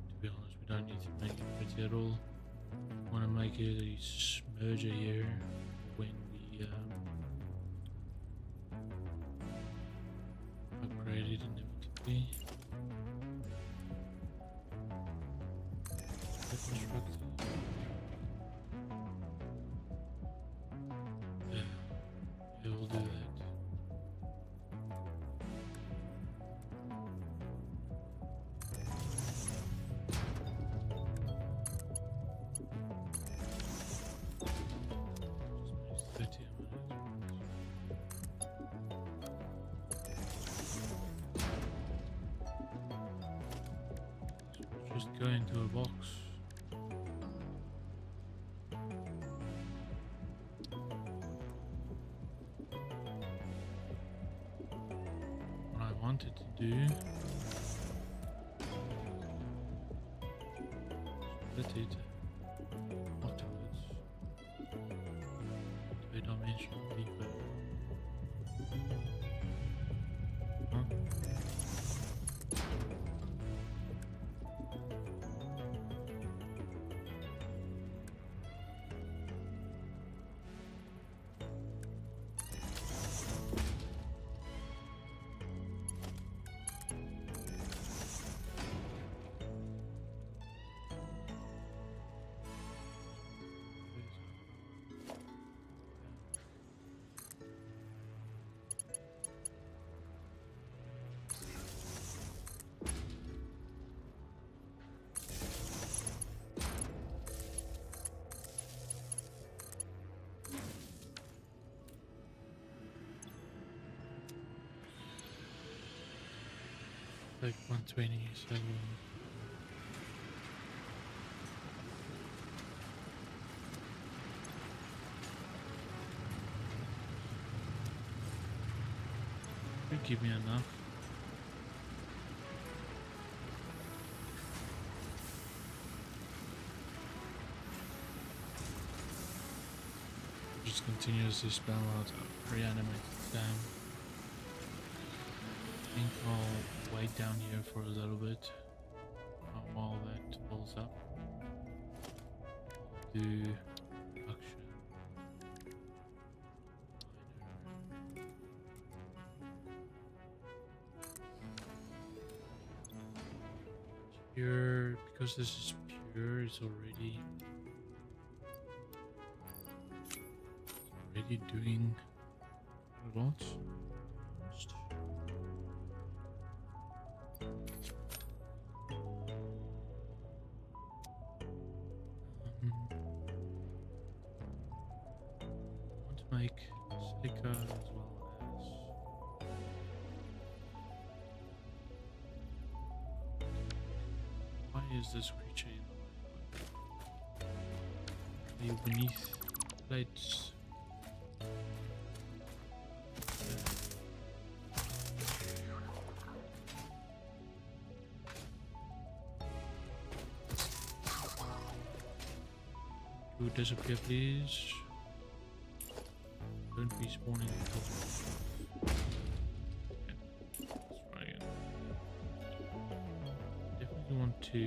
[SPEAKER 1] To be honest, we don't need to make it pretty at all. We want to make it a merger here when we upgrade it inevitably. Constructed. Yeah, we'll do that. Just makes 30 minutes. Just go into a box. Wanted to do split it afterwards to a dimensional paper. Huh? Like 127. Should give me enough. Just continuously spell out reanimate them. I think I'll wait down here for a little bit while that pulls up. Do action. Pure, because this is pure, it's already doing a lot. Want to make silica as well as why is this creature in the way? Are you beneath plates? Disappear, please. Don't be spawning on top of. Okay, let's try again. Definitely want to.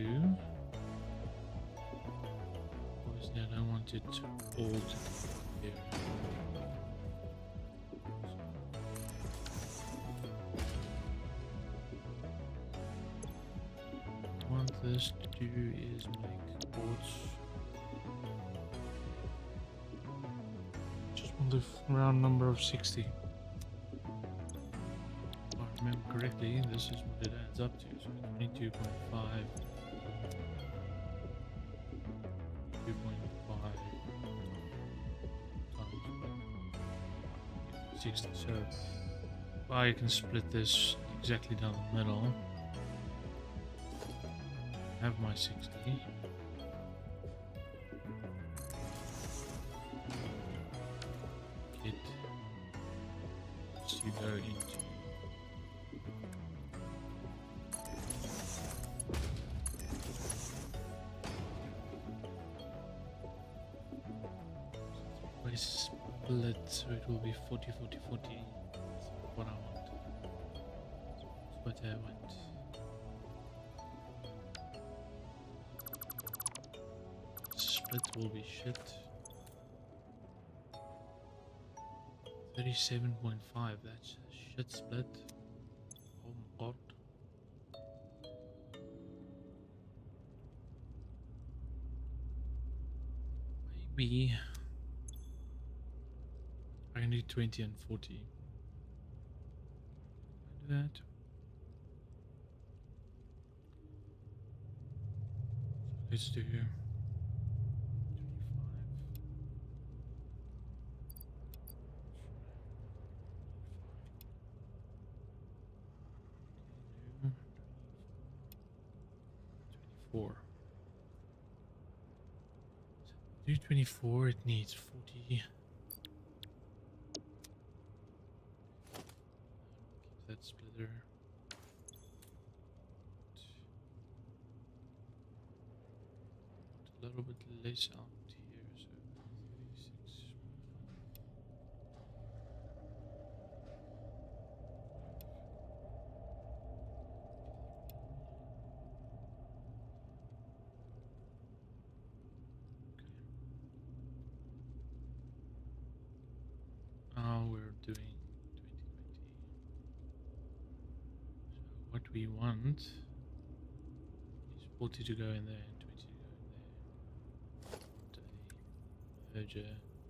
[SPEAKER 1] Obviously, I don't want it all to here. What I want this to do is make boards. Just want the round number of 60. If I remember correctly, this is what it adds up to. So 22.5, 2.5 times 60. So if I can split this exactly down the middle, have my 60. It needs to go into by split, so it will be 40, 40, 40. That's what I want. That's what I want. Split will be shit. 37.5, that's a shit split. Oh my god. Maybe I can do 20 and 40. Can I do that? So let's do 25. Okay, no. 24. So to do 24, it needs 40. Keep that splitter. Put a little bit less out here, so 36. Now we're doing 2020. So what we want is 40 to go in there and 20 to go in there. Want a merger in front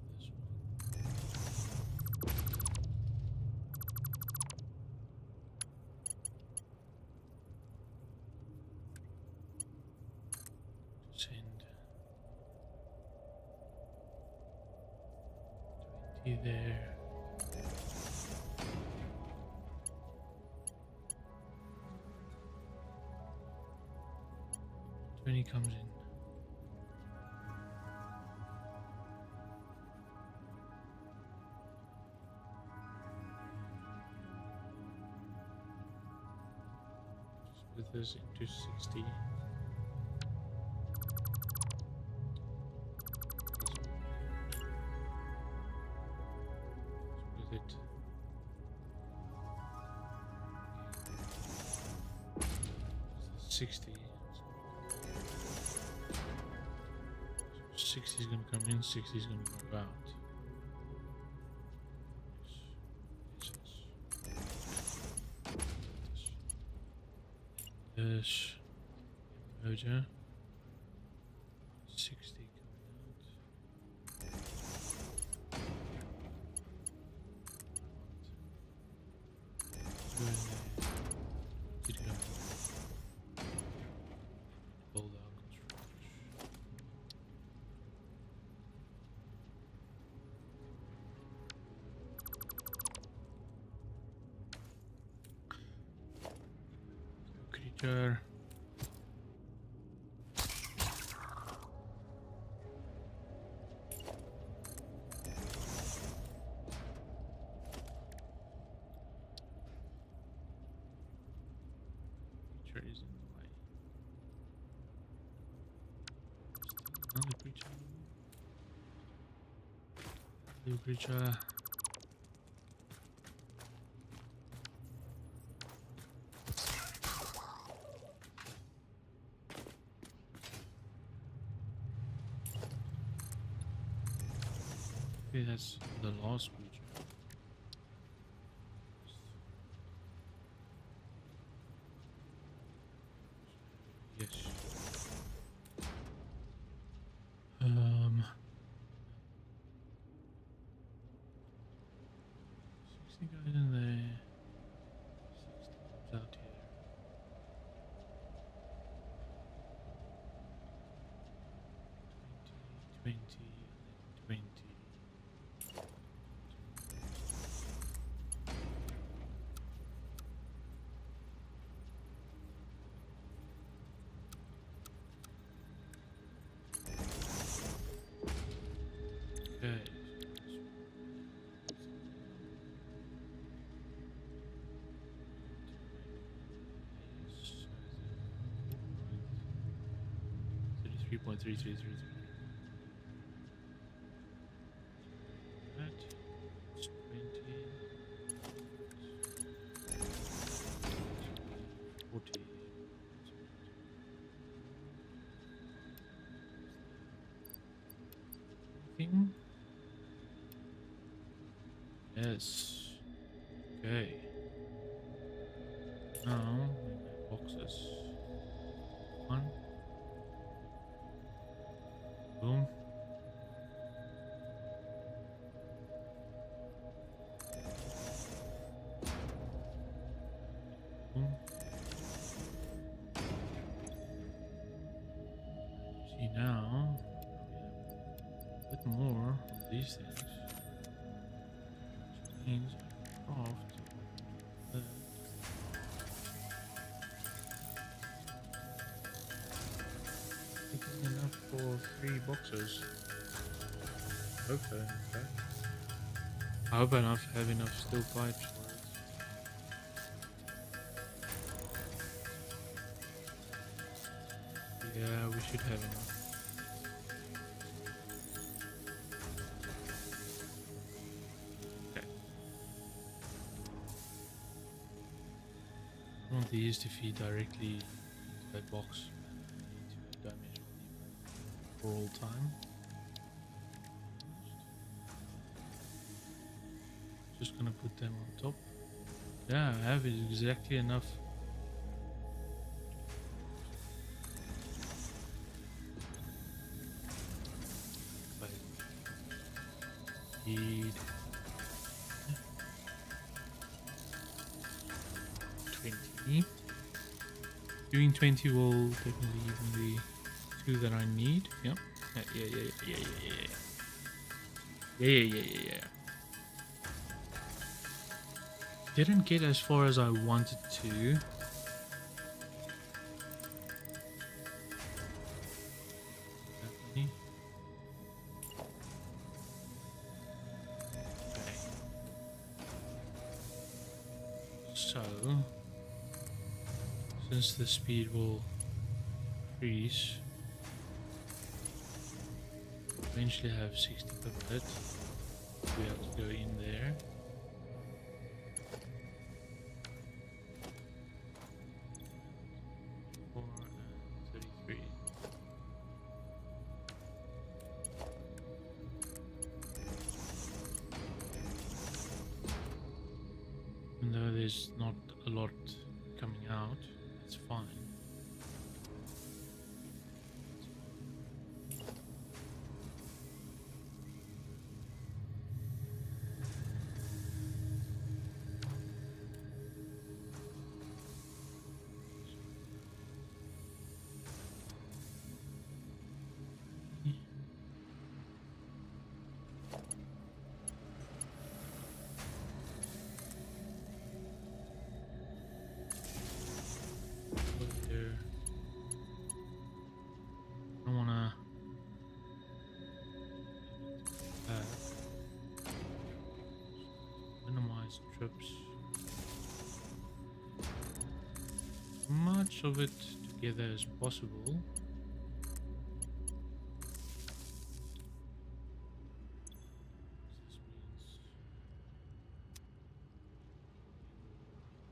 [SPEAKER 1] of this one. Send 20 there. 20 comes in. Split this into 60. Split it. 60. 60 is going to come in, 60 is going to go out. This merger. 60 coming out. Go in there. Keep going. Build our construction. Creature. Creature is in the way. Still another creature. Blue creature. Okay, that's the last creature. Yes. 60 guys in there. 60 comes out here. 20, 20, and then 20. Okay. Yes. 33.3333. That. It's 20. 40. Anything? Yes. Okay. Now we make boxes. One. Boom. Boom. See now we have a bit more of these things. Which means I can craft that. Taking enough for 3 boxes. Okay. I hope I have enough steel pipes for it. Yeah, we should have enough. Okay. I want these to feed directly into that box. I need to damage all for all time. Just gonna put them on top. Yeah, I have exactly enough. Feed 20. Doing 20 will definitely give me the 2 that I need. Yep. Yeah. Didn't get as far as I wanted to. So, since the speed will increase, eventually have 60 per minute. We have to go in there. Even though there's not a lot coming out, it's fine. There. I don't wanna minimize trips. Much of it together as possible.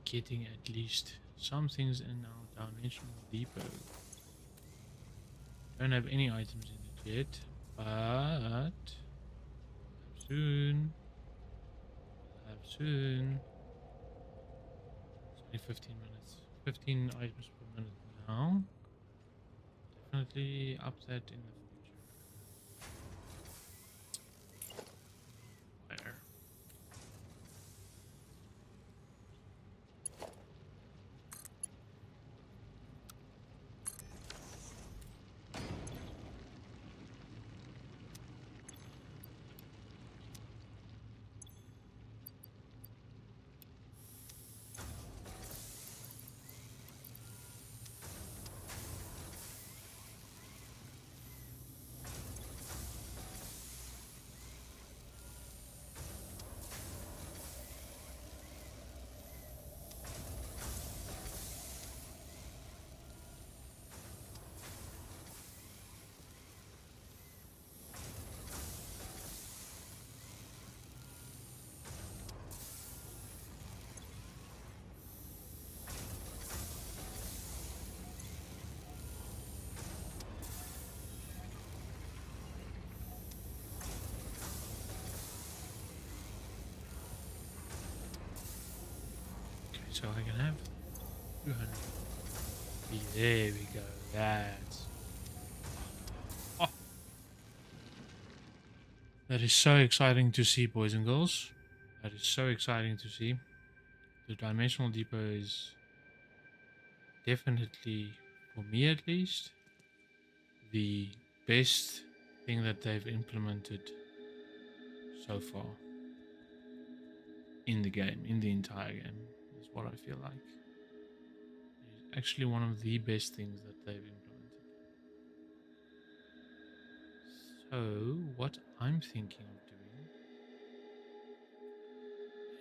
[SPEAKER 1] getting at least some things in our dimensional depot. Don't have any items in it yet, but soon. We'll have soon. It's only 15 minutes. 15 items per minute now. Definitely up that in the future. Where? So I can have 200. There we go. That's. Oh, that is so exciting to see, boys and girls. That is so exciting to see. The Dimensional Depot is definitely, for me at least, the best thing that they've implemented so far in the game, in the entire game, is what I feel like. It's actually one of the best things that they've implemented. So, what I'm thinking of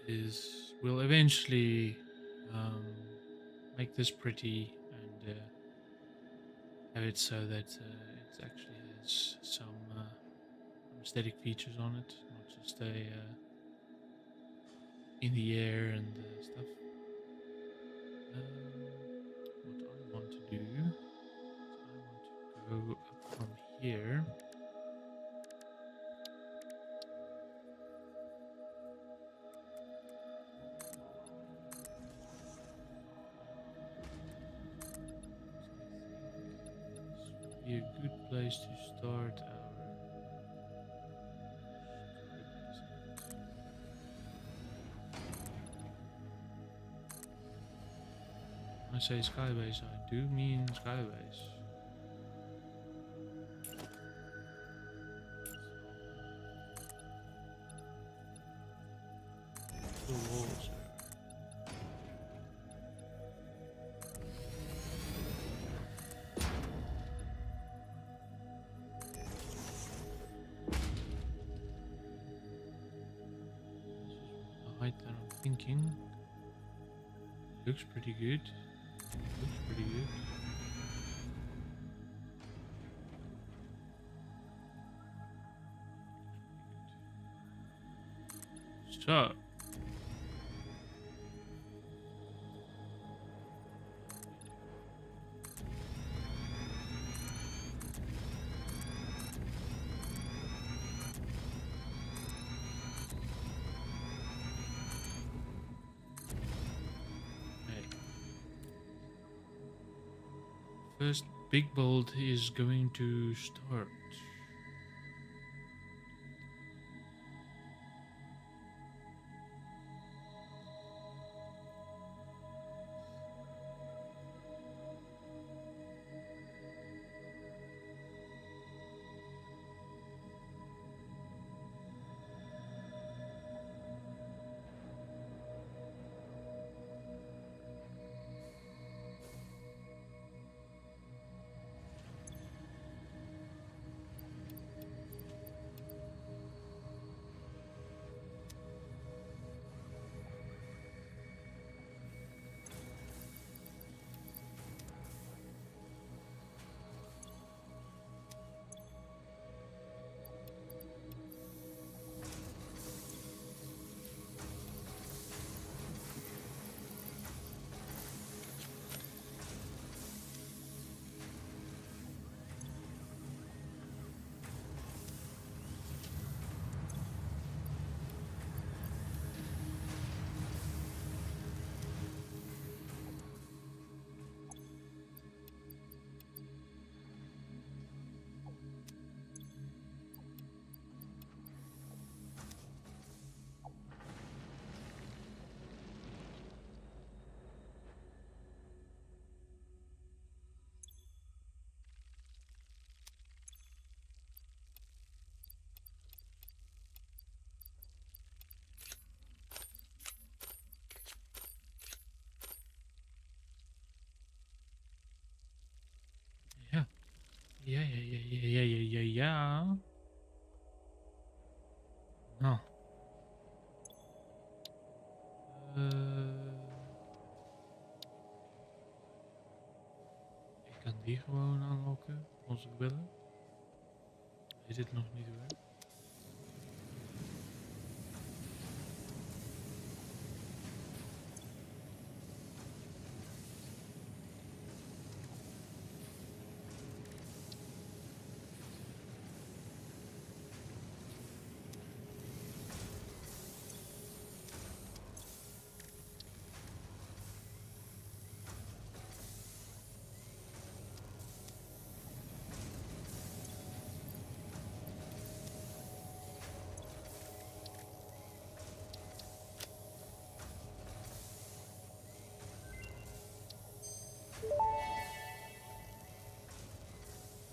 [SPEAKER 1] doing is we'll eventually make this pretty and have it so that it actually has some aesthetic features on it, not just a in the air and stuff. What I want to do is I want to go up from here. Be a good place to start our. When I say skybase, I do mean skybase. The walls. The height that I'm thinking looks pretty good. Looks pretty good. So first big build is going to start. Yeah. Nou, ik kan die gewoon aanlokken als ik wil. Weet het nog niet hoor.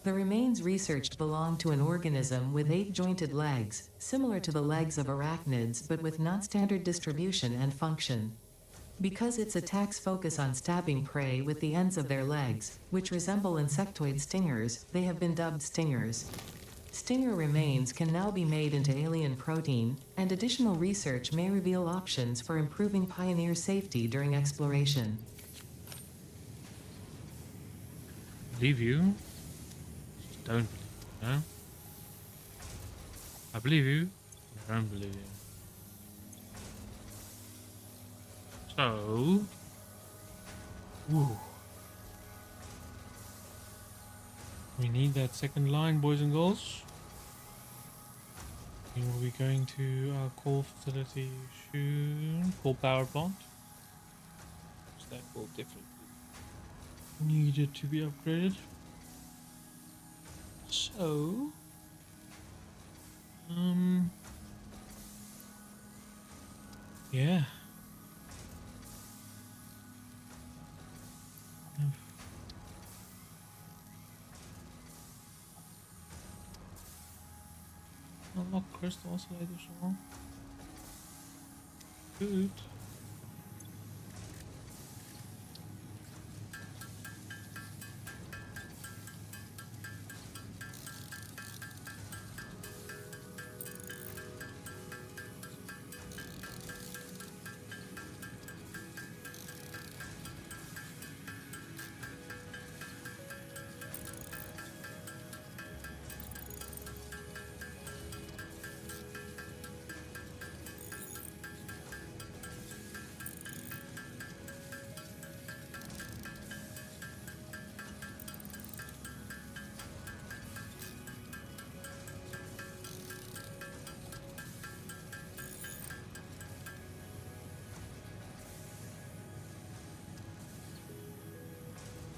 [SPEAKER 2] The remains researched belong to an organism with 8-jointed legs, similar to the legs of arachnids but with non-standard distribution and function. Because its attacks focus on stabbing prey with the ends of their legs, which resemble insectoid stingers, they have been dubbed stingers. Stinger remains can now be made into alien protein, and additional research may reveal options for improving pioneer safety during exploration.
[SPEAKER 1] Believe you. Don't believe you, no? I believe you. I don't believe you. So... Woo. We need that second line, boys and girls. We will be going to our coal facility soon. Coal power plant. That will definitely needed to be upgraded. So... yeah. Unlock crystal oscillator song. Good.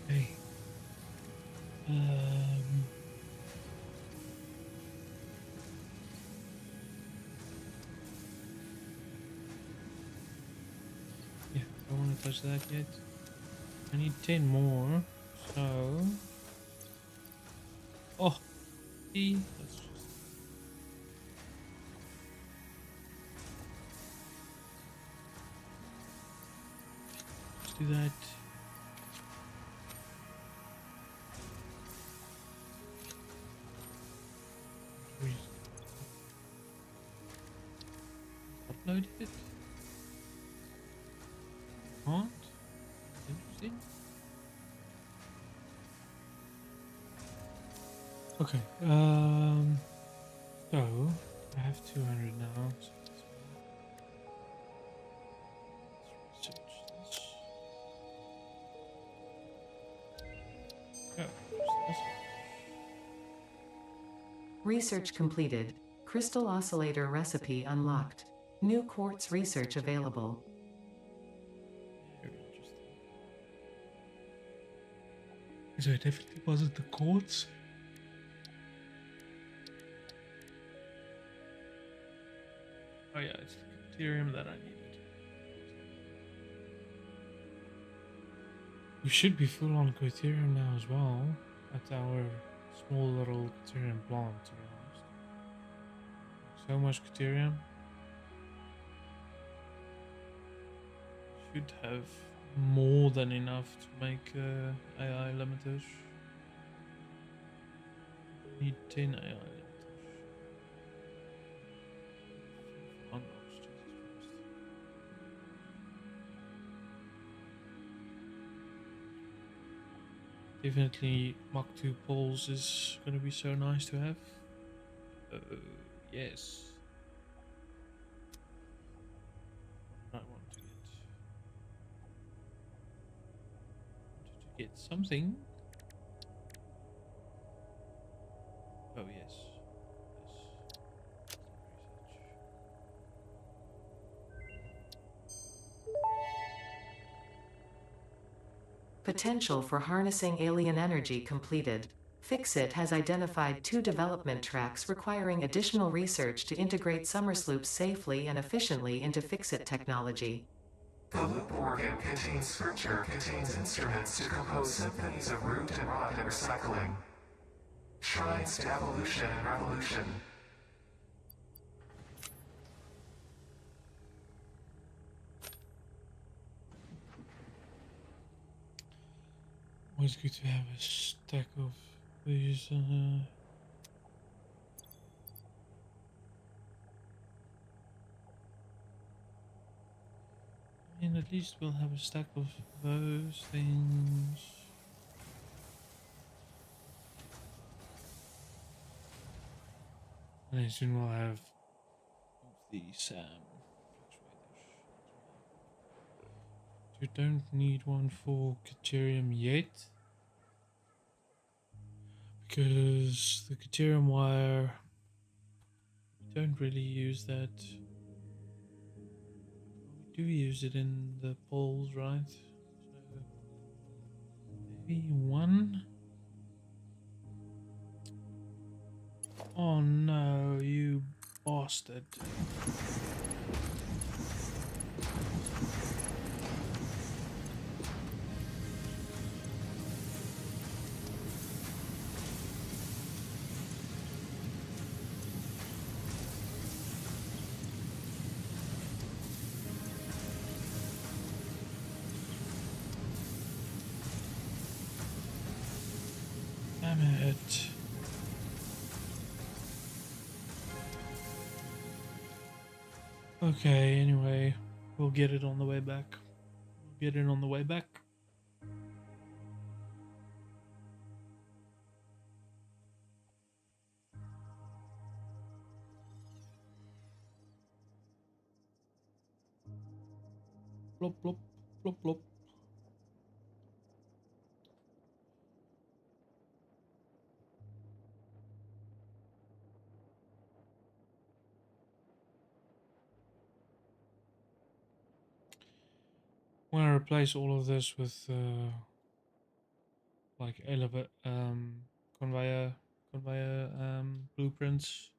[SPEAKER 1] Hey. Yeah, don't want to touch that yet. I need 10 more. So... Oh! See? Let's do that. Upload it. Can't. Interesting. Okay. So I have 200 now. So let's research this. Oh, where's this?
[SPEAKER 2] Research completed. Crystal oscillator recipe unlocked. New quartz research available.
[SPEAKER 1] Very interesting. So it definitely wasn't the quartz. Oh yeah, it's the Ethereum that I needed. We should be full on Ethereum now as well at our small little Ethereum plant, to be honest. So much Ethereum. Should have more than enough to make AI limiters. need 10 AI. Unlocks, Jesus Christ. Definitely Mach 2 poles is gonna be so nice to have. Yes. What did I want to get? Wanted to get something. Oh yes. Yes. Research.
[SPEAKER 2] Potential for harnessing alien energy completed. Fixit has identified 2 development tracks requiring additional research to integrate Somersloops safely and efficiently into Fixit technology.
[SPEAKER 3] The loop organ contains scripture, contains instruments to compose symphonies of root and rot and recycling. Shrines to evolution and revolution.
[SPEAKER 1] Always good to have a stack of these. And at least we'll have a stack of those things. And then soon we'll have these fluctuators. You don't need one for Caterium yet, because the Caterium wire, we don't really use that. We do use it in the poles, right? So maybe one. Oh no, you bastard. Damn it. Okay, anyway, we'll get it on the way back. We'll get it on the way back. Plop, plop, plop, plop. I'm gonna replace all of this with like elevator conveyor blueprints,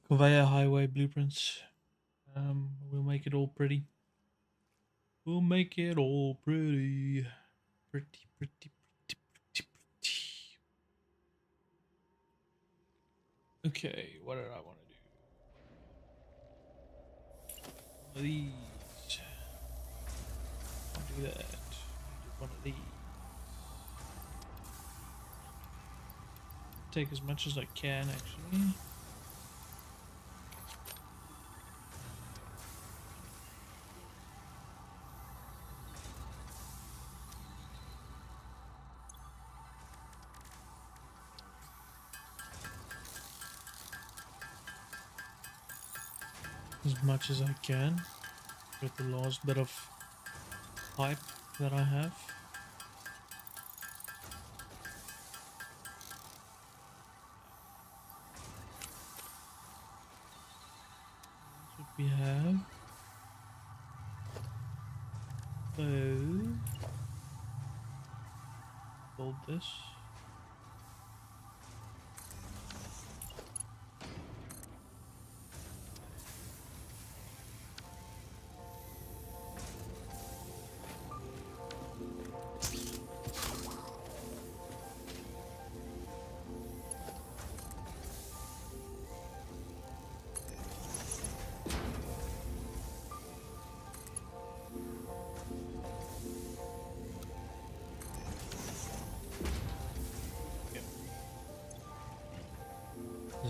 [SPEAKER 1] conveyor highway blueprints. We'll make it all pretty. We'll make it all pretty. Pretty, pretty, pretty, pretty, pretty. Okay, what did I want to do? One of these. I'll do that. One of these. Take as much as I can, actually. As much as I can with the last bit of pipe that I have. That's what we have. So build this.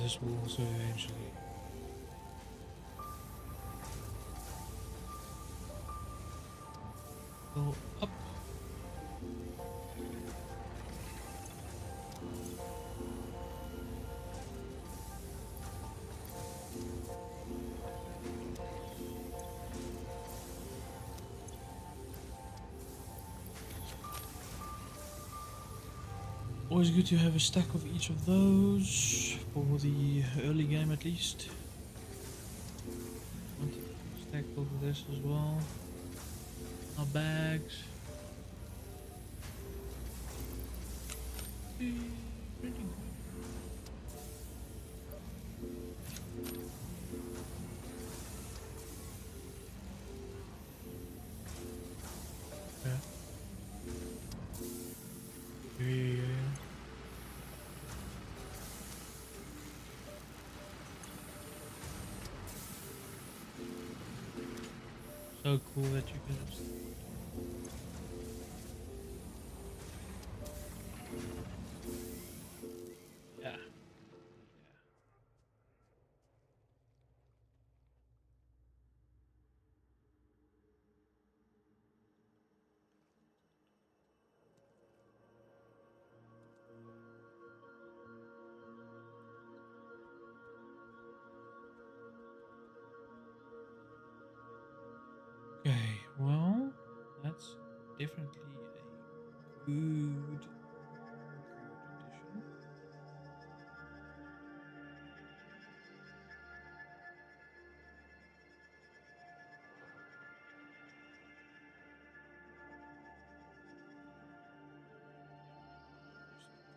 [SPEAKER 1] this will also eventually go up. Always good to have a stack of each of those for the early game at least. Want a stack of this as well. Our bags. Pretty good. Yeah. Yeah. So cool that you can just yeah. Okay, well, that's definitely a good addition.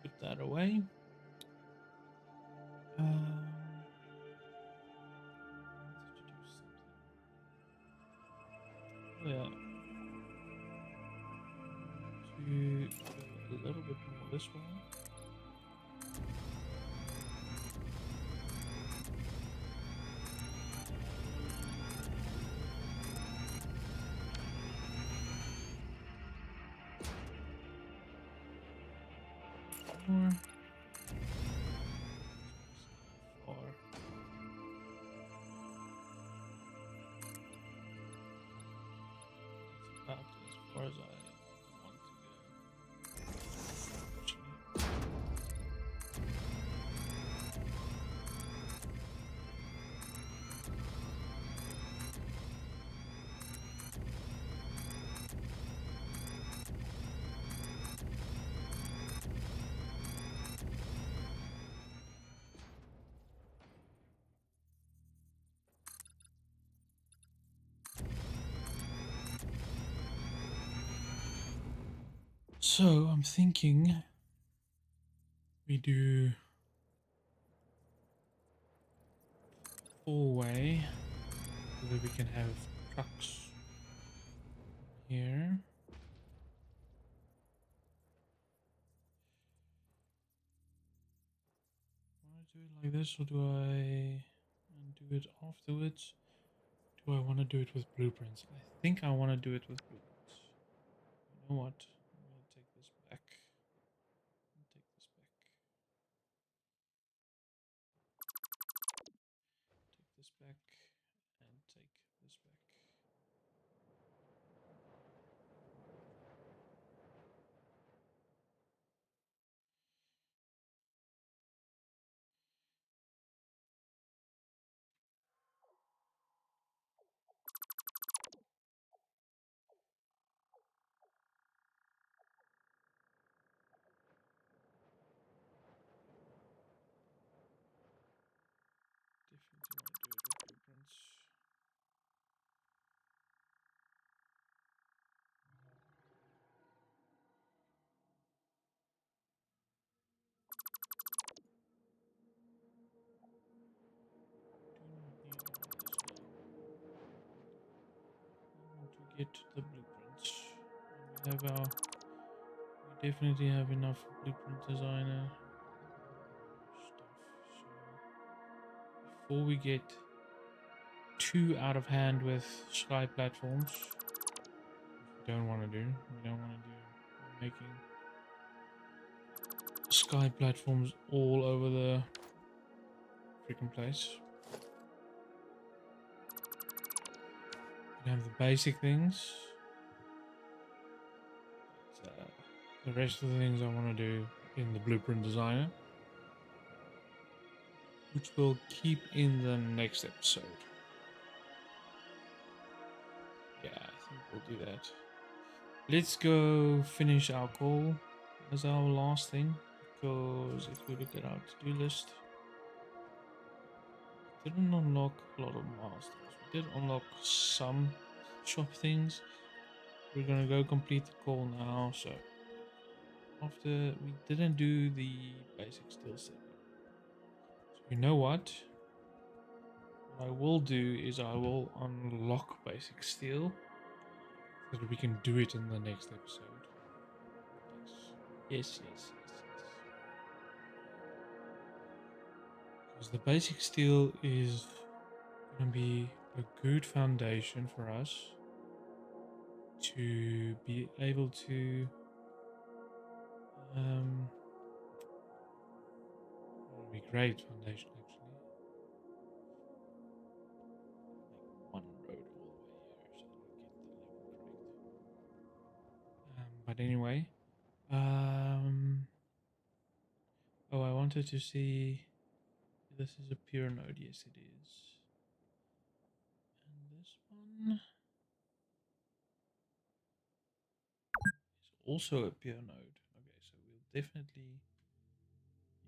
[SPEAKER 1] Put that away. Yeah. To go a little bit more this way. More. Far. It's about as far as I want to go. Actually. So I'm thinking we do 4-way so that we can have trucks here. Want to do it like this, or do I do it afterwards? Do I want to do it with blueprints? I think I want to do it with blueprints. You know what? I'm going to take this back. Take this back. Take this back. And take this back. Definitely want to do it with blueprints. Do not need all this now. I want to get the blueprints. And we have our. We definitely have enough blueprint designer stuff. So before we get too out of hand with sky platforms, which we don't want to do. We don't want to do making sky platforms all over the freaking place. We have the basic things. The rest of the things I want to do in the blueprint designer, which we'll keep in the next episode. Yeah, I think we'll do that. Let's go finish our call as our last thing, because if we look at our to-do list, we didn't unlock a lot of milestones. We did unlock some shop things. We're gonna go complete the call now, so after we didn't do the basic steel setup. So you know what? What I will do is I will unlock basic steel so that we can do it in the next episode. Yes. Because the basic steel is going to be a good foundation for us to be able to it'll be great foundation actually. Like one road all the way here so that we get the level correct. But anyway, oh, I wanted to see if this is a pure node. Yes, it is. And this one is also a pure node. Okay, so we'll definitely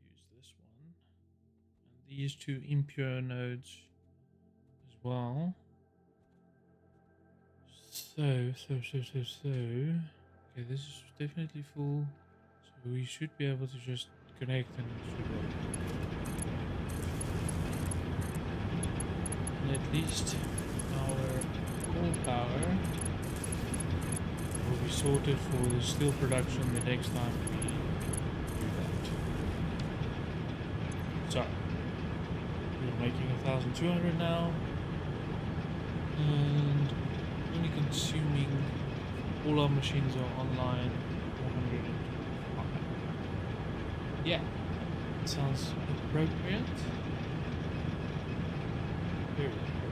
[SPEAKER 1] use this one. And these two impure nodes as well. So. Okay, this is definitely full. So we should be able to just connect and it should work. And at least our coal power will be sorted for the steel production the next time we do that. So we're making 1,200 now, and only consuming, all our machines are online, 425. Yeah, sounds appropriate. Very appropriate.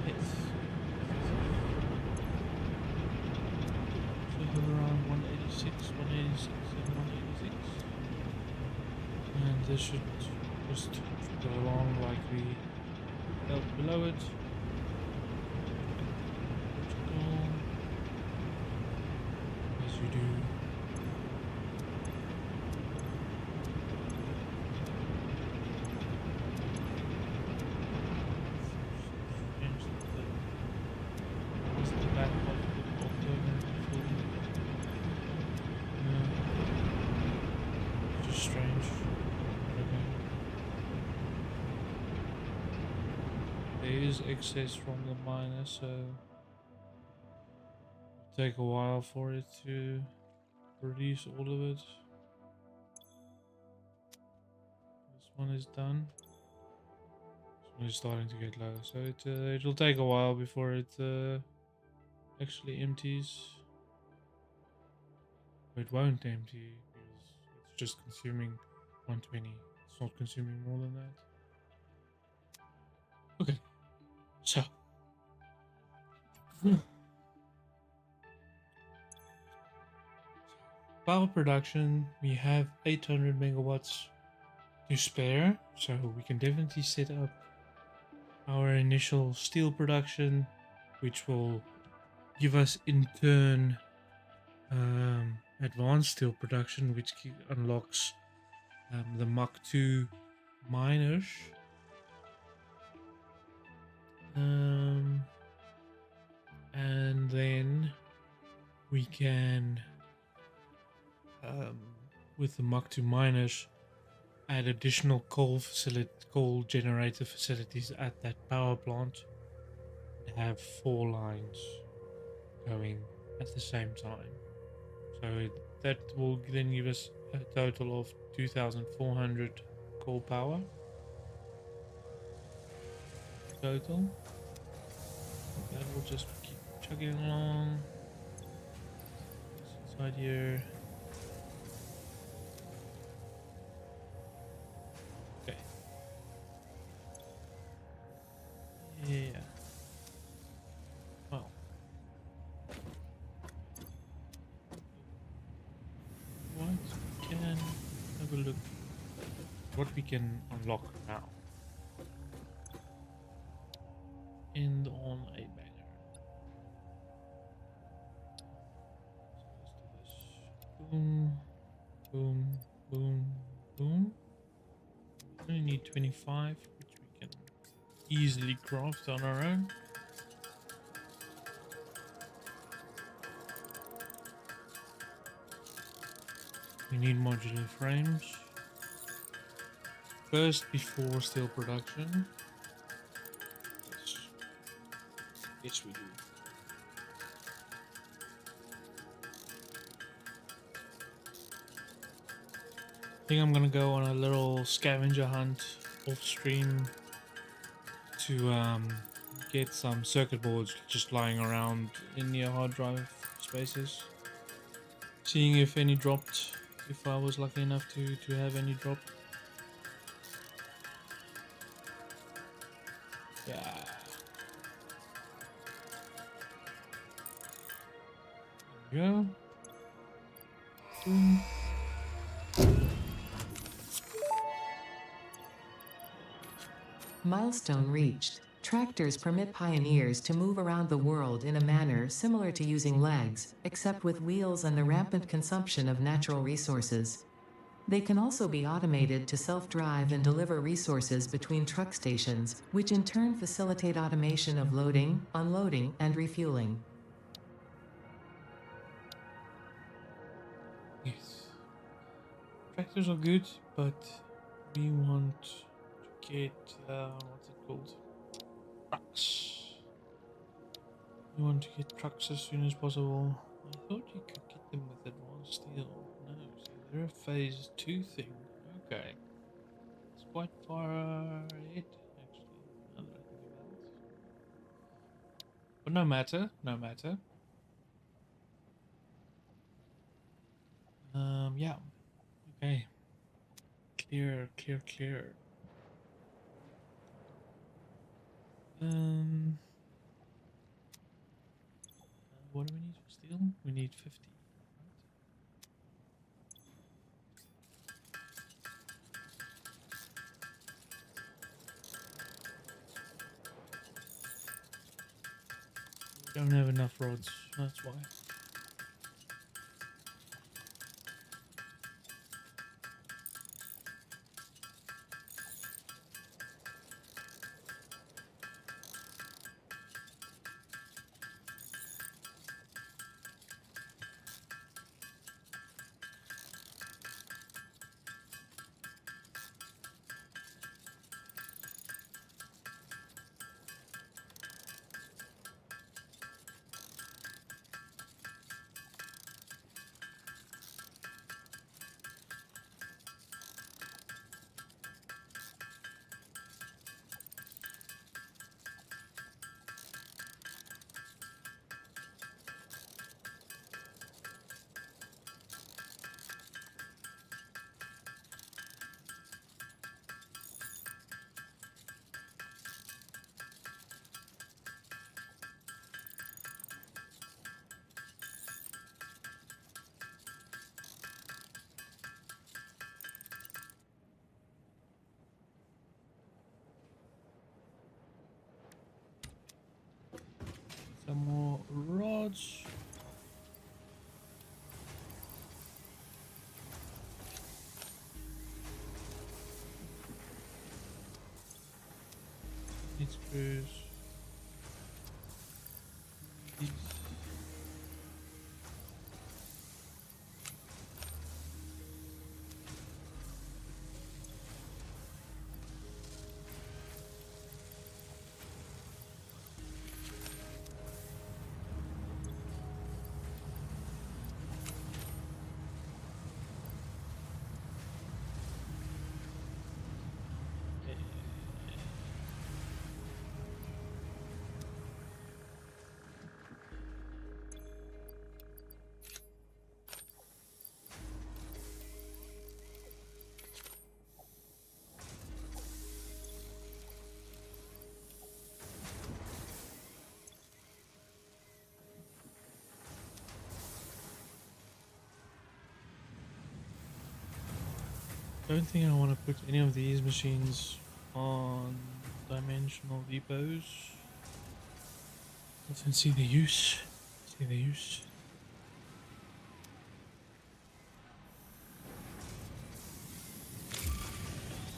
[SPEAKER 1] Yes. So around 186, and 186. And this should just go along like we felt below it. As you do. Just strange. There is excess from the miner, so it'll take a while for it to release all of it. This one is done. This one is starting to get low, so it'll take a while before it actually empties. It won't empty because it's just consuming 120. It's not consuming more than that. Okay, so power production, we have 800 megawatts to spare, so we can definitely set up our initial steel production, which will give us in turn advanced steel production, which unlocks the Mach 2 miners. And then we can, with the Mach 2 miners, add additional coal generator facilities at that power plant and have 4 lines going at the same time. So that will then give us a total of 2,400 coal power total. That will just keep chugging along. What's inside here? Okay. Yeah. Well. What we can have a look. What we can unlock now. And on a banger. So let's do this. Boom, boom, boom, boom. We only need 25, which we can easily craft on our own. We need modular frames. First, before steel production. Yes, we do. I think I'm gonna go on a little scavenger hunt off stream to get some circuit boards just lying around in the hard drive spaces. Seeing if any dropped, if I was lucky enough to have any drop. Yeah. There we go. Boom.
[SPEAKER 2] Milestone reached. Tractors permit pioneers to move around the world in a manner similar to using legs, except with wheels and the rampant consumption of natural resources. They can also be automated to self-drive and deliver resources between truck stations, which in turn facilitate automation of loading, unloading, and refueling.
[SPEAKER 1] Yes. Tractors are good, but we want to get what's it called? Trucks. We want to get trucks as soon as possible. I thought you could get them with advanced steel. No, see, they're a phase 2 thing. Okay. It's quite far ahead, actually, now that I think about it. But no matter, no matter. Yeah. Okay. Clear, clear, clear. What do we need for steel? We need 50, right? We don't have enough rods, that's why. Some more rods. Need screws. These. Don't think I want to put any of these machines on dimensional depots. Doesn't see the use. See the use.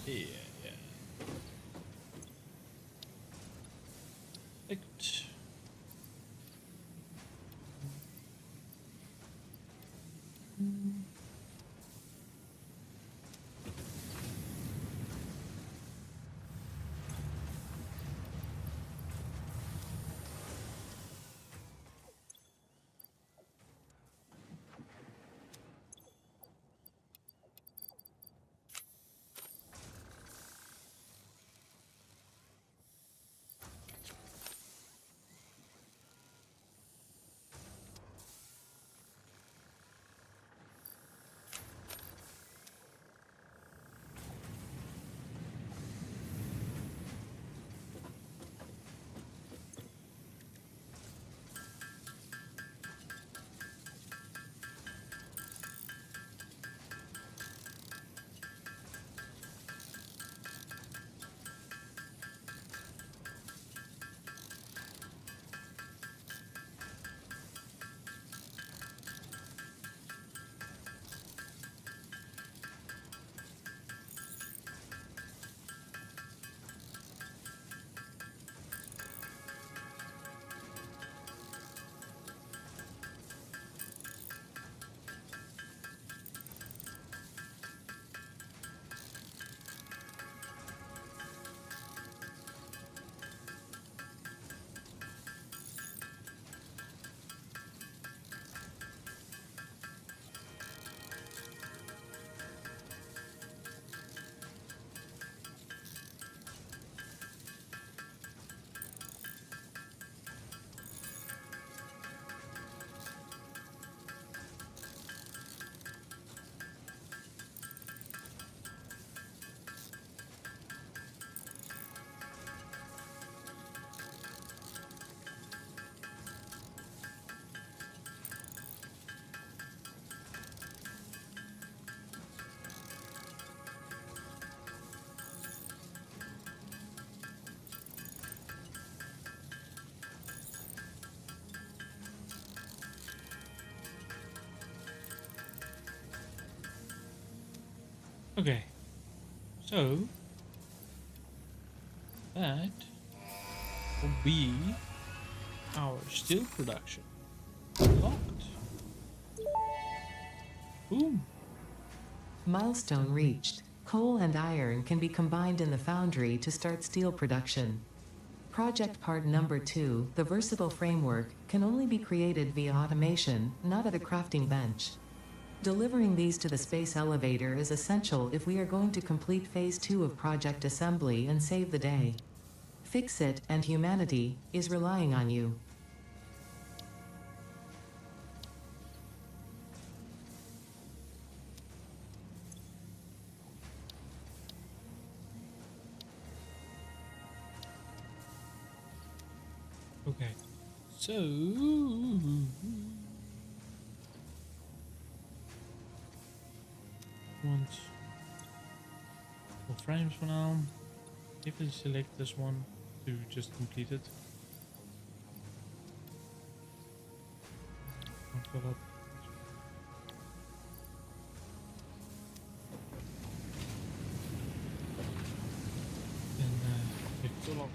[SPEAKER 1] Yeah, yeah. Perfect. Okay, so that will be our steel production locked. Boom.
[SPEAKER 2] Milestone reached. Coal and iron can be combined in the foundry to start steel production. Project part number 2, the versatile framework, can only be created via automation, not at a crafting bench. Delivering these to the space elevator is essential if we are going to complete phase 2 of project assembly and save the day. Fix It and humanity is relying on you.
[SPEAKER 1] Okay, so want 4 frames for now. If I select this one to just complete it. I'll fill up. Then fill up.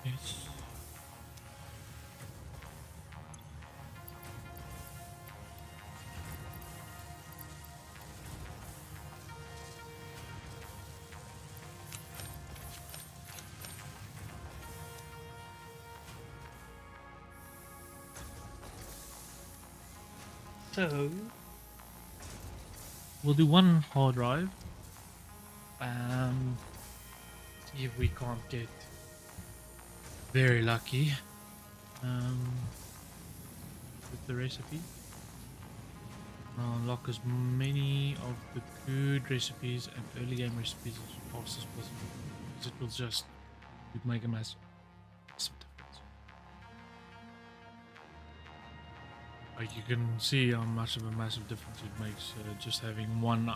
[SPEAKER 1] Yes. So we'll do one hard drive. See if we can't get very lucky with the recipe. I'll unlock as many of the good recipes and early game recipes as fast as possible, because it will just make a massive difference. Like you can see how much of a massive difference it makes just having one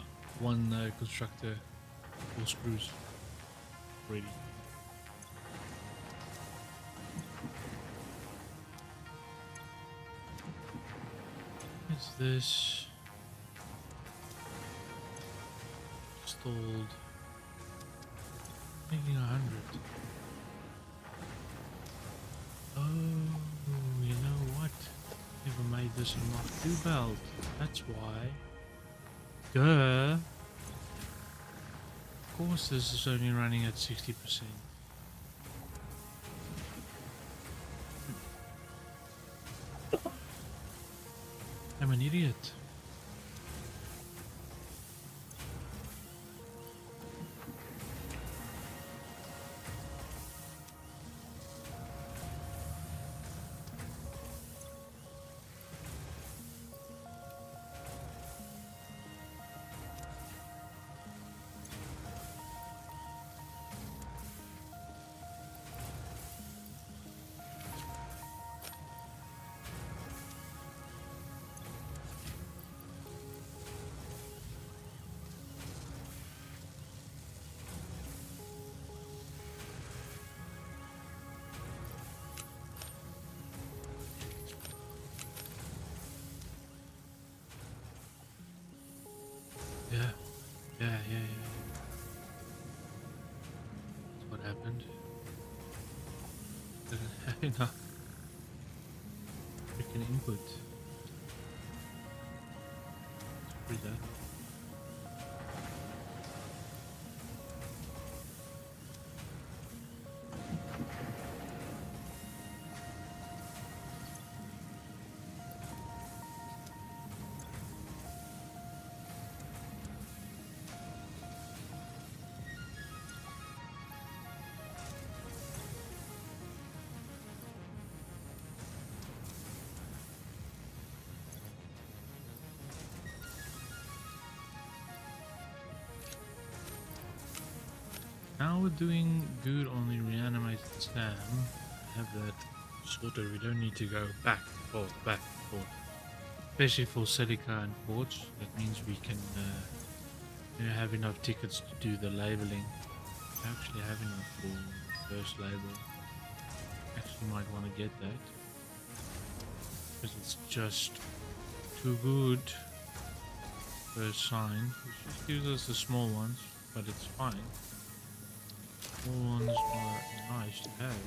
[SPEAKER 1] constructor full screws ready. What's this? Installed. Making 100. Oh, you know what? Never made this a Mark II belt. That's why. Duh. Of course this is only running at 60%. I'm an idiot. Yeah. That's what happened. Didn't have enough freaking input. Let's free that. Now we're doing good on the reanimated Sam. Have that sorted. We don't need to go back and forth. Especially for silica and quartz. That means we can have enough tickets to do the labeling. I actually have enough for the first label. Actually might want to get that, because it's just too good. First sign. It just gives us the small ones, but it's fine. Small ones are nice to have.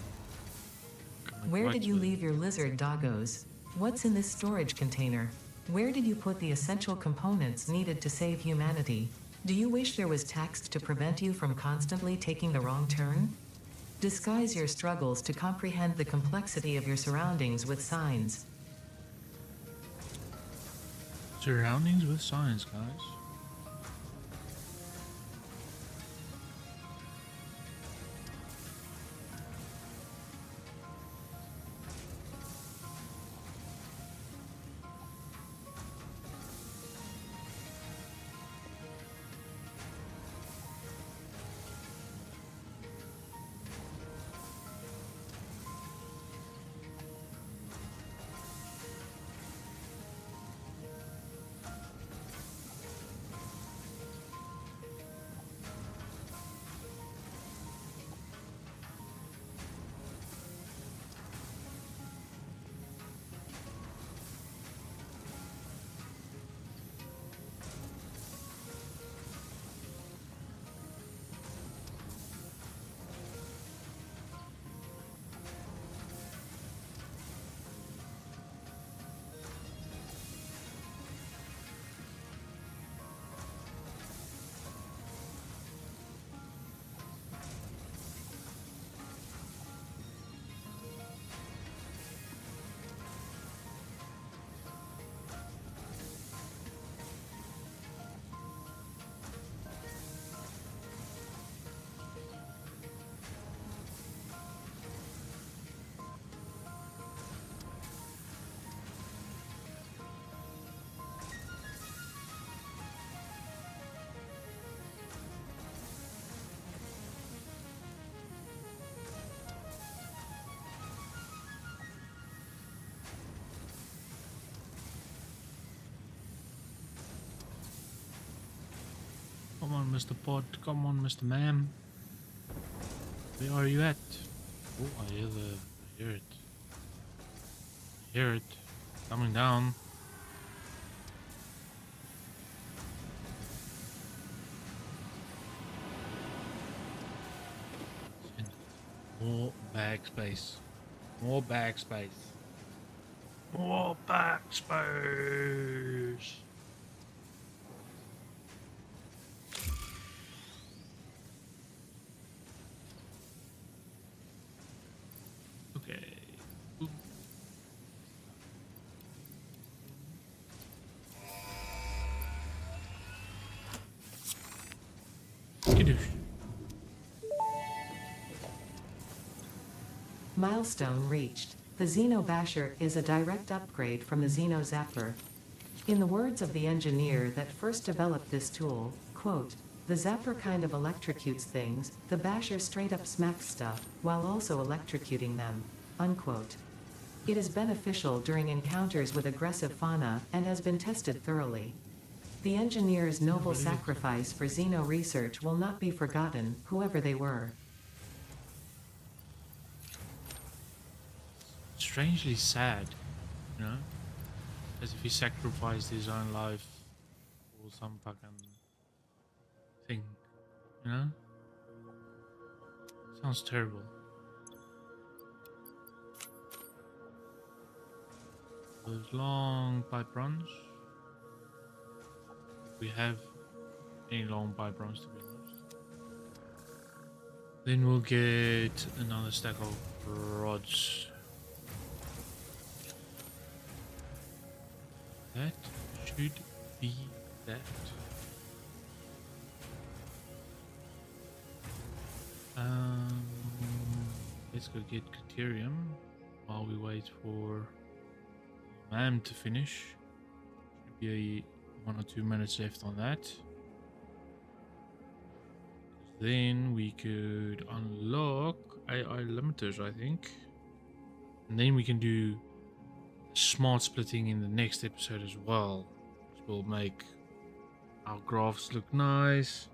[SPEAKER 2] Where did you leave your lizard doggos? What's in this storage container? Where did you put the essential components needed to save humanity? Do you wish there was text to prevent you from constantly taking the wrong turn? Disguise your struggles to comprehend the complexity of your surroundings with signs.
[SPEAKER 1] Surroundings with signs, guys. on, Mr. Pod. Come on, Mr. Man. Where are you at? Oh, I hear it. I hear it. Coming down. More backspace. More backspace. More backspace. Okay. Ooh. Skidoosh.
[SPEAKER 2] Milestone reached. The Xeno Basher is a direct upgrade from the Xeno Zapper. In the words of the engineer that first developed this tool, quote, "The Zapper kind of electrocutes things, the Basher straight up smacks stuff, while also electrocuting them," unquote. It is beneficial during encounters with aggressive fauna and has been tested thoroughly. The engineer's noble sacrifice for Xeno research will not be forgotten, whoever they were.
[SPEAKER 1] Strangely sad, you know? As if he sacrificed his own life for some fucking thing, you know? Sounds terrible. Those long pipe runs. We have any long pipe runs, to be honest. Then we'll get another stack of rods. That should be that. Let's go get Caterium while we wait for Mam to finish. Should be 1 or 2 minutes left on that. Then we could unlock AI limiters, I think. And then we can do smart splitting in the next episode as well, which will make our graphs look nice.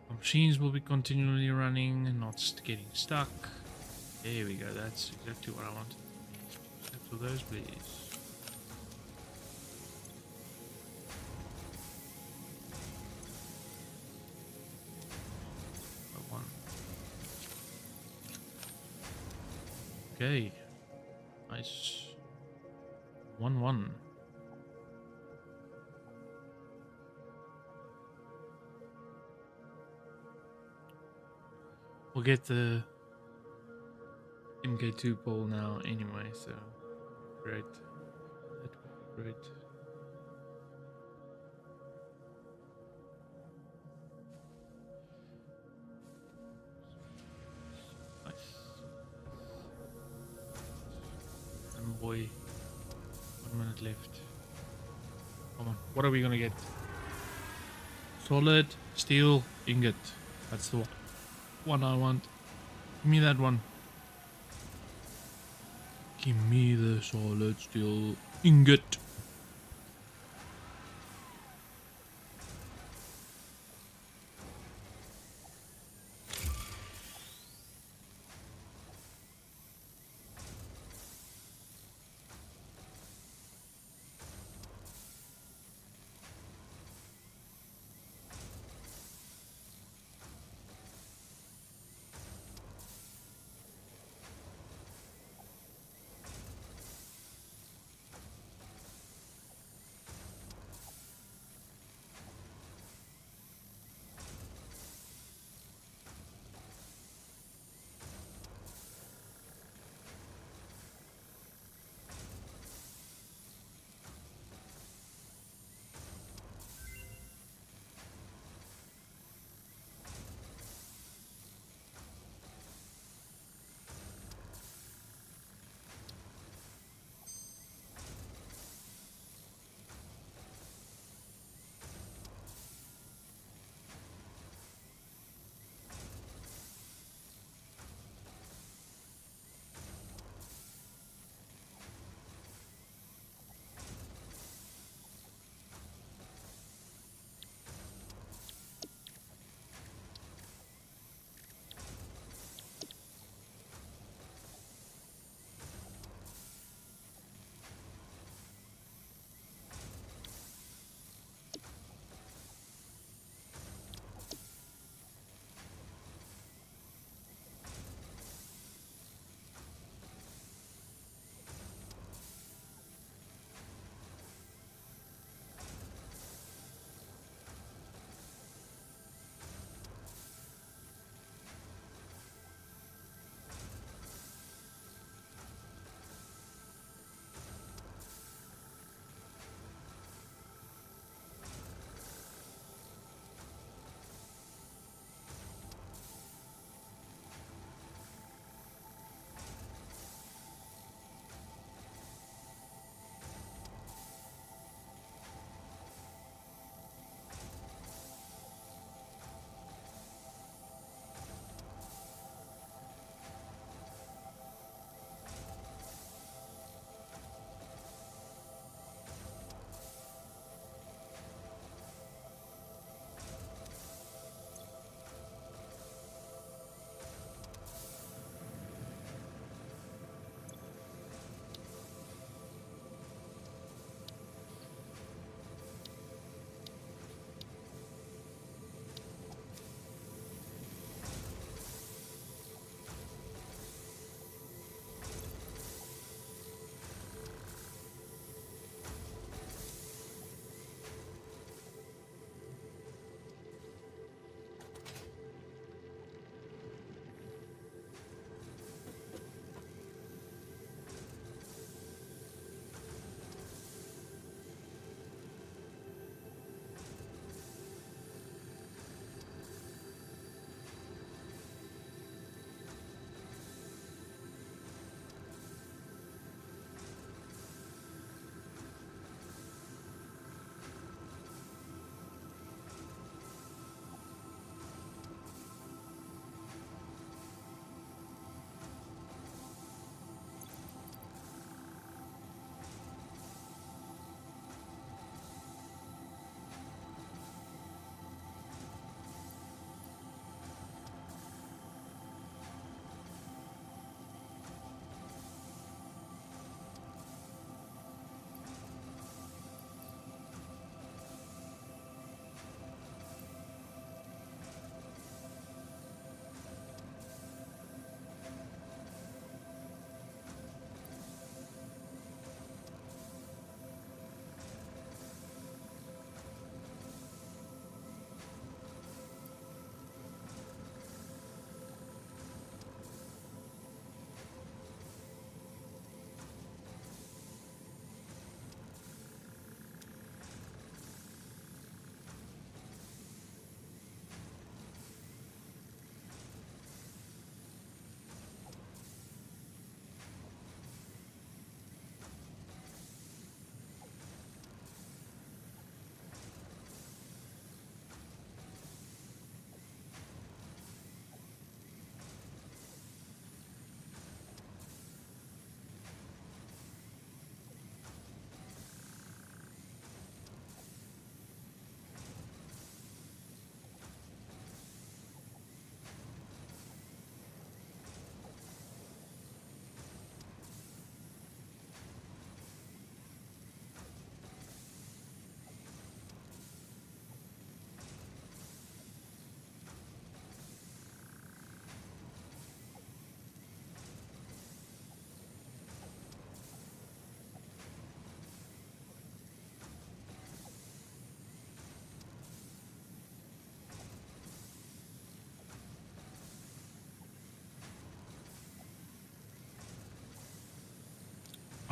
[SPEAKER 1] Our machines will be continually running and not getting stuck. There we go, that's exactly what I wanted. Cancel those, please. One. Okay, nice. 1-1. We'll get the MK2 pole now anyway, so great. That would be great. Nice. And boy, 1 minute left. Come on, what are we gonna get? Solid steel ingot. That's the one I want. Give me that one. Give me the solid steel ingot.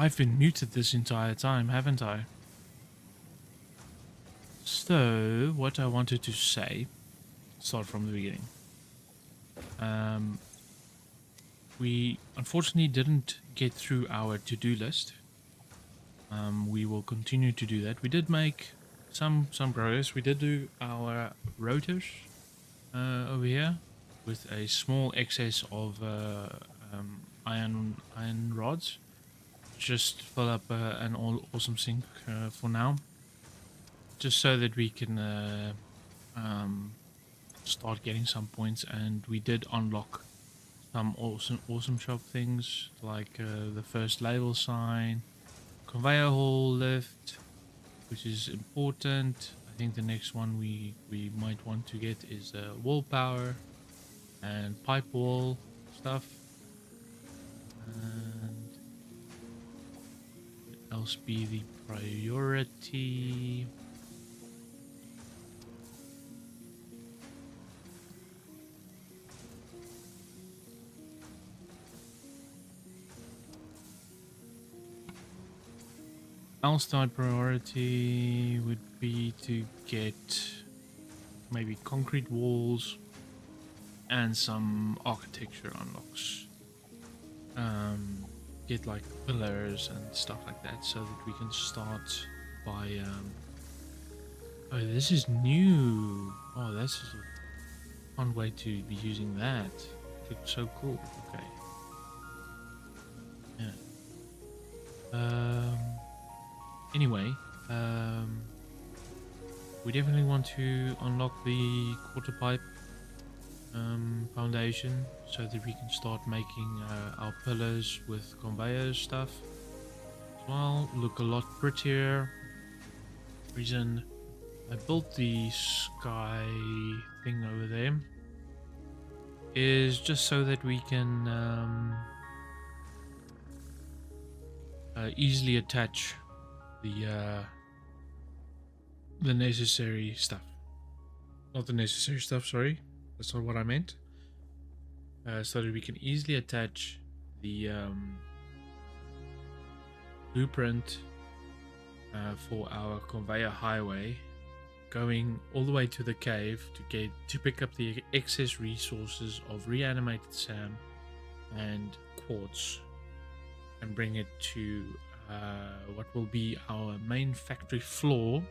[SPEAKER 1] I've been muted this entire time, haven't I? So, what I wanted to say, start from the beginning. We unfortunately didn't get through our to-do list. We will continue to do that. We did make some progress. We did do our rotors over here with a small excess of iron rods. Just fill up an awesome sink for now, just so that we can start getting some points. And we did unlock some awesome shop things, like the first label sign, conveyor hall lift, which is important. I think the next one we might want to get is wall power and pipe wall stuff. And what else be the priority? Outside priority would be to get maybe concrete walls and some architecture unlocks. Get like pillars and stuff like that, so that we can start by oh, this is new. Oh, that's a fun way to be using that. It looks so cool. Okay. Yeah. Anyway, we definitely want to unlock the quarter pipe foundation, so that we can start making our pillars with conveyor stuff as well. Look a lot prettier. Reason I built the sky thing over there is just so that we can easily attach the necessary stuff. Not the necessary stuff, sorry. That's not what I meant. So that we can easily attach the blueprint for our conveyor highway going all the way to the cave to pick up the excess resources of reanimated sand and quartz, and bring it to what will be our main factory floor,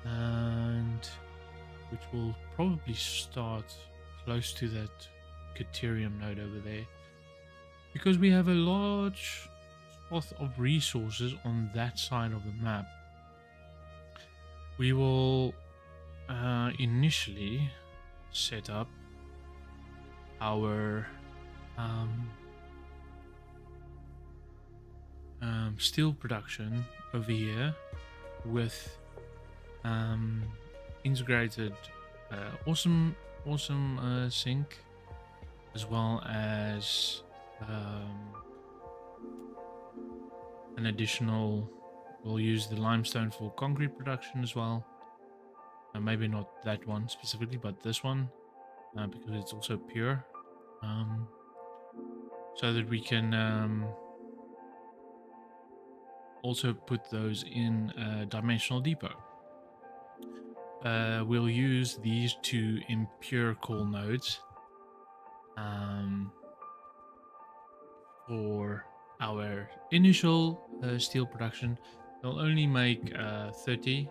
[SPEAKER 1] and which will probably start close to that Caterium node over there, because we have a large swath of resources on that side of the map. We will initially set up our steel production over here with integrated awesome sink, as well as an additional, we'll use the limestone for concrete production as well. Maybe not that one specifically, but this one, because it's also pure, so that we can also put those in a dimensional depot. We'll use these two impure coal nodes for our initial steel production. They'll only make 30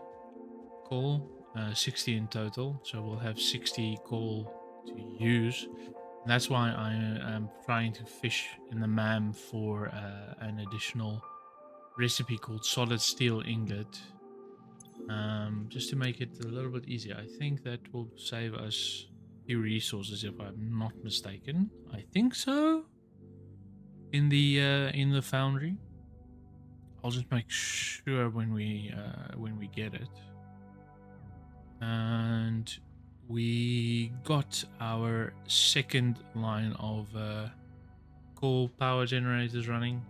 [SPEAKER 1] coal, 60 in total, so we'll have 60 coal to use. And that's why I am trying to fish in the MAM for an additional recipe called solid steel ingot, just to make it a little bit easier. I think that will save us a few resources, if I'm not mistaken. I think so. In the foundry, I'll just make sure when we get it. And we got our second line of coal power generators running,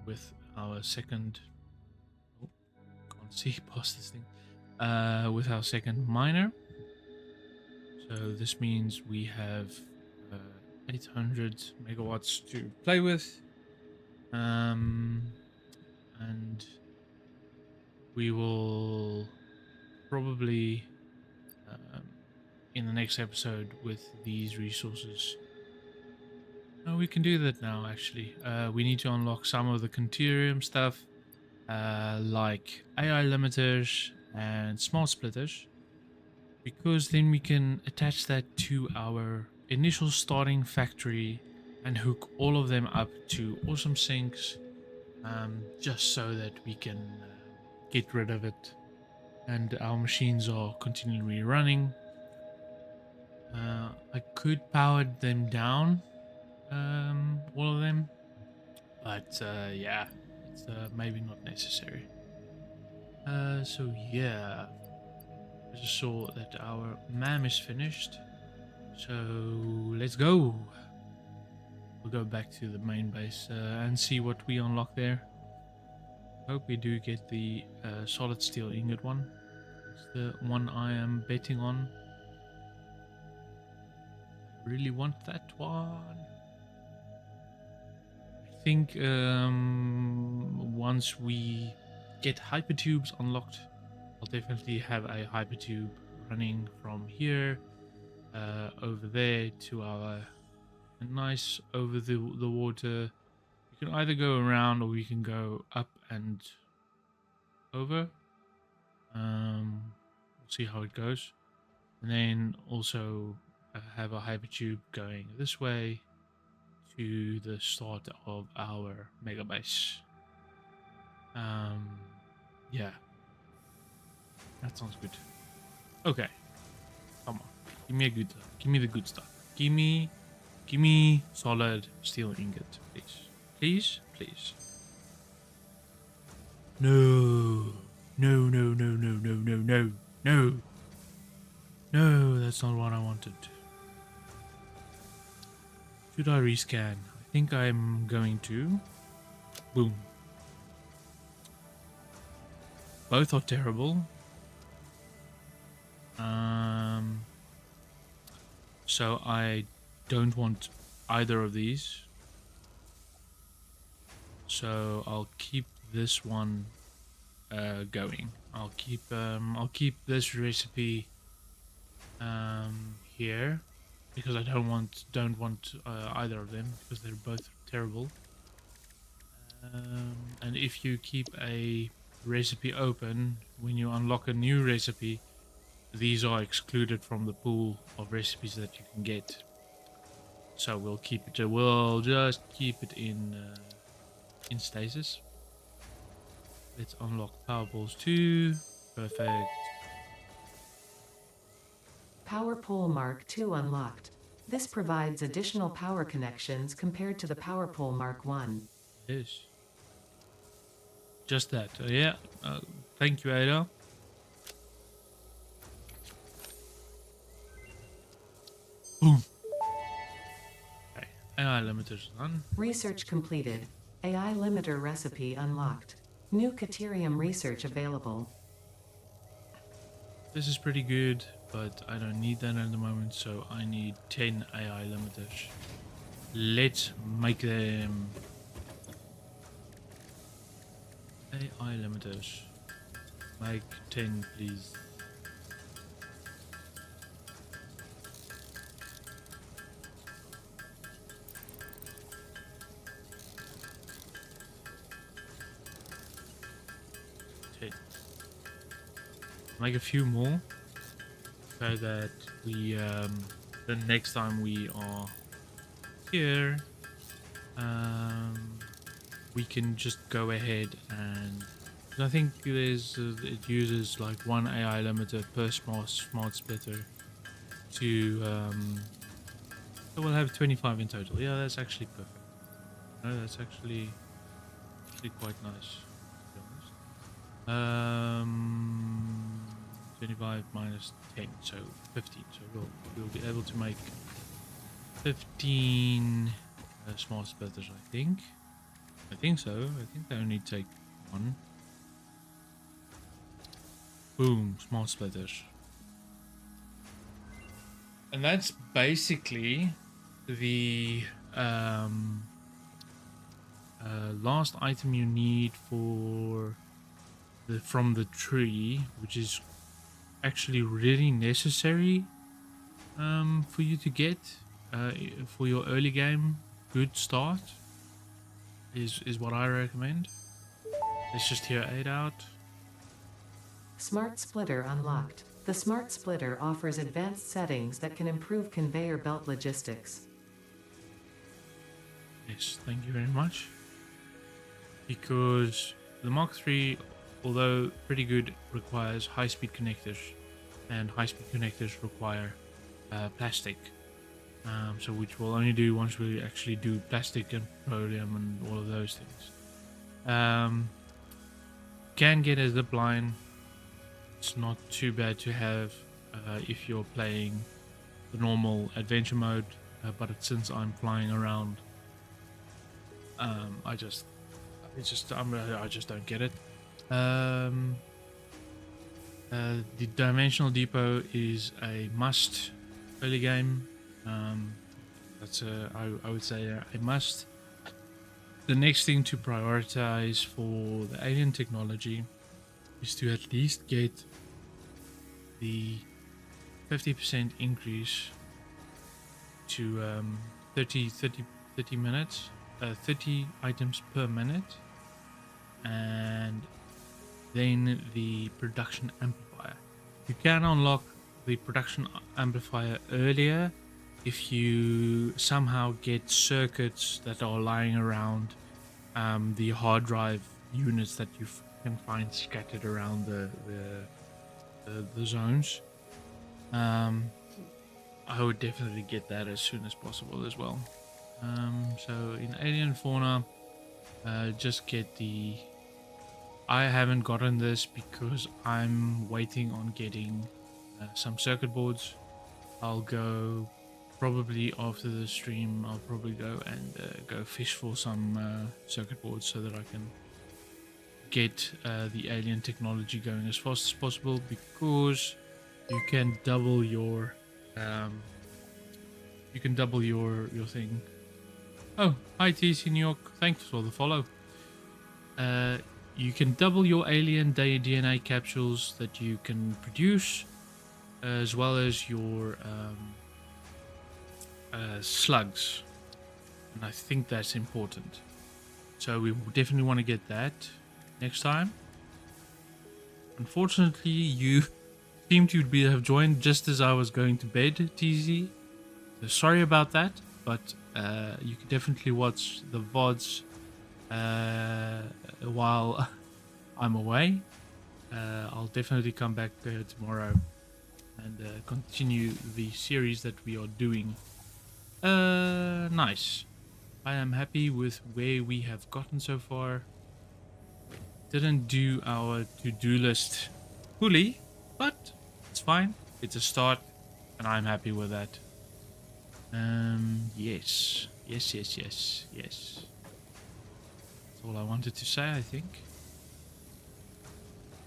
[SPEAKER 1] with our second, oh, can't see past this thing, with our second miner. So this means we have 800 megawatts to play with. And we will probably in the next episode with these resources. No, we can do that now actually. We need to unlock some of the Conterium stuff, like AI limiters and small splitters, because then we can attach that to our initial starting factory and hook all of them up to awesome sinks, just so that we can get rid of it and our machines are continually running. I could power them down, all of them, but yeah, it's maybe not necessary. So yeah, I just saw that our MAM is finished, so let's go. We'll go back to the main base and see what we unlock there. Hope we do get the solid steel ingot one. It's the one I am betting on. I really want that one. I think once we get hypertubes unlocked, I'll definitely have a hypertube running from here over there to our nice over the water. You can either go around or we can go up and over. We'll see how it goes. And then also have a hypertube going this way to the start of our mega base. Yeah, that sounds good. Okay, come on, give me a good, give me the good stuff. Give me solid steel ingot, please, please, please. No, no, no, no, no, no, no, no, no, no. That's not what I wanted. Should I rescan? I think I'm going to. Boom. Both are terrible. So I don't want either of these. So I'll keep this one going. I'll keep this recipe here because I don't want either of them because they're both terrible. And if you keep a recipe open when you unlock a new recipe, these are excluded from the pool of recipes that you can get. So we'll keep it. We'll just keep it in stasis. Let's unlock power balls 2. Perfect.
[SPEAKER 2] Power pole Mark II unlocked. This provides additional power connections compared to the power pole Mark I.
[SPEAKER 1] Yes. Just that. Yeah. Thank you, Ada. Boom. Okay. AI limiters on.
[SPEAKER 2] Research completed. AI limiter recipe unlocked. New Caterium research available.
[SPEAKER 1] This is pretty good, but I don't need that at the moment, so I need 10 AI limiters. Let's make them. AI limiters. Make 10, please. Make a few more so that we the next time we are here we can just go ahead and I think there's it uses like one AI limiter per smart splitter to so we'll have 25 in total. Yeah, that's actually perfect. No, that's actually quite nice, to be honest. 25 minus 10, so 15. So we'll be able to make 15 small splitters, I think. I think so. I think they only take one. Boom, small splitters. And that's basically the last item you need for from the tree, which is actually really necessary for you to get for your early game good start, is what I recommend. Let's just hear 8 out.
[SPEAKER 2] Smart Splitter unlocked. The Smart Splitter offers advanced settings that can improve conveyor belt logistics.
[SPEAKER 1] Yes, thank you very much. Because the Mark III, although pretty good, requires high-speed connectors, and high-speed connectors require plastic. So which we'll only do once we actually do plastic and petroleum and all of those things. Can get a zip line. It's not too bad to have if you're playing the normal adventure mode, but since I'm flying around, I just don't get it. The Dimensional Depot is a must early game. That's I would say a must. The next thing to prioritize for the alien technology is to at least get the 50% increase to 30 minutes, 30 items per minute, and then the production amplifier. You can unlock the production amplifier earlier if you somehow get circuits that are lying around the hard drive units that you can find scattered around the zones. I would definitely get that as soon as possible as well. So in Alien Fauna, just get the... I haven't gotten this because I'm waiting on getting some circuit boards. I'll go probably after the stream. I'll probably go and go fish for some circuit boards so that I can get the alien technology going as fast as possible, because you can double your thing. Oh, hi TC New York, thanks for the follow. You can double your alien DNA capsules that you can produce, as well as your slugs, and I think that's important. So we definitely want to get that next time. Unfortunately, you seem to have joined just as I was going to bed, TZ. So sorry about that, but you can definitely watch the VODs while I'm away. I'll definitely come back tomorrow and continue the series that we are doing. Nice. I am happy with where we have gotten so far. Didn't do our to-do list fully, but it's fine. It's a start, and I'm happy with that. Yes. That's all I wanted to say, I think.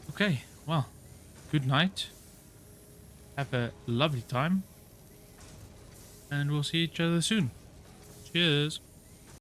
[SPEAKER 1] Okay, well, good night. Have a lovely time. And we'll see each other soon. Cheers.